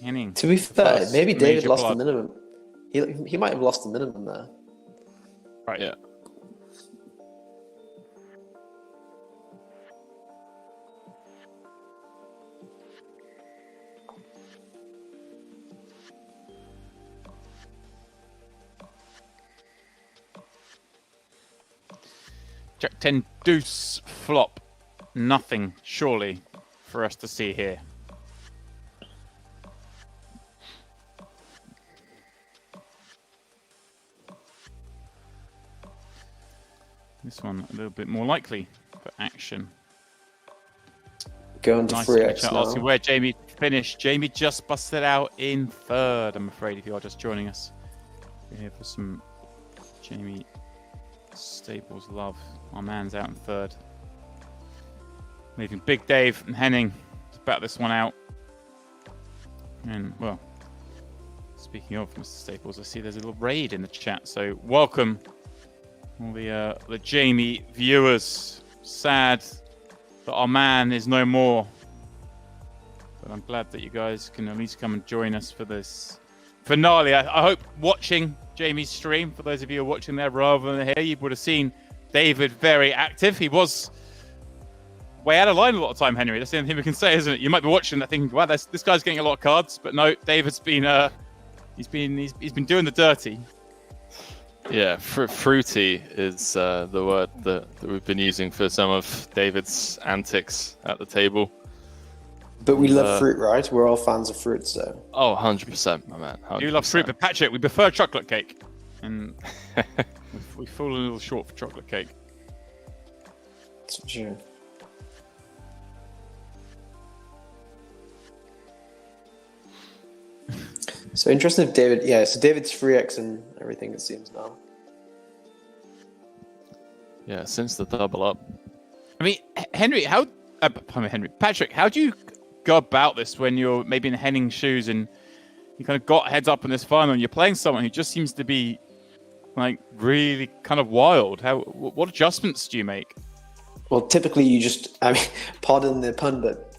Henning. To be fair, maybe David major lost blood. the minimum. He might have lost the minimum there. Right. Yeah. Jack 10 deuce flop. Nothing, surely, for us to see here. This one a little bit more likely for action. Going to Nice 3x chat now. asking where Jaime finished. Jaime just busted out in third, I'm afraid, if you are just joining us. We're here for some Jaime Staples love. Our man's out in third. Leaving Big Dave and Henning to bat this one out. And, well, speaking of Mr. Staples, I see there's a little raid in the chat. So, welcome all the Jaime viewers. Sad that our man is no more. But I'm glad that you guys can at least come and join us for this finale. I hope watching Jamie's stream. For those of you who are watching there rather than here, you would have seen David very active. He was way out of line a lot of time, Henry. That's the only thing we can say, isn't it? You might be watching that thinking, wow, this guy's getting a lot of cards, but no, David's been he's been doing the dirty. Yeah, fruity is the word that we've been using for some of David's antics at the table. But we love fruit, right? We're all fans of fruit, so. Oh, 100%, my man. 100%. You love fruit, but Patrick, we prefer chocolate cake. And we fall a little short for chocolate cake. That's for sure. So interesting if David, so David's 3x and everything, it seems now. Yeah, since the double up. I mean, Patrick, how do you go about this when you're maybe in Henning's shoes and you kind of got heads up in this final and you're playing someone who just seems to be like really kind of wild? What adjustments do you make? Well, typically you just, pardon the pun, but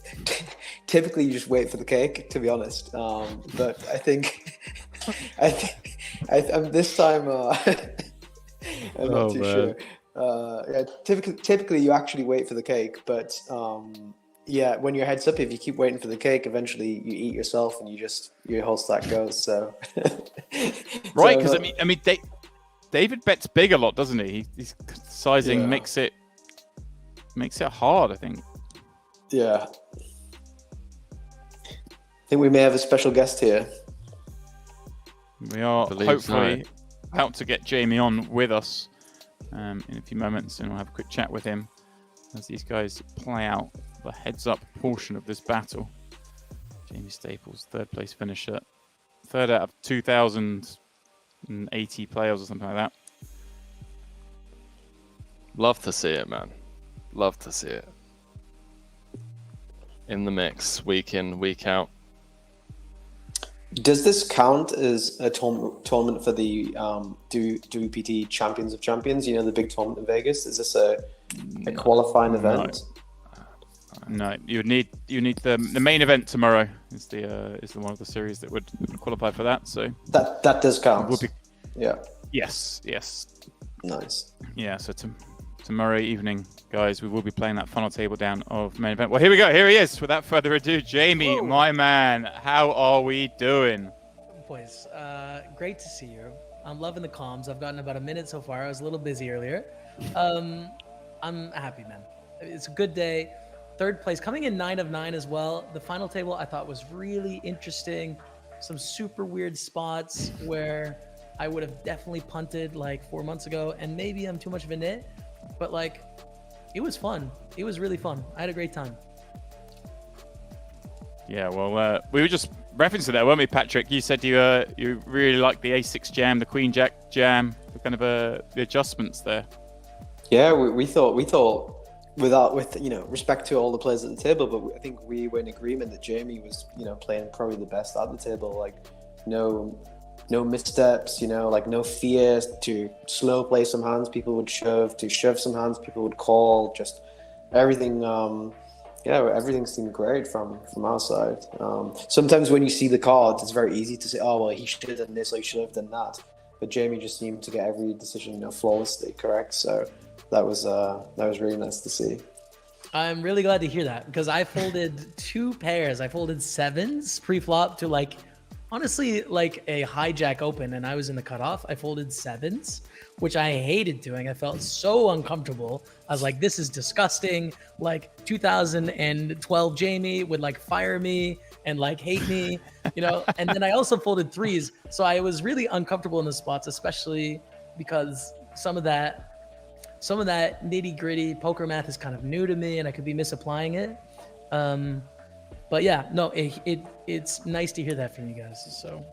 typically you just wait for the cake, to be honest. But I think this time, I'm not too sure. Typically you actually wait for the cake, but when you're heads up, if you keep waiting for the cake, eventually you eat yourself and your whole stack goes. So right, because I mean, David bets big a lot, doesn't he? He's sizing makes it hard, I think. Yeah. I think we may have a special guest here. We are hopefully about to get Jamie on with us in a few moments, and we'll have a quick chat with him as these guys play out the heads-up portion of this battle. Jaime Staples, third place finisher, third out of 2,080 players or something like that. Love to see it, man. Love to see it. In the mix, week in, week out. Does this count as a tournament for the WPT Champions of Champions? You know, the big tournament in Vegas. Is this a qualifying event? No, you need the main event tomorrow. Is the one of the series that would qualify for that. So that does count. Would be, yeah. Yes. Nice. Yeah. So tomorrow evening, guys, we will be playing that final table down of main event. Well, here we go. Here he is. Without further ado, Jamie, my man, how are we doing? Boys, great to see you. I'm loving the comms. I've gotten about a minute so far. I was a little busy earlier. I'm happy, man. It's a good day. Third place, coming in 9 of 9 as well. The final table I thought was really interesting. Some super weird spots where I would have definitely punted like 4 months ago, and maybe I'm too much of a nit. But like, it was fun. It was really fun. I had a great time. Yeah, well, we were just referencing that, weren't we, Patrick? You said you really liked the A6 jam, the Queen Jack jam, the kind of the adjustments there. Yeah, we thought with respect to all the players at the table, but I think we were in agreement that Jamie was playing probably the best at the table. Like no missteps, like no fear to slow play some hands people would shove, to shove some hands people would call, just everything. Everything seemed great from our side. Sometimes when you see the cards, it's very easy to say, oh, well, he should have done this or he should have done that. But Jamie just seemed to get every decision flawlessly correct. So that was really nice to see. I'm really glad to hear that, because I folded 2 pairs. I folded 7s pre-flop to honestly, like a hijack open, and I was in the cutoff. I folded 7s, which I hated doing. I felt so uncomfortable. I was like, this is disgusting. Like 2012 Jamie would fire me and hate me, and then I also folded 3s. So I was really uncomfortable in the spots, especially because some of that nitty gritty poker math is kind of new to me and I could be misapplying it. But yeah, no, it's nice to hear that from you guys. So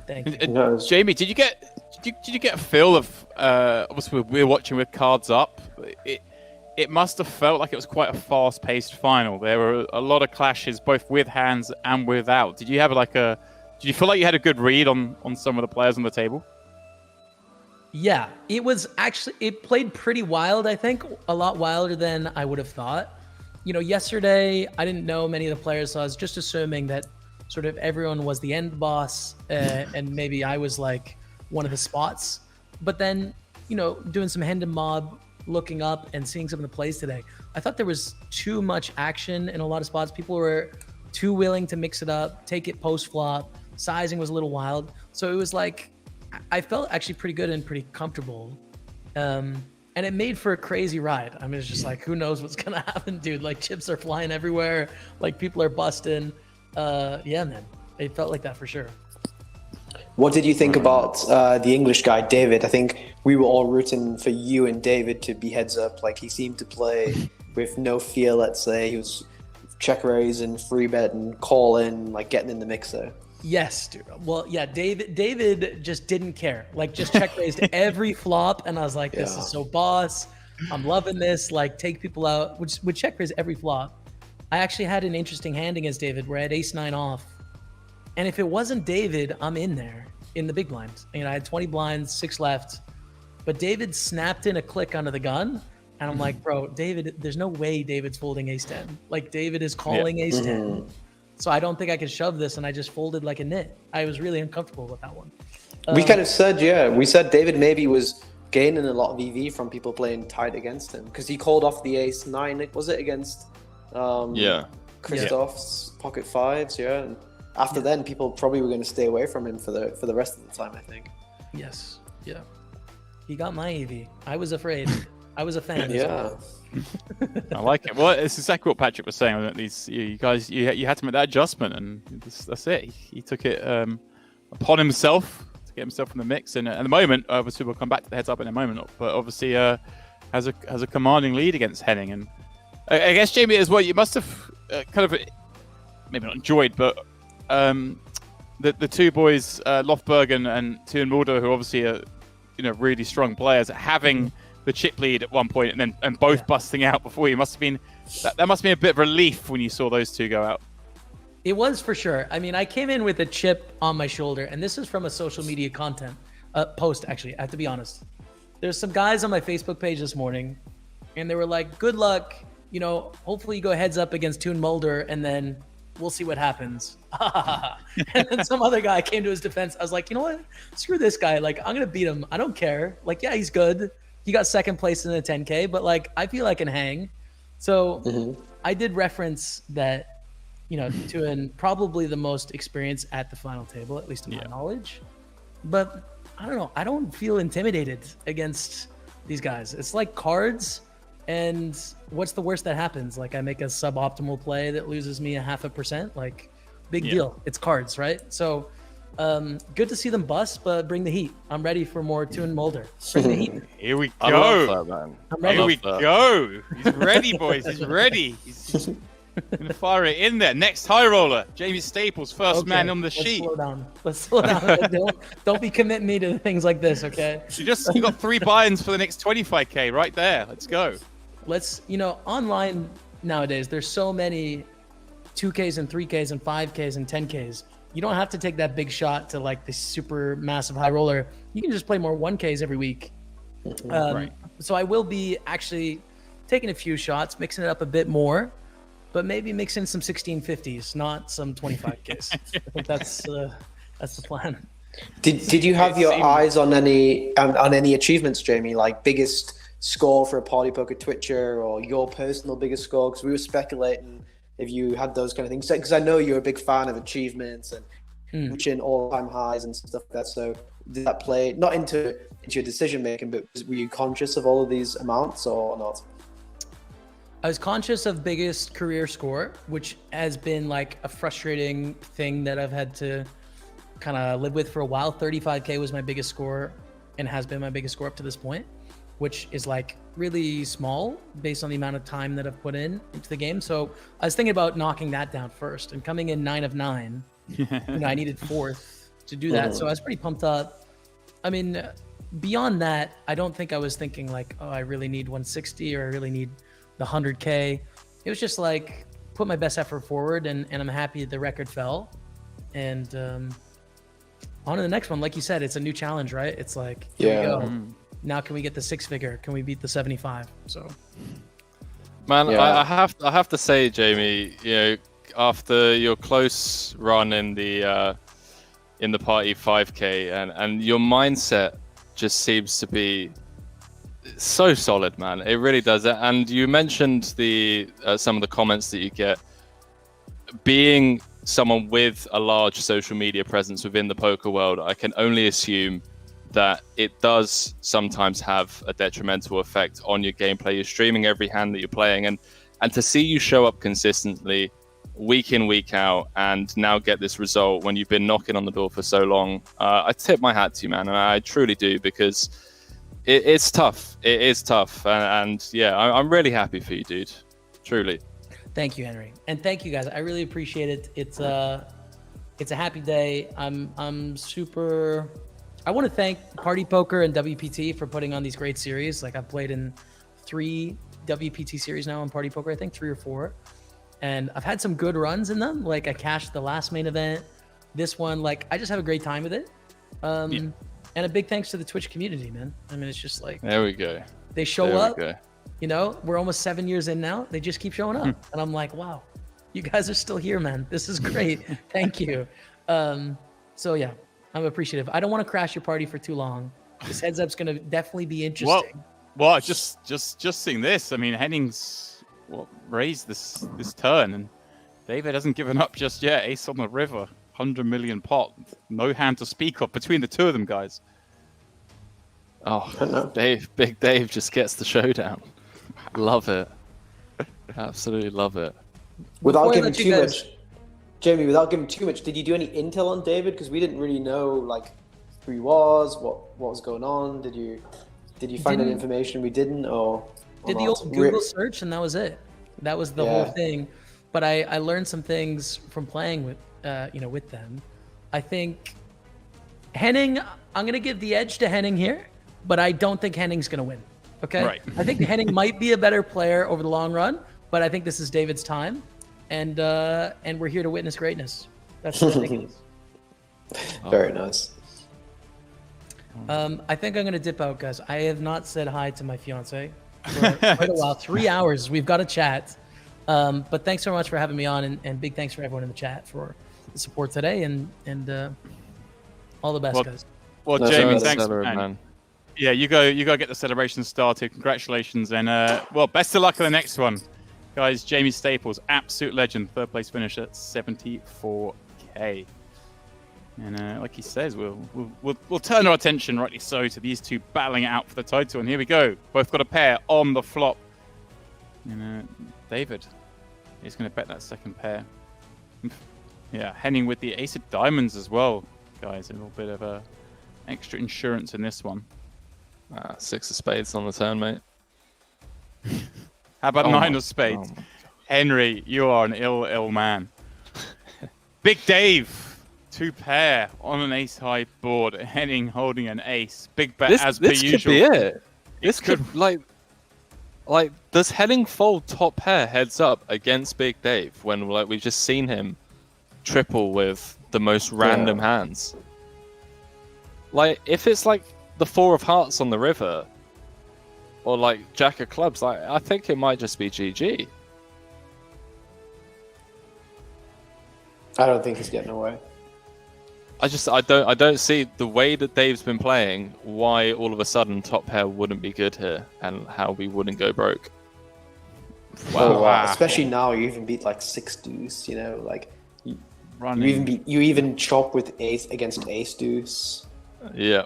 thank you. Jamie, did you get a feel of obviously we're watching with cards up. It must have felt like it was quite a fast-paced final. There were a lot of clashes, both with hands and without. Did you have did you feel like you had a good read on some of the players on the table? Yeah, it played pretty wild. I think a lot wilder than I would have thought. Yesterday I didn't know many of the players, so I was just assuming that sort of everyone was the end boss, and maybe I was one of the spots. But then, doing some hand and mob, looking up and seeing some of the plays today, I thought there was too much action in a lot of spots. People were too willing to mix it up, take it post flop. Sizing was a little wild. So it was like, I felt actually pretty good and pretty comfortable. And it made for a crazy ride. I mean, it's just like, who knows what's going to happen, dude? Like, chips are flying everywhere. Like, people are busting. Yeah, man. It felt like that for sure. What did you think about the English guy, David? I think we were all rooting for you and David to be heads up. Like, he seemed to play with no fear, let's say. He was check raise and free bet and call in, like getting in the mixer. Yes, dude. Well, yeah, David just didn't care. Like, just check raised every flop, and I was like, this is so boss. I'm loving this. Like, take people out. Would check raise every flop. I actually had an interesting hand against David where I had ace-9 off. And if it wasn't David, I'm in there in the big blind. I had 20 blinds, 6 left. But David snapped in a click under the gun. And I'm like, bro, David, there's no way David's folding ace-10. Like, David is calling ace-10. So I don't think I could shove this, and I just folded like a nit. I was really uncomfortable with that one. We kind of said, we said David maybe was gaining a lot of EV from people playing tight against him because he called off the ace-9, was it, against Christoph's pocket fives, and after then, people probably were going to stay away from him for the rest of the time, I think. Yes, yeah. He got my EV. I was afraid. I was a fan. Yeah. I like it. Well, it's exactly what Patrick was saying. You guys, you had to make that adjustment, and that's it. He took it upon himself to get himself in the mix. And at the moment, obviously, we'll come back to the heads up in a moment. But obviously, has a commanding lead against Henning. And I guess Jamie as well. You must have kind of maybe not enjoyed, but the two boys, Löfberg and Teun Mulder, who obviously are really strong players, having the chip lead at one point and both busting out before you must have been that must have been a bit of relief when you saw those two go out. It was for sure. I mean, I came in with a chip on my shoulder, and this is from a social media content post. Actually, I have to be honest. There's some guys on my Facebook page this morning, and they were like, "Good luck. Hopefully you go heads up against Teun Mulder, and then we'll see what happens." And then some other guy came to his defense. I was like, you know what? Screw this guy. Like, I'm gonna beat him. I don't care. Like, yeah, he's good. He got second place in the 10K, but like, I feel I can hang. So I did reference that, Teun probably the most experienced at the final table, at least to my knowledge. But I don't know. I don't feel intimidated against these guys. It's like cards. And what's the worst that happens? Like, I make a suboptimal play that loses me 0.5%. Like, big deal. It's cards, right? So good to see them bust, but bring the heat. I'm ready for more Teun Mulder. Bring the heat. Here we go. I love that, man. I'm ready. Here we go. He's ready, boys. He's ready. He's gonna fire it in there. Next high roller, Jaime Staples, first man on the sheet. Let's slow down. Don't be committing me to things like this, okay? You got 3 buy-ins for the next 25K right there. Let's go. Let's, online nowadays, there's so many 2Ks and 3Ks and 5Ks and 10Ks. You don't have to take that big shot to like the super massive high roller. You can just play more 1Ks every week. Right. So I will be actually taking a few shots, mixing it up a bit more, but maybe mixing some 1650s, not some 25Ks. I think that's the plan. Did you have your eyes on any achievements, Jamie? Like biggest score for a Party Poker Twitcher or your personal biggest score? Because we were speculating if you had those kind of things. Because I know you're a big fan of achievements and reaching all-time highs and stuff like that. So did that play not into your decision making, but were you conscious of all of these amounts or not? I was conscious of biggest career score, which has been like a frustrating thing that I've had to kind of live with for a while. 35K was my biggest score and has been my biggest score up to this point, which is like really small based on the amount of time that I've put into the game. So I was thinking about knocking that down first and coming in 9 of 9. I needed 4th to do that. So I was pretty pumped up. I mean, beyond that, I don't think I was thinking like, oh, I really need 160 or I really need the 100K. It was just like, put my best effort forward and I'm happy the record fell. And on to the next one. Like you said, it's a new challenge, right? It's like, here we go. Now can we get the 6-figure? Can we beat the 75? So, man, I have to say, Jamie, after your close run in the in the party 5K, and your mindset just seems to be so solid, man. It really does. And you mentioned the some of the comments that you get. Being someone with a large social media presence within the poker world, I can only assume that it does sometimes have a detrimental effect on your gameplay. You're streaming every hand that you're playing, and to see you show up consistently week in, week out, and now get this result when you've been knocking on the door for so long, I tip my hat to you, man, and I truly do, because it's tough. It is tough, and yeah, I'm really happy for you, dude. Truly. Thank you, Henry, and thank you guys. I really appreciate it. It's a happy day. I'm super. I want to thank Party Poker and WPT for putting on these great series. Like, I've played in 3 WPT series now on Party Poker, I think 3 or 4, and I've had some good runs in them. Like, I cashed the last main event, this one. Like, I just have a great time with it. And a big thanks to the Twitch community, man. I mean, it's just like, there we go. They show up. You know, we're almost 7 years in now. They just keep showing up. And I'm like, wow, you guys are still here, man. This is great. Thank you. So yeah, I'm appreciative. I don't want to crash your party for too long. This heads up's going to definitely be interesting. Well, just seeing this. I mean, Henning's raised this turn, and David hasn't given up just yet. Ace on the river, 100 million pot. No hand to speak of between the two of them, guys. Oh, Big Dave just gets the showdown. Love it. Absolutely love it. Without giving too much, Jamie, without giving too much, did you do any intel on David? Because we didn't really know like who he was, what was going on. Did you find any information we didn't, or did the old Google search, and that was it. That was the whole thing. But I learned some things from playing with with them. I think Henning, I'm gonna give the edge to Henning here, but I don't think Henning's gonna win. Okay. Right. I think Henning might be a better player over the long run, but I think this is David's time, and we're here to witness greatness. That's ridiculous. Very nice. I think I'm gonna dip out, guys. I have not said hi to my fiance for quite a while. 3 hours. We've got to chat. But thanks so much for having me on, and big thanks for everyone in the chat for the support today, and all the best, guys. Well, Jamie, thanks, man. Yeah, you go get the celebration started. Congratulations, and best of luck on the next one, guys. Jaime Staples, absolute legend, 3rd place finish at 74K. And like he says, we'll turn our attention, rightly so, to these two battling it out for the title. And here we go, both got a pair on the flop. And David is going to bet that second pair. Yeah, Henning with the ace of diamonds as well, guys. A little bit of extra insurance in this one. 6 of spades on the turn, mate. How about 9 of spades? Henry, you are an ill man. Big Dave, 2 pair on an ace high board. Henning holding an ace. Big bet as per usual. This could be it. This could like does Henning fold top pair heads up against Big Dave when we've just seen him triple with the most random hands? Like, if it's like the 4 of hearts on the river, or like Jack of clubs, I think it might just be GG. I don't think he's getting away. I don't see the way that Dave's been playing why all of a sudden top pair wouldn't be good here, and how we wouldn't go broke. Wow. Especially now, you even beat like 6 deuce, like you even chop with ace against ace deuce. Yeah.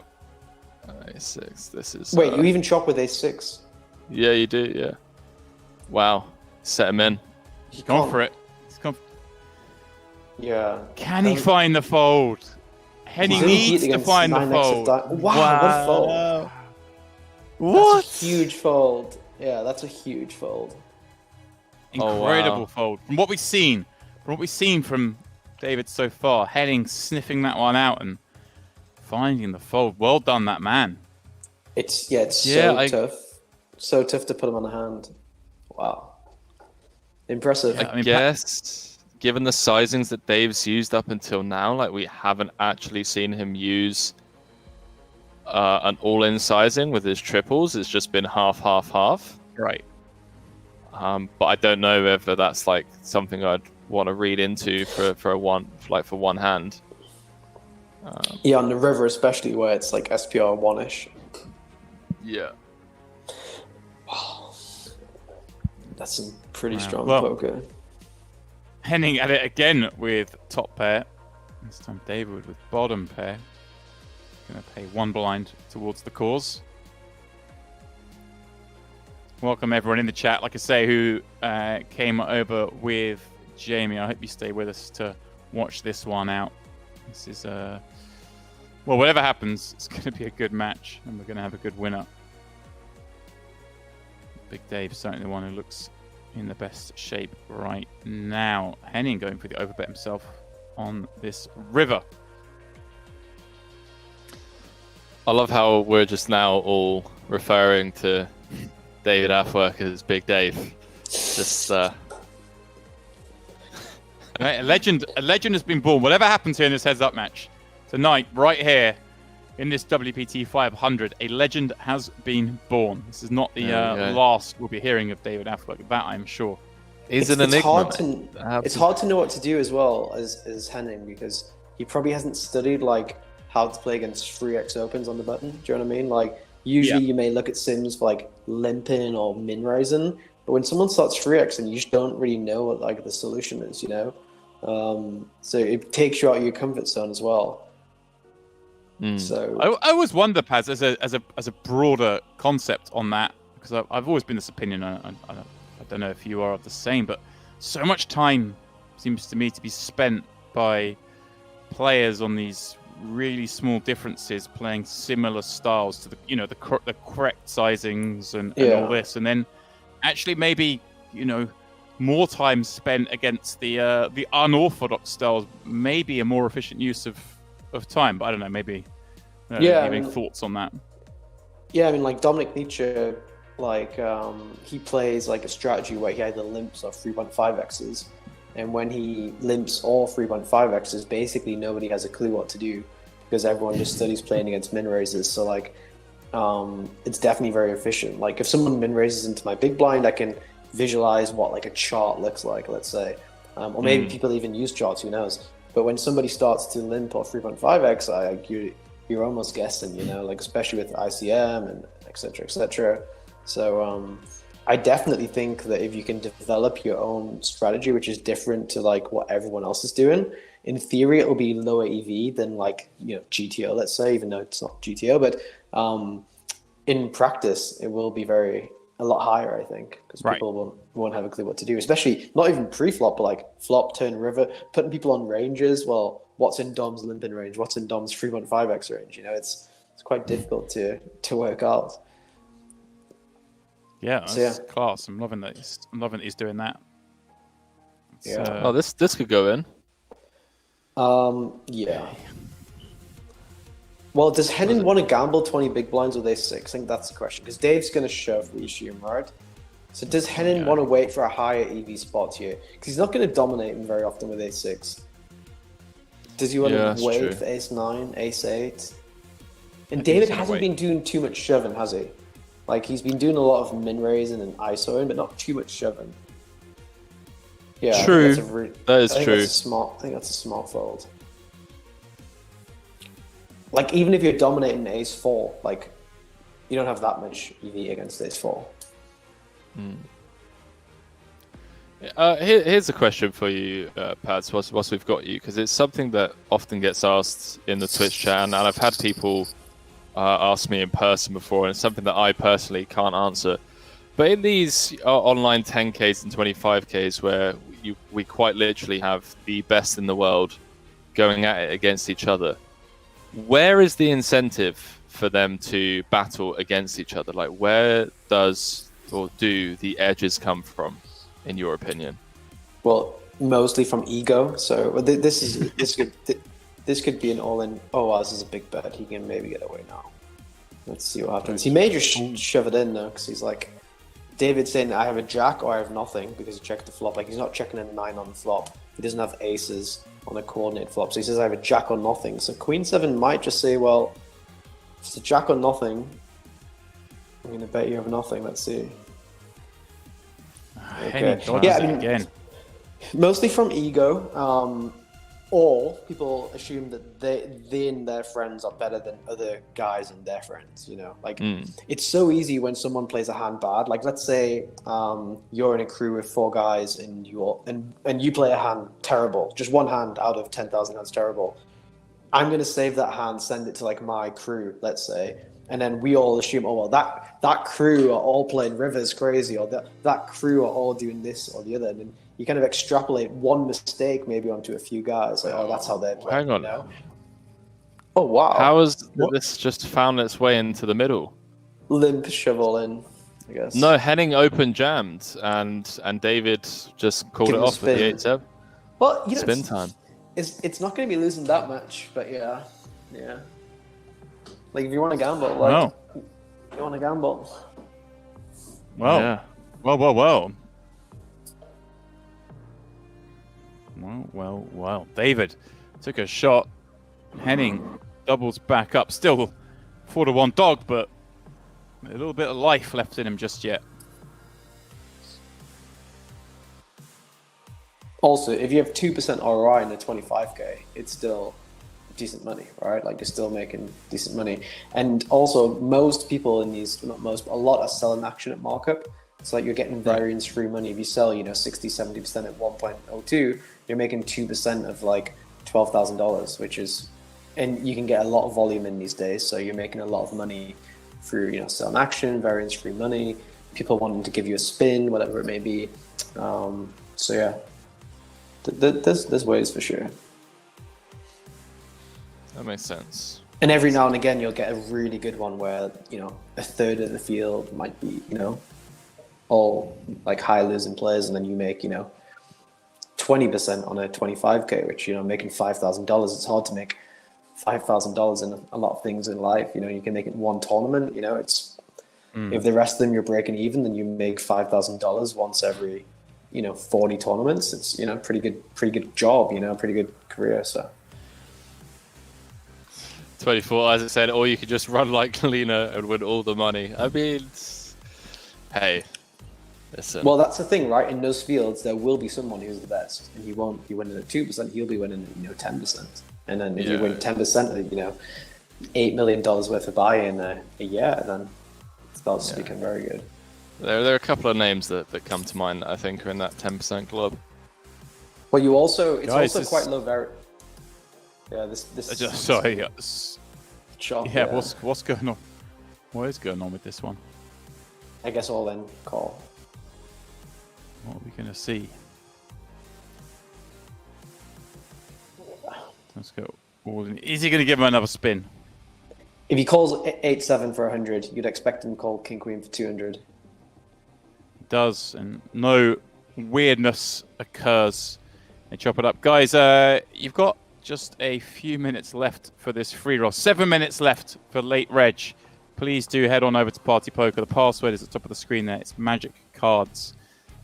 Ace 6. This is. Wait, you even chop with ace 6? Yeah, you do. Yeah. Wow. Set him in. He's gone for it. Yeah. Can he find the fold? Henning needs to find the fold. Wow, what a fold. What? That's a huge fold. Yeah, that's a huge fold. Incredible fold. From what we've seen from David so far, Henning sniffing that one out and finding the fold. Well done, that man. It's so tough. So tough to put him on the hand. Wow. Impressive. I guess, given the sizings that Dave's used up until now, like, we haven't actually seen him use an all-in sizing with his triples. It's just been half. Right. But I don't know whether that's like something I'd want to read into for one hand. Yeah, on the river especially, where it's like SPR 1-ish. Yeah. That's some pretty Wow. strong Well, poker. Henning at it again with top pair. This time David with bottom pair. Going to pay one blind towards the cause. Welcome everyone in the chat, like I say, who came over with Jamie. I hope you stay with us to watch this one out. This is, well, whatever happens, it's going to be a good match, and we're going to have a good winner. Big Dave, certainly the one who looks in the best shape right now. Henning going for the overbet himself on this river. I love how we're just now all referring to David Afework as Big Dave. Just A legend has been born. Whatever happens here in this heads-up match tonight, right here in this WPT 500, a legend has been born. This is not the last we'll be hearing of David Afework. That I'm sure. He's an enigma. It's hard to know what to do as well as Henning, because he probably hasn't studied like how to play against 3x opens on the button. Do you know what I mean? Like usually you may look at sims for like limping or min raising, but when someone starts 3x and you just don't really know what like the solution is, you know. So it takes you out of your comfort zone as well. So I always wonder, Paz, as a broader concept on that, because I've always been this opinion. I don't know if you are the same, but so much time seems to me to be spent by players on these really small differences, playing similar styles to the correct sizings and all this, and then actually maybe more time spent against the unorthodox styles, maybe a more efficient use of time. But I don't know, maybe any thoughts on that? Yeah, I mean, like Dominic Nietzsche, like he plays like a strategy where he either limps or 3.5x's, and when he limps or 3.5x's, basically nobody has a clue what to do because everyone just studies playing against min raises. So like it's definitely very efficient. Like if someone min raises into my big blind, I can visualize what like a chart looks like, let's say, or maybe people even use charts, who knows. But when somebody starts to limp or 3.5x, you're almost guessing, like especially with ICM and et cetera. So I definitely think that if you can develop your own strategy, which is different to like what everyone else is doing, in theory it will be lower EV than like GTO, let's say, even though it's not GTO, but in practice it will be a lot higher, I think, because people won't have a clue what to do, especially not even pre-flop, but like flop, turn, river, putting people on ranges. Well, what's in Dom's limping range? What's in Dom's 3.5x range? It's quite difficult to work out. Yeah, that's class. I'm loving that. He's doing that. This could go in. Yeah. Well, does Henning want to gamble 20 big blinds with ace 6? I think that's the question, because Dave's going to shove, we assume, right? So does Henning want to wait for a higher EV spot here? Because he's not going to dominate him very often with ace 6. Does he want to wait for ace 9, ace 8? And David hasn't been doing too much shoving, has he? Like, he's been doing a lot of min raising and ISOing, but not too much shoving. Yeah, true. That is true. I think that's a smart fold. Like, even if you're dominating ace 4, like, you don't have that much EV against ace 4. Here's a question for you, Pads, whilst we've got you, because it's something that often gets asked in the Twitch chat, and I've had people ask me in person before, and it's something that I personally can't answer. But in these online 10Ks and 25Ks where we quite literally have the best in the world going at it against each other, where is the incentive for them to battle against each other? Like, where do the edges come from, in your opinion? Well, mostly from ego. So this could be an all-in. Oh, this is a big bet. He can maybe get away now. Let's see what happens. He may just shove it in though, because he's like, David's saying I have a jack or I have nothing because he checked the flop. Like, he's not checking a 9 on the flop. He doesn't have aces on a coordinate flop. So he says I have a jack or nothing. So Queen 7 might just say, well, if it's a jack or nothing, I'm going to bet you have nothing. Let's see. Okay. Yeah, again. Mostly from ego. or people assume that they and their friends are better than other guys and their friends. You know, like it's so easy when someone plays a hand bad. Like let's say you're in a crew with 4 guys and you play a hand terrible, just one hand out of 10,000 hands terrible. I'm gonna save that hand, send it to like my crew, let's say, and then we all assume, oh well, that crew are all playing rivers crazy, or that crew are all doing this or the other, and then you kind of extrapolate one mistake maybe onto a few guys. Like, oh, that's how they're playing. Hang on. You know? Oh wow! How has this just found its way into the middle? Limp shovel in, I guess. No, Henning open jammed, and David just called Give it him a off with the spin. 8-7. Well, you know, Spin time. It's not going to be losing that much, but yeah. Like if you want to gamble, like Wow. you want to gamble. Well, Yeah. Well. David took a shot. Henning doubles back up. Still 4-1 dog, but a little bit of life left in him just yet. Also, if you have 2% ROI in a 25k, it's still decent money, right? Like you're still making decent money. And also, most people in these, not most, but a lot are selling action at markup. So like you're getting variance-free money. If you sell, 60, 70% at 1.02, you're making 2% of like $12,000, which is, and you can get a lot of volume in these days. So you're making a lot of money through, selling action, variance-free money, people wanting to give you a spin, whatever it may be. So yeah. There's ways for sure. That makes sense. And every now and again, you'll get a really good one where, a third of the field might be, all like high losing players. And then you make, 20% on a 25k, which, making $5,000. It's hard to make $5,000 in a lot of things in life. You can make it in one tournament, it's, if the rest of them you're breaking even, then you make $5,000 once every, 40 tournaments. It's, pretty good job, pretty good career. So 24, as I said, or you could just run like Lena and win all the money. I mean, hey, listen. Well, that's the thing, right? In those fields, there will be someone who's the best, and he won't be winning at 2%. He'll be winning at 10%. And then if you win 10% of $8 million worth of buy-in a year, then it starts to become very good. There are a couple of names that come to mind that I think are in that 10% club. Well, it's Guys, also quite low vari. Yeah, this. Sorry. Shot, Yeah, what's going on? What is going on with this one? I guess all in call. What are we going to see? Let's go. All in. Is he going to give him another spin? If he calls 8-7 for 100, you'd expect him to call King Queen for 200. Does, and no weirdness occurs. They chop it up. Guys, you've got just a few minutes left for this free roll. 7 minutes left for late reg. Please do head on over to Party Poker. The password is at the top of the screen there. It's Magic Cards.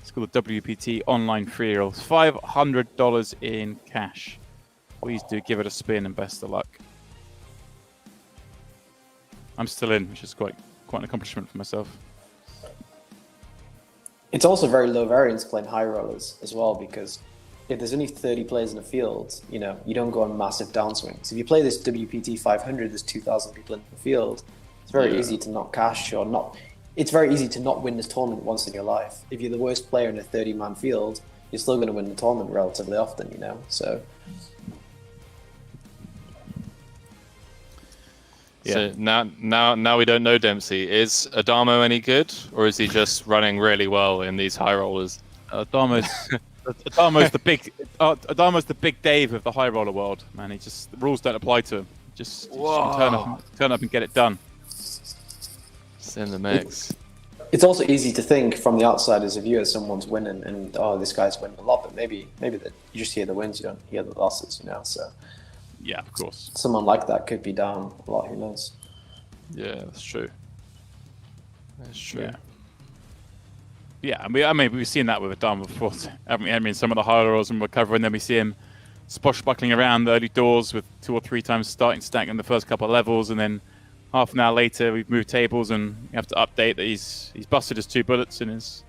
It's called the WPT online free roll. $500 in cash. Please do give it a spin and best of luck. I'm still in, which is quite an accomplishment for myself. It's also very low variance playing high rollers as well, because if there's only 30 players in the field, you don't go on massive downswings. If you play this WPT 500, there's 2,000 people in the field. It's very easy to not cash or not. It's very easy to not win this tournament once in your life. If you're the worst player in a 30-man field, you're still going to win the tournament relatively often, So. Yeah. So now we don't know Dempsey. Is Adamo any good, or is he just running really well in these high rollers? Adamo's the big Dave of the high roller world, man. The rules don't apply to him. Just turn up and get it done. It's in the mix. It's also easy to think from the outside as a viewer, someone's winning and this guy's winning a lot, but maybe you just hear the wins, you don't hear the losses, So yeah, of course. Someone like that could be down a lot. Who knows? Yeah, that's true. That's true. Yeah, I mean, we've seen that with Adamo before, haven't we? I mean, some of the high rollers and recover, and then we see him swashbuckling around the early doors with 2 or 3 times starting stack in the first couple of levels, and then half an hour later we've moved tables and we have to update that he's busted his 2 bullets and so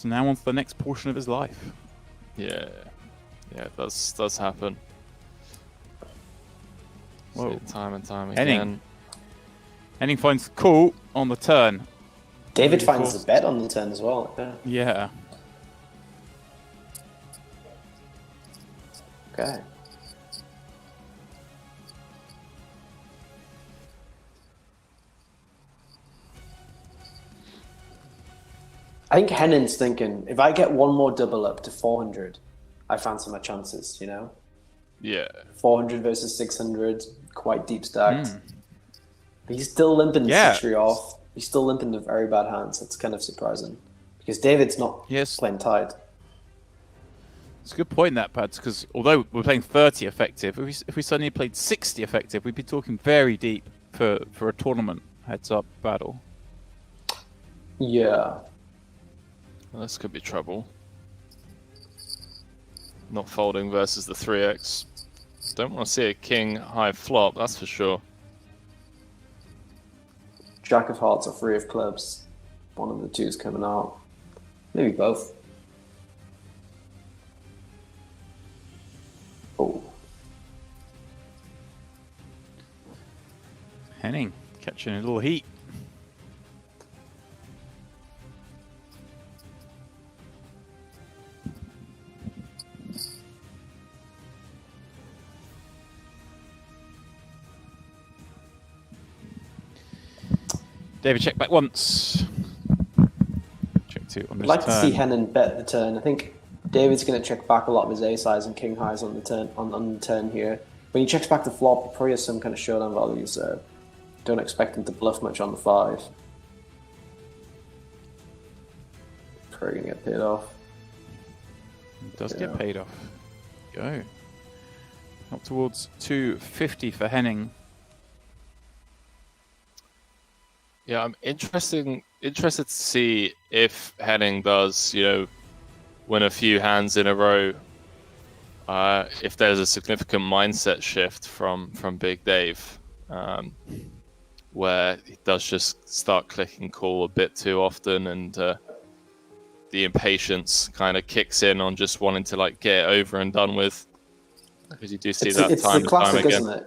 now on to the next portion of his life. Yeah, it does happen. Whoa. Time and time Henning. again. Henning finds call on the turn. David Really finds forced. the bet on the turn as well. Yeah. Yeah. Okay. I think Henning's thinking, if I get one more double up to 400, I fancy my chances, you know? Yeah. 400 versus 600, quite deep stacked. But he's still limping Yeah. 6-3 off. He's still limping to very bad hands. That's kind of surprising. Because David's not Yes. playing tight. It's a good point, that, Pads, because although we're playing 30 effective, if we suddenly played 60 effective, we'd be talking very deep for a tournament heads-up battle. Yeah. Well, this could be trouble. Not folding versus the 3x. Don't want to see a king high flop, that's for sure. Jack of hearts or 3 of clubs. One of the two is coming out. Maybe both. Oh. Henning catching a little heat. David, check back once. Check 2 on I'd this like turn. to see Henning bet the turn. I think David's going to check back a lot of his ace highs and king highs on the turn on the turn here. When he checks back the flop, he probably has some kind of showdown value, so don't expect him to bluff much on the 5. Probably going to get paid off. It does Yeah. get paid off. Go. Up towards 250 for Henning. Yeah, I'm interested to see if Henning does, win a few hands in a row. If there's a significant mindset shift from Big Dave, where he does just start clicking call a bit too often, and the impatience kind of kicks in on just wanting to get it over and done with. Because you do see that It's time the and time classic, again. isn't it?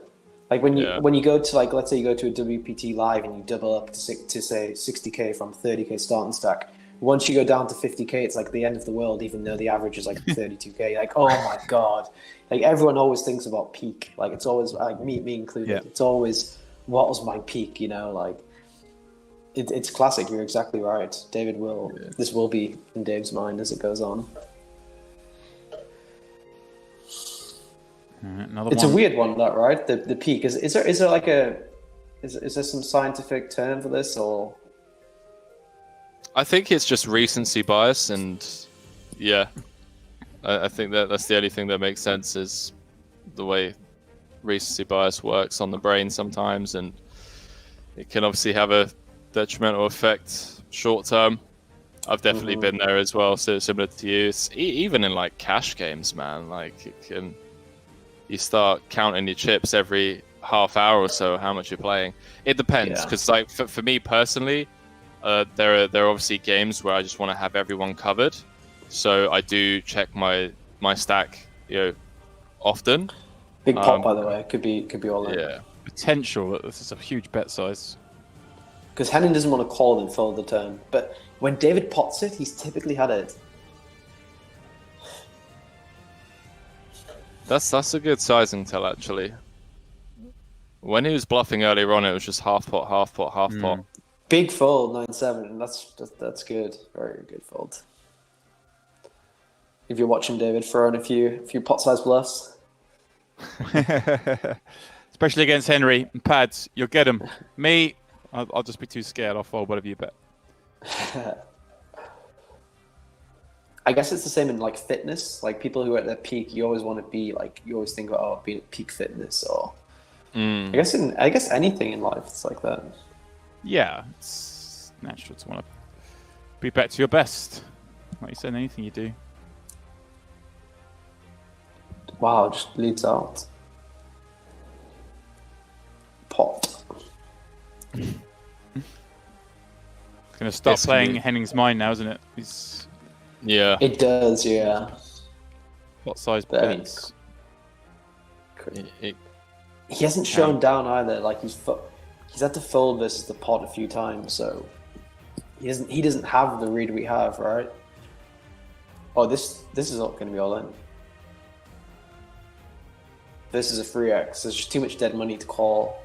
Like when you go to let's say you go to a WPT live and you double up to say 60k from 30k starting stack. Once you go down to 50k, it's like the end of the world, even though the average is like 32k. Like, oh my god! Like everyone always thinks about peak. Like it's always like me included. Yeah. It's always what was my peak? Like it's classic. You're exactly right. David will. Yeah. This will be in Dave's mind as it goes on. Another It's one. a weird one, that right? The peak is there like is there some scientific term for this, or? I think it's just recency bias, and yeah, I think that's the only thing that makes sense is the way recency bias works on the brain sometimes, and it can obviously have a detrimental effect short term. I've definitely been there as well, so similar to you. It's, even in cash games, man, it can. You start counting your chips every half hour or so, how much you're playing. It depends, because for me personally, there are obviously games where I just want to have everyone covered, so I do check my stack, often. Big pot, by the way, could be all in. Yeah, Potential. This is a huge bet size. Because Henning doesn't want to call and fold the turn, but when David pots it, he's typically had it. that's a good sizing tell actually. When he was bluffing earlier on, it was just half pot, half pot, half pot. Big fold, 9-7. That's good. Very good fold. If you're watching David throwing a few pot size bluffs. Especially against Henry and Pads, you'll get him. Me, I'll just be too scared. I'll fold whatever you bet. I guess it's the same in fitness. People who are at their peak, you always want to be you always think about being at peak fitness, or I guess anything in life it's like that. Yeah, it's natural to want to be back to your best. Like you said, anything you do. Wow, just leads out. Pot. Going to start It's playing gonna be- Henning's mind now, isn't it? He's Yeah. It does, yeah. what size Very bets? cool. he hasn't shown down either. Like he's had to fold versus the pot a few times, so he doesn't have the read we have, right? Oh, this is not going to be all in. This is a 3x. There's just too much dead money to call.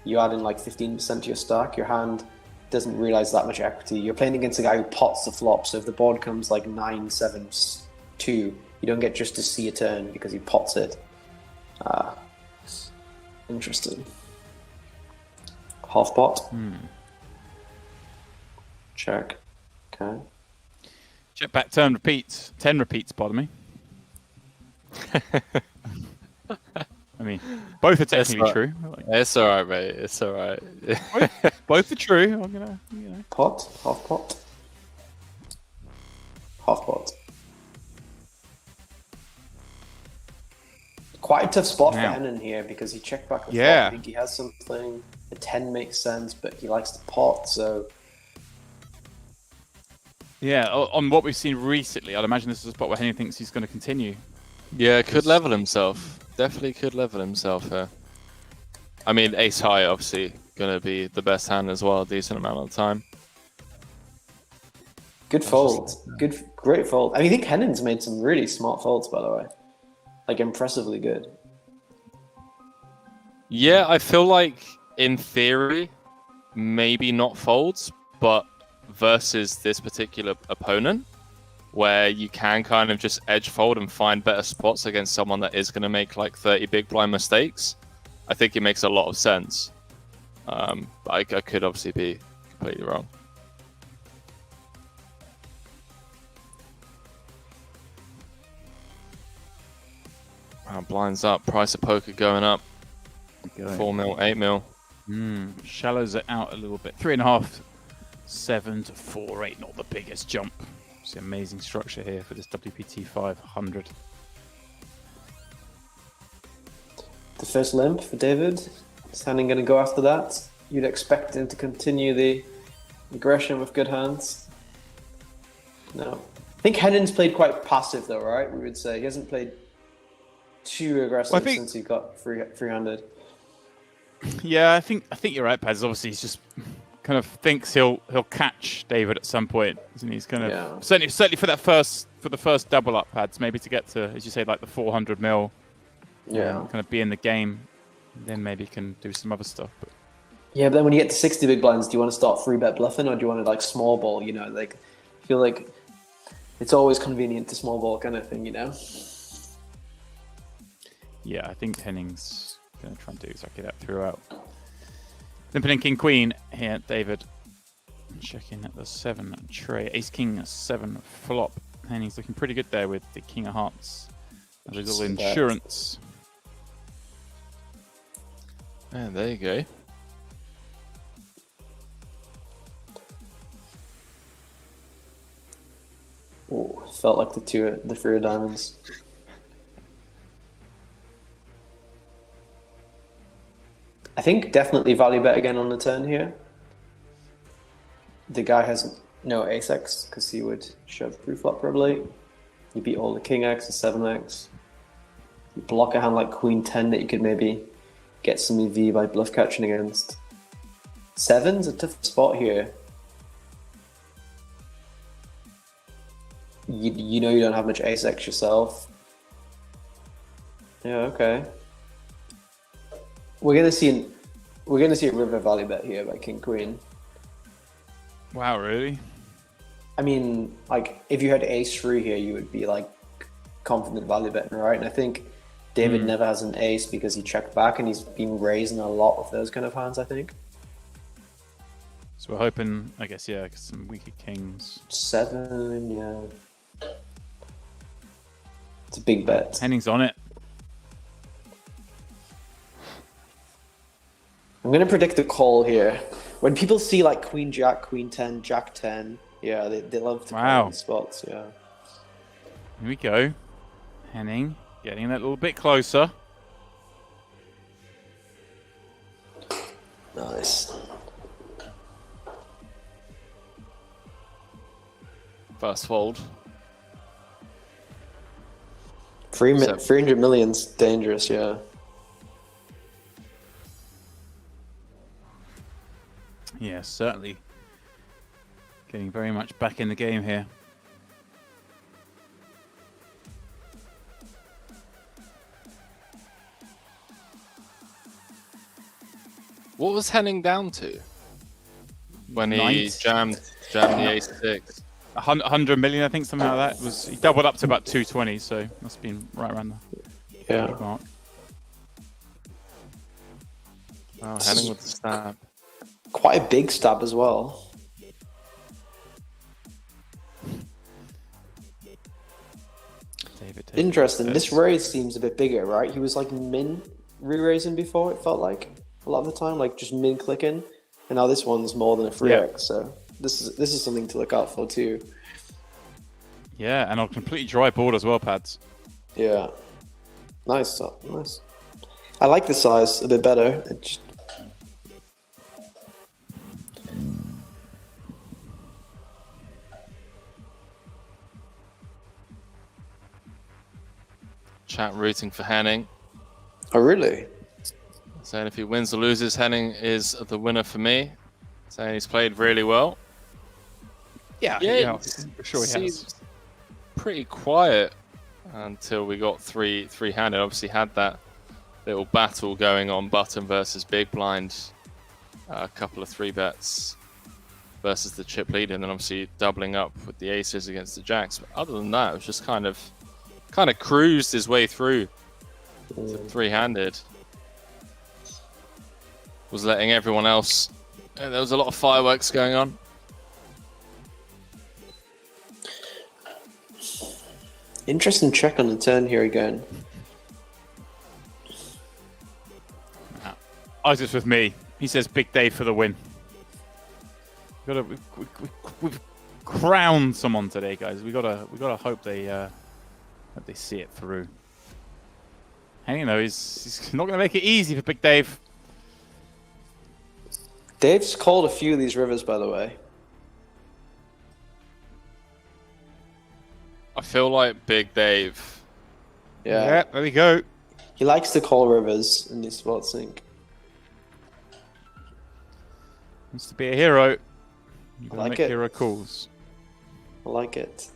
You add in like 15% to your stack. Your hand doesn't realize that much equity. You're playing against a guy who pots the flop. So if the board comes like 9-7-2, you don't get just to see a turn because he pots it. Interesting. Half pot. Check. Okay. Check back, turn repeats. 10 repeats, pardon me. I mean, both are technically true. It's all right, mate. It's all right. Both are true. I'm gonna, Pot, half pot. Half pot. Quite a tough spot for Henning here because he checked back the flop. I think he has something. A 10 makes sense, but he likes to pot, so. Yeah, on what we've seen recently, I'd imagine this is a spot where Henning thinks he's going to continue. Yeah, could level himself. Definitely could level himself here. I mean, ace high obviously going to be the best hand as well, a decent amount of time. Good fold. Great fold. I mean, I think Henning's made some really smart folds, by the way. Like, impressively good. Yeah, I feel like, in theory, maybe not folds, but versus this particular opponent, where you can kind of just edge fold and find better spots against someone that is going to make like 30 big blind mistakes, I think it makes a lot of sense. I could obviously be completely wrong. Wow, blinds up, price of poker going up. 4 mil, 8 mil. Shallows it out a little bit. 3.5, 7 to 4, 8. Not the biggest jump. It's an amazing structure here for this WPT 500. The first limp for David. Is Henning going to go after that? You'd expect him to continue the aggression with good hands. No. I think Henning's played quite passive though, right? We would say. He hasn't played too aggressive since he got free-handed. Yeah, I think you're right, Paz. Obviously, he's just kind of thinks he'll catch David at some point, and he's kind of certainly for the first double up pads, maybe to get to, as you say, like the 400 mil. Kind of be in the game, then maybe can do some other stuff. But yeah, but then when you get to 60 big blinds, do you want to start free bet bluffing, or do you want to like small ball? You know, like I feel like it's always convenient to small ball kind of thing. You know. Yeah, I think Henning's going to try and do exactly that throughout. Then putting King Queen here, David. Checking at the 7 tray. Ace King 7 flop. Henning's looking pretty good there with the King of Hearts. A little insurance. And there you go. Oh, felt like the 3 of diamonds. I think definitely value bet again on the turn here. The guy has no ace X because he would shove pre-flop probably. You beat all the king X and 7X. You block a hand like queen 10 that you could maybe get some EV by bluff catching against. 7's a tough spot here. You know you don't have much ace X yourself. Yeah, okay. We're gonna see a river value bet here by King Queen. Wow, really? I mean, like if you had ace 3 here, you would be like confident value betting, right? And I think David never has an ace because he checked back and he's been raising a lot of those kind of hands, I think. So we're hoping, I guess, some weaker kings. 7, yeah. It's a big bet. Henning's on it. I'm going to predict a call here. When people see like Queen Jack, Queen 10, Jack 10, yeah, they love to play these spots, yeah. Here we go. Henning getting that little bit closer. Nice. First fold. 300 million's dangerous, yeah. certainly getting very much back in the game here. What was Henning down to when he Ninth. jammed the ace-6? 100 million, I think, something like that. He doubled up to about 220, so must have been right around the mark. Oh, Henning with the stab. Quite a big stab as well. David Interesting. This raise seems a bit bigger, right? He was like min re-raising before, it felt like a lot of the time, like just min clicking, and now this one's more than a 3x. So this is something to look out for too. Yeah, and a completely dry board as well, Pads. Yeah, nice. I like the size a bit better. Chat rooting for Henning. Oh, really? Saying if he wins or loses, Henning is the winner for me. Saying he's played really well. Yeah, for sure he has. Pretty quiet until we got three-handed. Obviously had that little battle going on, button versus big blind. A couple of 3-bets versus the chip lead, and then obviously doubling up with the aces against the jacks. But other than that, it was just kind of cruised his way through to three-handed. Was letting everyone else. There was a lot of fireworks going on. Interesting check on the turn here again. Isaac's with me. He says Big Dave for the win. We've crowned someone today, guys. We gotta hope they see it through. Henning though, he's not gonna make it easy for Big Dave. Dave's called a few of these rivers, by the way. I feel like Big Dave. Yeah, there we go. He likes to call rivers in this spot sync. Wants to be a hero. You gotta like make it. hero calls. I like it.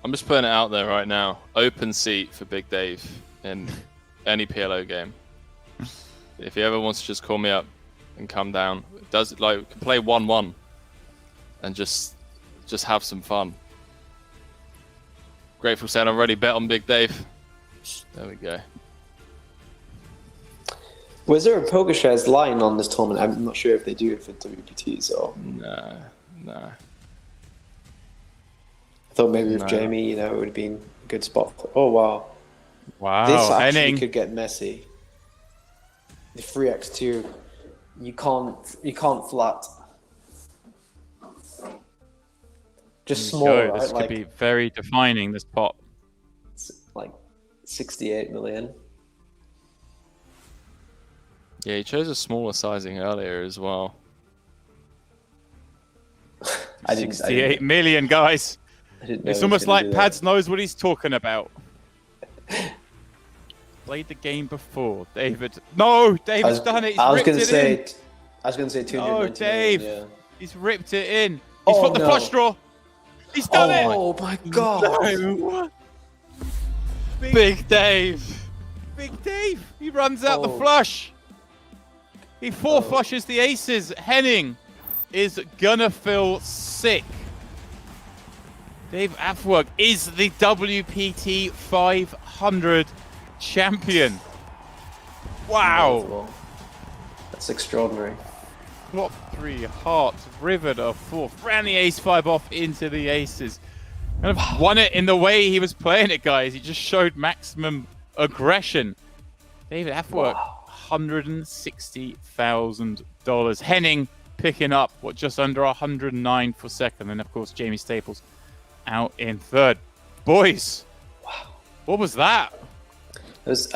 I'm just putting it out there right now. Open seat for Big Dave in any PLO game. If he ever wants to just call me up and come down, does it like can play 1-1 and just have some fun. Grateful said, "I'm already bet on Big Dave." There we go. Was there a PokerShares line on this tournament? I'm not sure if they do it for WPTs or. No. I thought maybe with No. Jamie, it would have been a good spot. Oh wow, Wow, this actually Henning. could get messy. The 3x2, you can't flat. Just small, Go. right? This Like could be very defining, this pot. like 68 million. Yeah, he chose a smaller sizing earlier as well. I didn't. 68 million, guys. I didn't know It's he was almost gonna like do that. Pads knows what he's talking about. Played the game before, David. No, David's done it. He's I was ripped gonna it say. in. I was gonna say 290 Oh, Dave. million, yeah. He's ripped it in. He's Oh, put the no. flush draw. He's done it. Oh my god! No. Big Dave. Big Dave. He runs out the Oh. flush. He four flushes the aces. Henning is gonna feel sick. Dave Afework is the WPT 500 champion. Wow. Unbelievable. That's extraordinary. Flop 3, hearts, river to 4. Ran the ace-5 off into the aces. Kind of won it in the way he was playing it, guys. He just showed maximum aggression. David Afework, $160,000. Henning picking up, just under 109 for second. And, of course, Jaime Staples out in third. Boys, what was that? It was,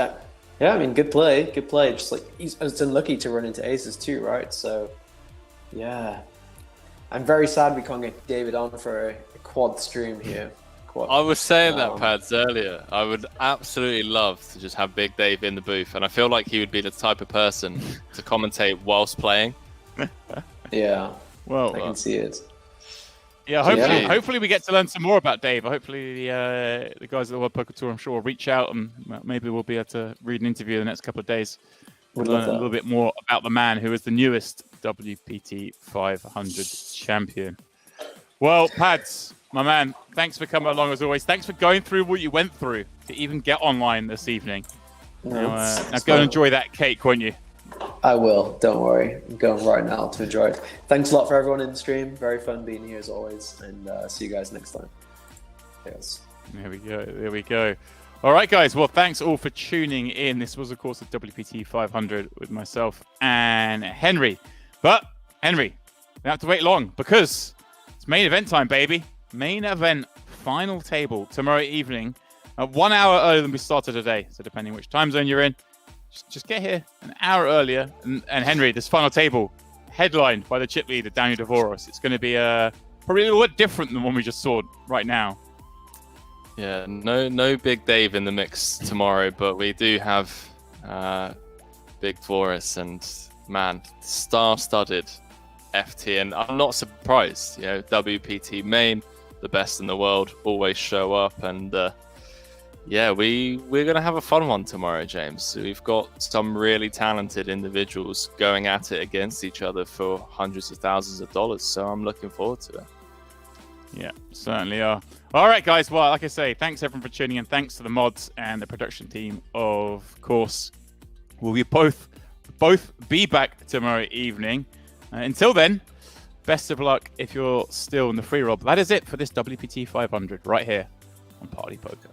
yeah, I mean, good play. Just like he's unlucky to run into aces too, right? So, yeah, I'm very sad we can't get David on for a quad stream here. I was saying that, Pads, earlier. I would absolutely love to just have Big Dave in the booth, and I feel like he would be the type of person to commentate whilst playing. Yeah, Well, I can see it. yeah, hopefully we get to learn some more about Dave. Hopefully the guys at the World Poker Tour, I'm sure, will reach out and maybe we'll be able to read an interview in the next couple of days. Would Learn love a that. little bit more about the man who is the newest WPT 500 champion. Well, Pads, my man, thanks for coming along as always. Thanks for going through what you went through to even get online this evening. Now go and enjoy that cake, won't you? I will. Don't worry. I'm going right now to enjoy it. Thanks a lot for everyone in the stream. Very fun being here as always. And see you guys next time. Yes. There we go. There we go. All right, guys. Well, thanks all for tuning in. This was, of course, the WPT 500 with myself and Henry. But, Henry, you don't have to wait long because it's main event time, baby. Main event final table tomorrow evening, 1 hour earlier than we started today. So depending which time zone you're in, just get here an hour earlier. And Henry, this final table, headlined by the chip leader, Daniel Dvoros. It's going to be probably a little bit different than the one we just saw right now. Yeah, no Big Dave in the mix tomorrow, but we do have Big Dvoros and, man, star-studded FT. And I'm not surprised, WPT main, the best in the world, always show up. And yeah, we're going to have a fun one tomorrow, James. So we've got some really talented individuals going at it against each other for hundreds of thousands of dollars. So I'm looking forward to it. Yeah, certainly are. All right, guys. Well, like I say, thanks everyone for tuning in. Thanks to the mods and the production team, of course. We'll be both be back tomorrow evening. Until then, best of luck if you're still in the free roll. That is it for this WPT 500 right here on Party Poker.